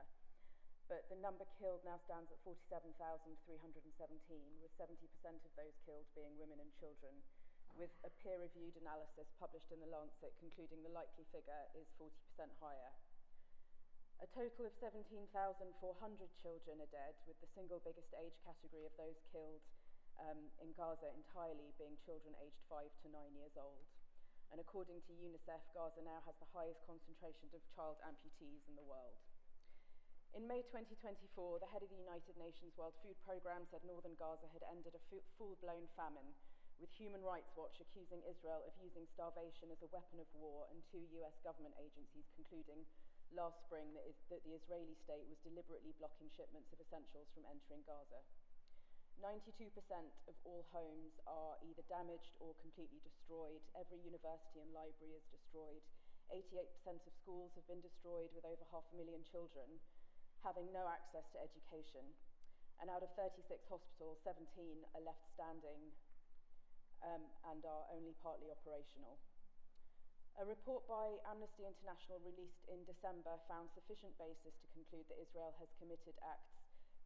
But the number killed now stands at 47,317, with 70% of those killed being women and children, with a peer-reviewed analysis published in The Lancet concluding the likely figure is 40% higher. A total of 17,400 children are dead, with the single biggest age category of those killed in Gaza entirely being children aged 5 to 9 years old. And according to UNICEF, Gaza now has the highest concentration of child amputees in the world. In May 2024, the head of the United Nations World Food Programme said northern Gaza had ended a full-blown famine, with Human Rights Watch accusing Israel of using starvation as a weapon of war, and 2 US government agencies concluding last spring that the Israeli state was deliberately blocking shipments of essentials from entering Gaza. 92% of all homes are either damaged or completely destroyed. Every university and library is destroyed. 88% of schools have been destroyed, with over 500,000 children having no access to education. And out of 36 hospitals, 17 are left standing and are only partly operational. A report by Amnesty International released in December found sufficient basis to conclude that Israel has committed acts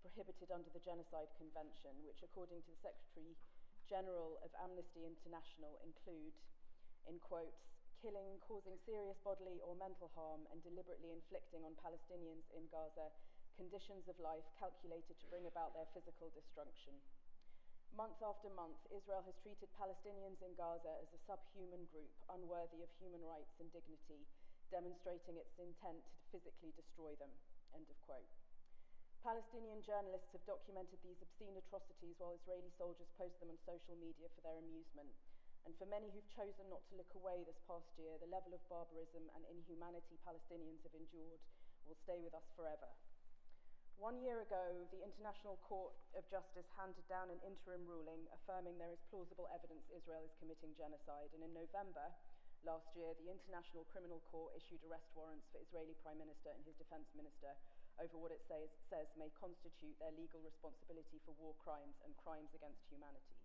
prohibited under the Genocide Convention, which, according to the Secretary General of Amnesty International, include, in quotes, killing, causing serious bodily or mental harm, and deliberately inflicting on Palestinians in Gaza conditions of life calculated to bring about their physical destruction. Month after month, Israel has treated Palestinians in Gaza as a subhuman group, unworthy of human rights and dignity, demonstrating its intent to physically destroy them. End of quote. Palestinian journalists have documented these obscene atrocities while Israeli soldiers post them on social media for their amusement. And for many who've chosen not to look away this past year, the level of barbarism and inhumanity Palestinians have endured will stay with us forever. 1 year ago, the International Court of Justice handed down an interim ruling affirming there is plausible evidence Israel is committing genocide. And in November last year, the International Criminal Court issued arrest warrants for Israeli Prime Minister and his Defense Minister over what it says may constitute their legal responsibility for war crimes and crimes against humanity.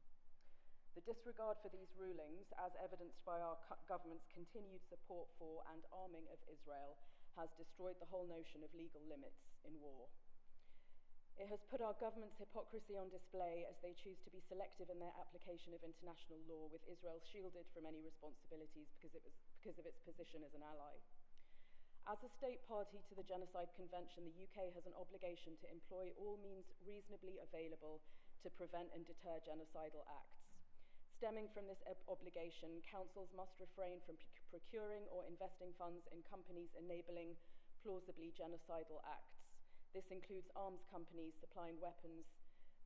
The disregard for these rulings, as evidenced by our government's continued support for and arming of Israel, has destroyed the whole notion of legal limits in war. It has put our government's hypocrisy on display as they choose to be selective in their application of international law, with Israel shielded from any responsibilities because of its position as an ally. As a state party to the Genocide Convention, the UK has an obligation to employ all means reasonably available to prevent and deter genocidal acts. Stemming from this obligation, councils must refrain from procuring or investing funds in companies enabling plausibly genocidal acts. This includes arms companies supplying weapons,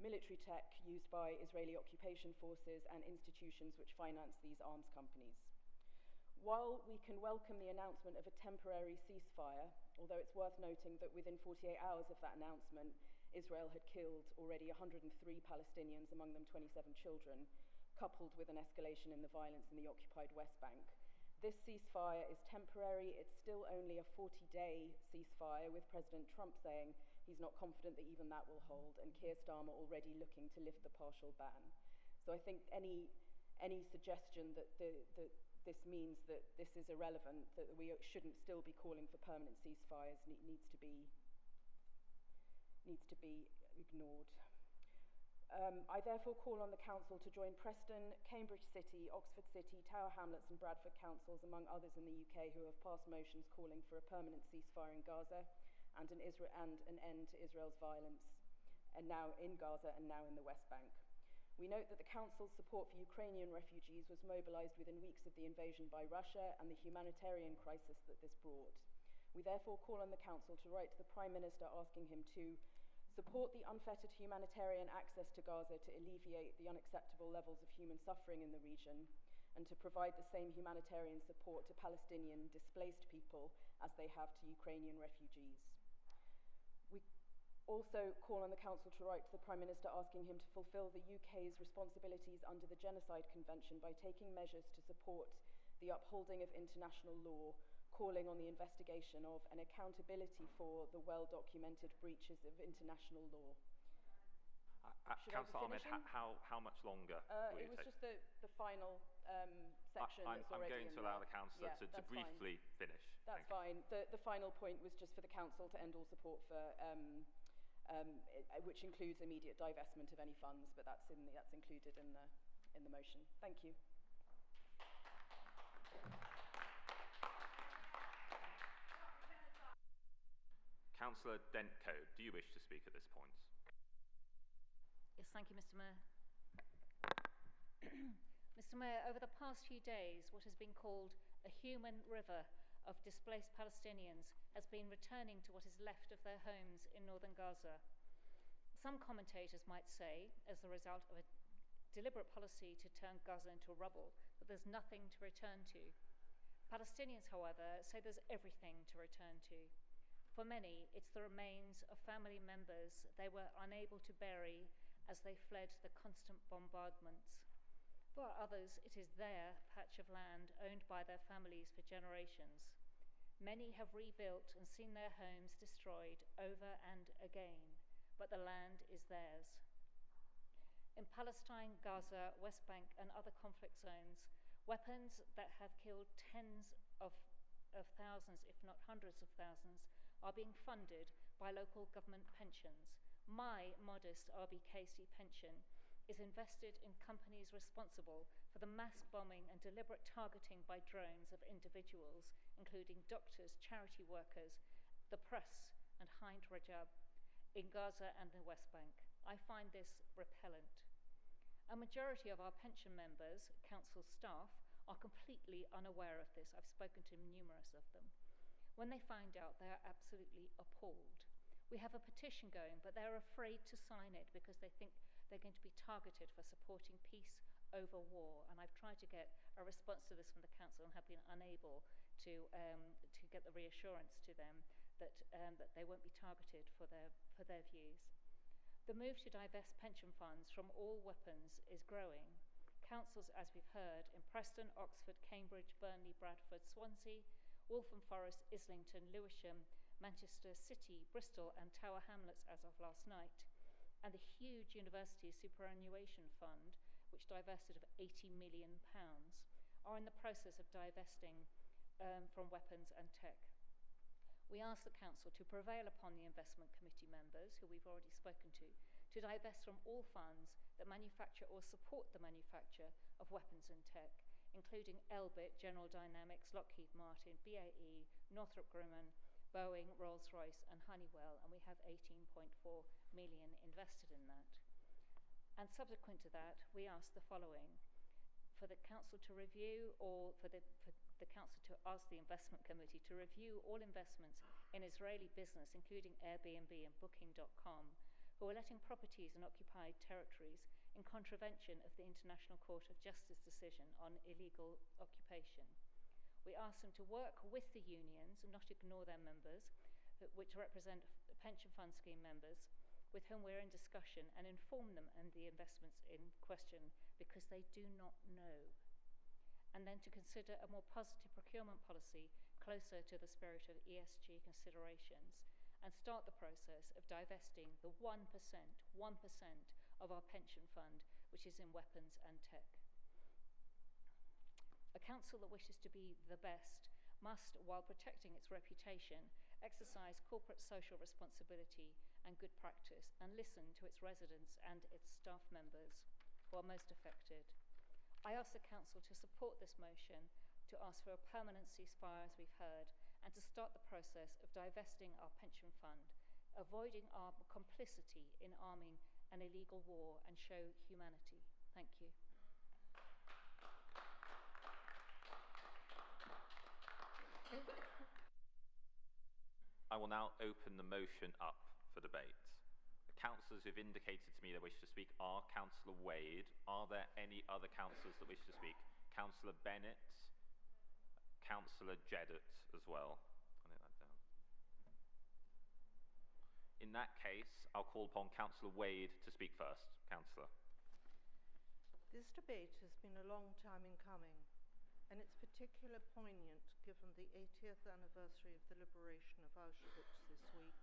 military tech used by Israeli occupation forces, and institutions which finance these arms companies. While we can welcome the announcement of a temporary ceasefire, although it's worth noting that within 48 hours of that announcement, Israel had killed already 103 Palestinians, among them 27 children, coupled with an escalation in the violence in the occupied West Bank. This ceasefire is temporary. It's still only a 40-day ceasefire, with President Trump saying he's not confident that even that will hold, and Keir Starmer already looking to lift the partial ban. So I think any suggestion that this means that this is irrelevant, that we shouldn't still be calling for permanent ceasefires, needs to be ignored. I therefore call on the Council to join Preston, Cambridge City, Oxford City, Tower Hamlets and Bradford councils, among others in the UK, who have passed motions calling for a permanent ceasefire in Gaza and an end to Israel's violence, and now in Gaza and now in the West Bank. We note that the Council's support for Ukrainian refugees was mobilised within weeks of the invasion by Russia and the humanitarian crisis that this brought. We therefore call on the Council to write to the Prime Minister asking him to support the unfettered humanitarian access to Gaza to alleviate the unacceptable levels of human suffering in the region, and to provide the same humanitarian support to Palestinian displaced people as they have to Ukrainian refugees. We also call on the Council to write to the Prime Minister asking him to fulfil the UK's responsibilities under the Genocide Convention by taking measures to support the upholding of international law, calling on the investigation of and accountability for the well-documented breaches of international law. Councillor Ahmed, how much longer will it you was take? just the final section I'm that's already going in to allow the Councillor to briefly finish. That's fine. The final point was just for the Council to end all support for, which includes immediate divestment of any funds, but that's included in the motion. Thank you. Councillor Dentko, do you wish to speak at this point? Yes, thank you, Mr. Mayor. Mr. Mayor, over the past few days, what has been called a human river of displaced Palestinians has been returning to what is left of their homes in northern Gaza. Some commentators might say, as the result of a deliberate policy to turn Gaza into rubble, that there's nothing to return to. Palestinians, however, say there's everything to return to. For many, it's the remains of family members they were unable to bury as they fled the constant bombardments. For others, it is their patch of land owned by their families for generations. Many have rebuilt and seen their homes destroyed over and again, but the land is theirs. In Palestine, Gaza, West Bank, and other conflict zones, weapons that have killed tens of thousands, if not hundreds of thousands, are being funded by local government pensions. My modest RBKC pension is invested in companies responsible for the mass bombing and deliberate targeting by drones of individuals, including doctors, charity workers, the press, and Hind Rajab in Gaza and the West Bank. I find this repellent. A majority of our pension members, council staff, are completely unaware of this. I've spoken to numerous of them. When they find out, they are absolutely appalled. We have a petition going, but they're afraid to sign it because they think they're going to be targeted for supporting peace over war. And I've tried to get a response to this from the council and have been unable to get the reassurance to them that they won't be targeted for their views. The move to divest pension funds from all weapons is growing. Councils, as we've heard, in Preston, Oxford, Cambridge, Burnley, Bradford, Swansea, Waltham Forest, Islington, Lewisham, Manchester City, Bristol, and Tower Hamlets as of last night, and the huge University Superannuation Fund, which divested of £80 million, are in the process of divesting from weapons and tech. We ask the Council to prevail upon the Investment Committee members, who we've already spoken to divest from all funds that manufacture or support the manufacture of weapons and tech, including Elbit, General Dynamics, Lockheed Martin, BAE, Northrop Grumman, Boeing, Rolls-Royce, and Honeywell, and we have 18.4 million invested in that. And subsequent to that, we ask the following: for the Council to review, or for the Council to ask the Investment Committee to review all investments in Israeli business, including Airbnb and Booking.com, who are letting properties in occupied territories in contravention of the International Court of Justice decision on illegal occupation. We ask them to work with the unions and not ignore their members, which represent pension fund scheme members, with whom we're in discussion, and inform them on the investments in question because they do not know. And then to consider a more positive procurement policy closer to the spirit of ESG considerations, and start the process of divesting the 1% of our pension fund, which is in weapons and tech. A council that wishes to be the best must, while protecting its reputation, exercise corporate social responsibility and good practice, and listen to its residents and its staff members who are most affected. I ask the Council to support this motion, to ask for a permanent ceasefire, as we've heard, and to start the process of divesting our pension fund, avoiding our complicity in arming an illegal war, and show humanity. Thank you. I will now open the motion up for debate. The councillors who've indicated to me they wish to speak are Councillor Wade. Are there any other councillors that wish to speak? Councillor Bennett, Councillor Jeddat as well. I'll note that down. In that case, I'll call upon Councillor Wade to speak first. Councillor. This debate has been a long time in coming, and it's particularly poignant given the 80th anniversary of the liberation of Auschwitz this week.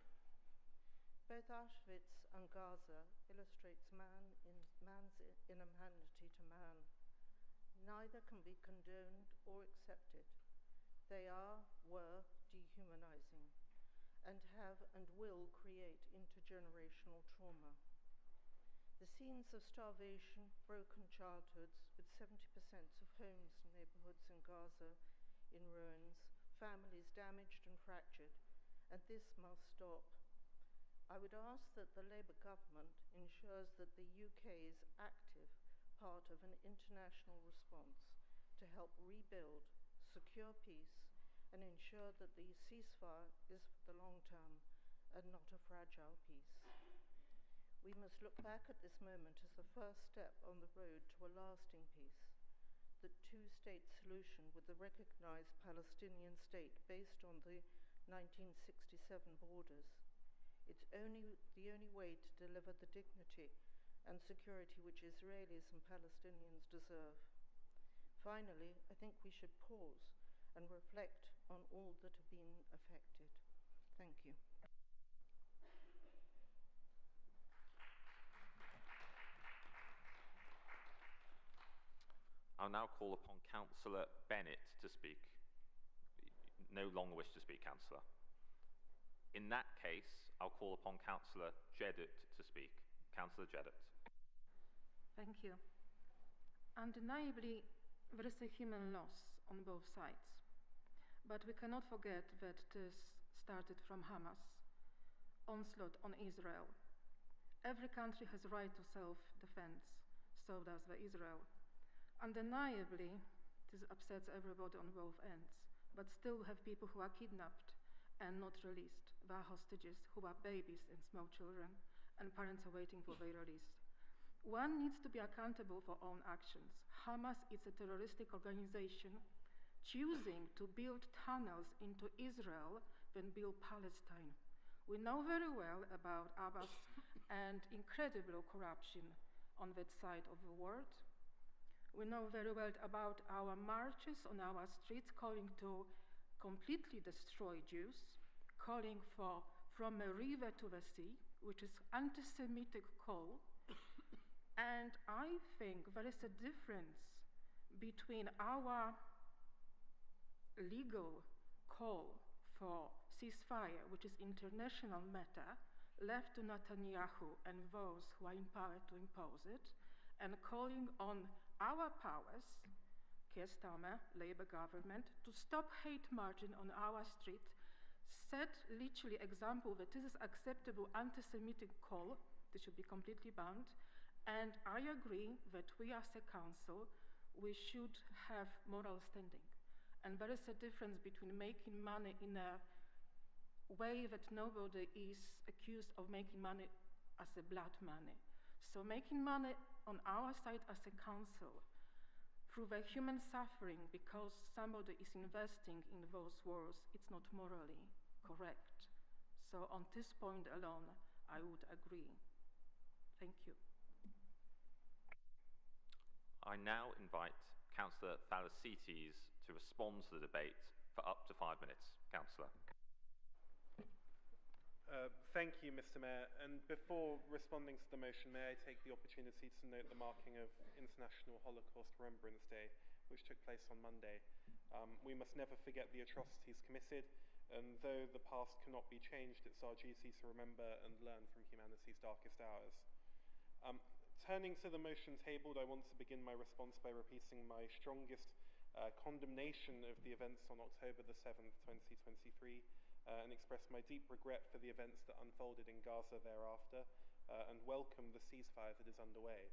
Both Auschwitz and Gaza illustrates man's inhumanity to man. Neither can be condoned or accepted. They were dehumanizing, and have and will create intergenerational trauma. The scenes of starvation, broken childhoods, with 70% of homes and neighborhoods in Gaza in ruins, families damaged and fractured, and this must stop. I would ask that the Labour government ensures that the UK is active part of an international response to help rebuild, secure peace, and ensure that the ceasefire is for the long term and not a fragile peace. We must look back at this moment as the first step on the road to a lasting peace. The two-state solution with the recognized Palestinian state based on the 1967 borders. It's the only way to deliver the dignity and security which Israelis and Palestinians deserve. Finally, I think we should pause and reflect on all that have been affected. Thank you. I'll now call upon Councillor Bennett to speak. No longer wish to speak, Councillor. In that case, I'll call upon Councillor Jedit to speak. Councillor Jedit. Thank you. Undeniably, there is a human loss on both sides. But we cannot forget that this started from Hamas' onslaught on Israel. Every country has a right to self-defense, so does Israel. Undeniably, this upsets everybody on both ends, but still we have people who are kidnapped and not released. There are hostages who are babies and small children, and parents are waiting for their release. One needs to be accountable for own actions. Hamas is a terroristic organization choosing to build tunnels into Israel than build Palestine. We know very well about Abbas and incredible corruption on that side of the world. We know very well about our marches on our streets calling to completely destroy Jews, calling for from a river to the sea, which is anti-Semitic call. And I think there is a difference between our legal call for ceasefire, which is international matter, left to Netanyahu and those who are empowered to impose it, and calling on our powers, Keir Starmer, Labour government, to stop hate marching on our street, set literally example that this is acceptable anti-Semitic call, this should be completely banned, and I agree that we as a council, we should have moral standing. And there is a difference between making money in a way that nobody is accused of making money as a blood money. So making money on our side as a council through the human suffering because somebody is investing in those wars, it's not morally correct. So on this point alone, I would agree. Thank you. I now invite Councillor Thalasites to respond to the debate for up to 5 minutes. Councillor. Thank you, Mr. Mayor. And before responding to the motion, may I take the opportunity to note the marking of International Holocaust Remembrance Day, which took place on Monday. We must never forget the atrocities committed, and though the past cannot be changed, it's our duty to remember and learn from humanity's darkest hours. Turning to the motion tabled, I want to begin my response by repeating my strongest condemnation of the events on October the 7th, 2023, and express my deep regret for the events that unfolded in Gaza thereafter, and welcome the ceasefire that is underway.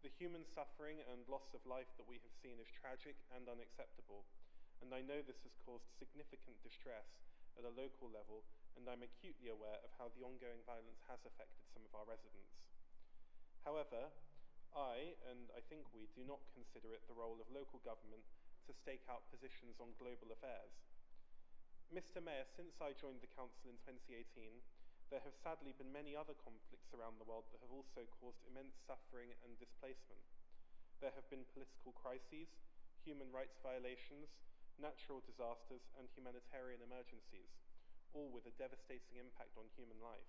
The human suffering and loss of life that we have seen is tragic and unacceptable, and I know this has caused significant distress at a local level, and I'm acutely aware of how the ongoing violence has affected some of our residents. However, I, and I think we, do not consider it the role of local government to stake out positions on global affairs. Mr. Mayor, since I joined the Council in 2018, there have sadly been many other conflicts around the world that have also caused immense suffering and displacement. There have been political crises, human rights violations, natural disasters, and humanitarian emergencies, all with a devastating impact on human life.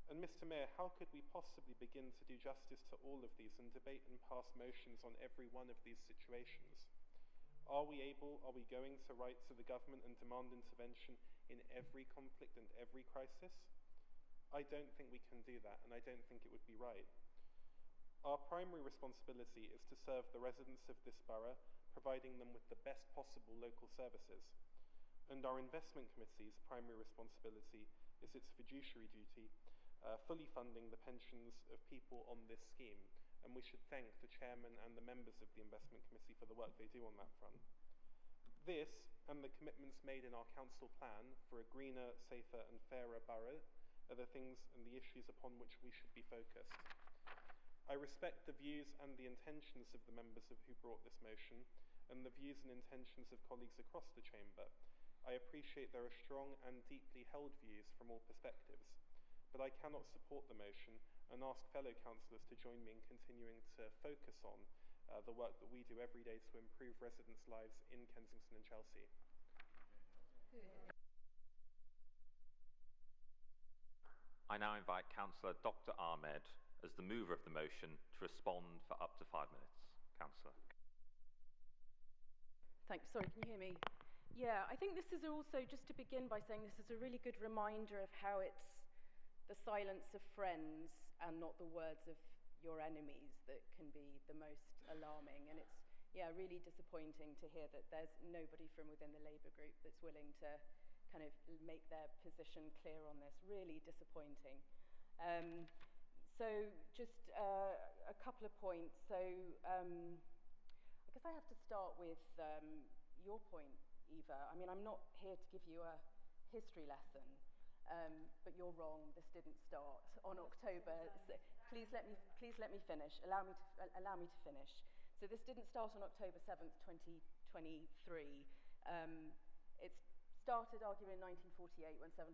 And Mr. Mayor, how could we possibly begin to do justice to all of these and debate and pass motions on every one of these situations? Are we going to write to the government and demand intervention in every conflict and every crisis? I don't think we can do that, and I don't think it would be right. Our primary responsibility is to serve the residents of this borough, providing them with the best possible local services. and our investment committee's primary responsibility is its fiduciary duty, fully funding the pensions of people on this scheme, and we should thank the chairman and the members of the investment committee for the work they do on that front. This, and the commitments made in our council plan for a greener, safer and fairer borough, are the things and the issues upon which we should be focused. I respect the views and the intentions of the members who brought this motion, and the views and intentions of colleagues across the chamber. I appreciate there are strong and deeply held views from all perspectives, but I cannot support the motion and ask fellow councillors to join me in continuing to focus on the work that we do every day to improve residents' lives in Kensington and Chelsea. I now invite Councillor Dr. Ahmed, as the mover of the motion, to respond for up to 5 minutes. Councillor. Thanks. Sorry, can you hear me? Yeah, I think this is also, just to begin by saying, this is a really good reminder of how it's the silence of friends and not the words of your enemies that can be the most alarming. And it's, yeah, really disappointing to hear that there's nobody from within the Labour group that's willing to kind of make their position clear on this. Really disappointing. So just a couple of points. So I guess I have to start with your point, Eva. I mean, I'm not here to give you a history lesson, but you're wrong. This didn't start on October. So please let me finish. Allow me to finish. So this didn't start on October 7th, 2023. It started arguably in 1948 when 700,000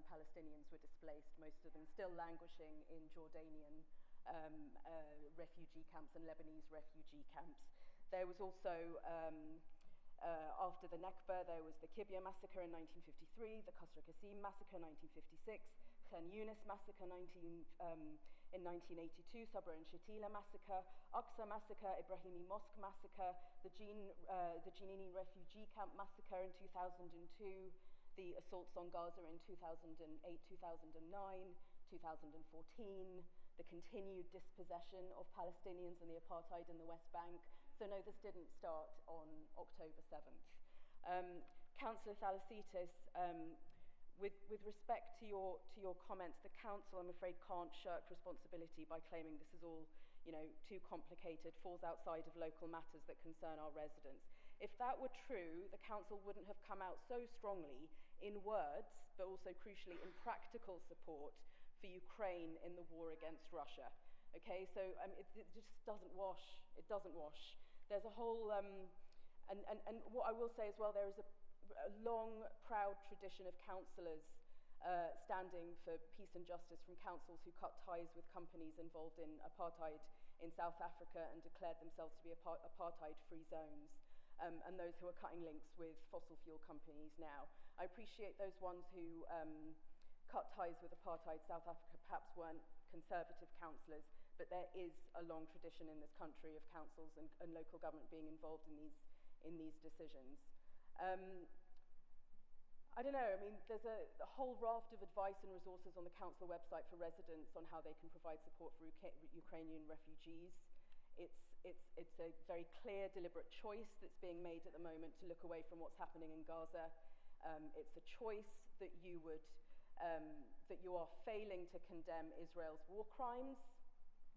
Palestinians were displaced, most of them still languishing in Jordanian refugee camps and Lebanese refugee camps. There was also, after the Nakba, there was the Kibbutz massacre in 1953, the Qasr Qasim massacre in 1956, Khan Yunis massacre in 1982, Sabra and Shatila massacre, Aqsa massacre, Ibrahimi Mosque massacre, the Jenin refugee camp massacre in 2002, the assaults on Gaza in 2008, 2009, 2014, the continued dispossession of Palestinians and the apartheid in the West Bank. So no, this didn't start on October 7th. Councillor Thalasitis, with respect to your comments, the council, I'm afraid, can't shirk responsibility by claiming this is all, too complicated, falls outside of local matters that concern our residents. If that were true, the council wouldn't have come out so strongly in words, but also crucially in practical support for Ukraine in the war against Russia. Okay, so it just doesn't wash. It doesn't wash. There's a whole, and what I will say as well, there is a long, proud tradition of councillors standing for peace and justice from councils who cut ties with companies involved in apartheid in South Africa and declared themselves to be apartheid-free zones, and those who are cutting links with fossil fuel companies now. I appreciate those ones who cut ties with apartheid South Africa perhaps weren't conservative councillors, but there is a long tradition in this country of councils and local government being involved in these decisions. I don't know, I mean, there's a whole raft of advice and resources on the council website for residents on how they can provide support for Ukrainian refugees. It's a very clear, deliberate choice that's being made at the moment to look away from what's happening in Gaza. It's a choice that you are failing to condemn Israel's war crimes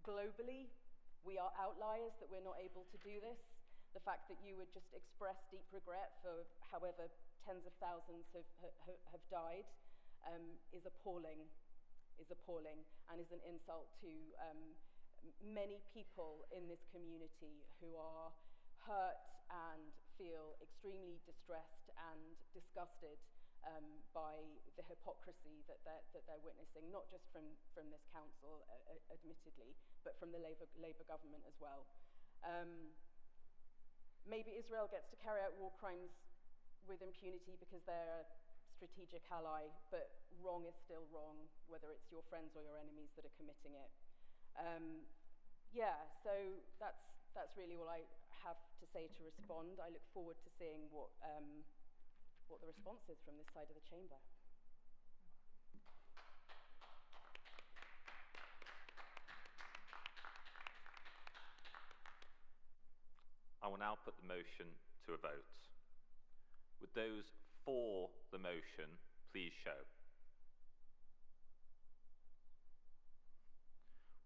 globally. We are outliers that we're not able to do this. The fact that you would just express deep regret for however tens of thousands have died is appalling, and is an insult to many people in this community who are hurt and feel extremely distressed and disgusted by the hypocrisy that they're witnessing, not just from this council, admittedly, but from the Labour government as well. Maybe Israel gets to carry out war crimes with impunity because they're a strategic ally, but wrong is still wrong, whether it's your friends or your enemies that are committing it. Yeah, so that's really all I have to say to respond. I look forward to seeing what the response is from this side of the chamber. I will now put the motion to a vote. Would those for the motion, please show.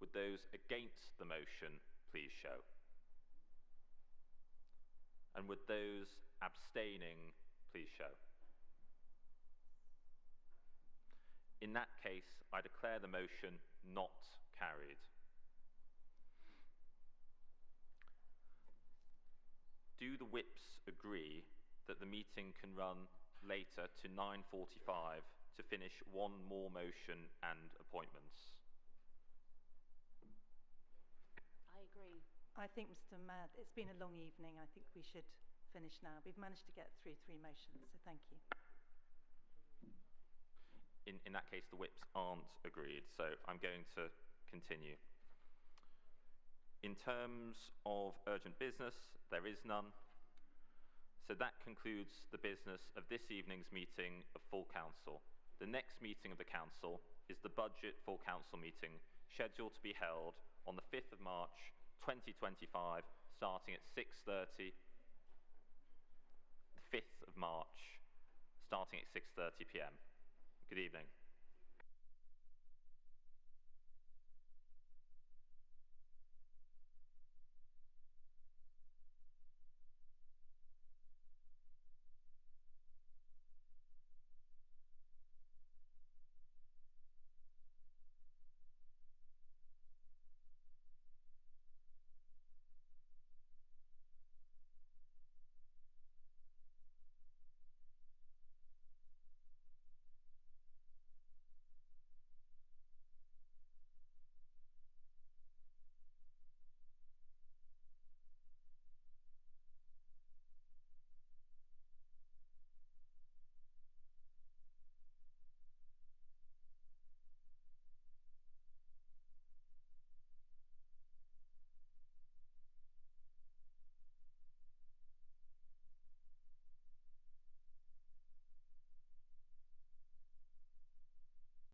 Would those against the motion please show? And would those abstaining please show? In that case, I declare the motion not carried. Do the whips agree that the meeting can run later to 9:45 to finish one more motion and appointments? I agree. I think, Mr. Mayor, it's been a long evening. I think we should finish now. We've managed to get through 3 motions, so thank you. In that case, the whips aren't agreed, so I'm going to continue. In terms of urgent business, there is none. So that concludes the business of this evening's meeting of full council. The next meeting of the council is the budget full council meeting, scheduled to be held on the 5th of March 2025, starting at 6:30. The 5th of March, starting at 6:30 p.m. Good evening.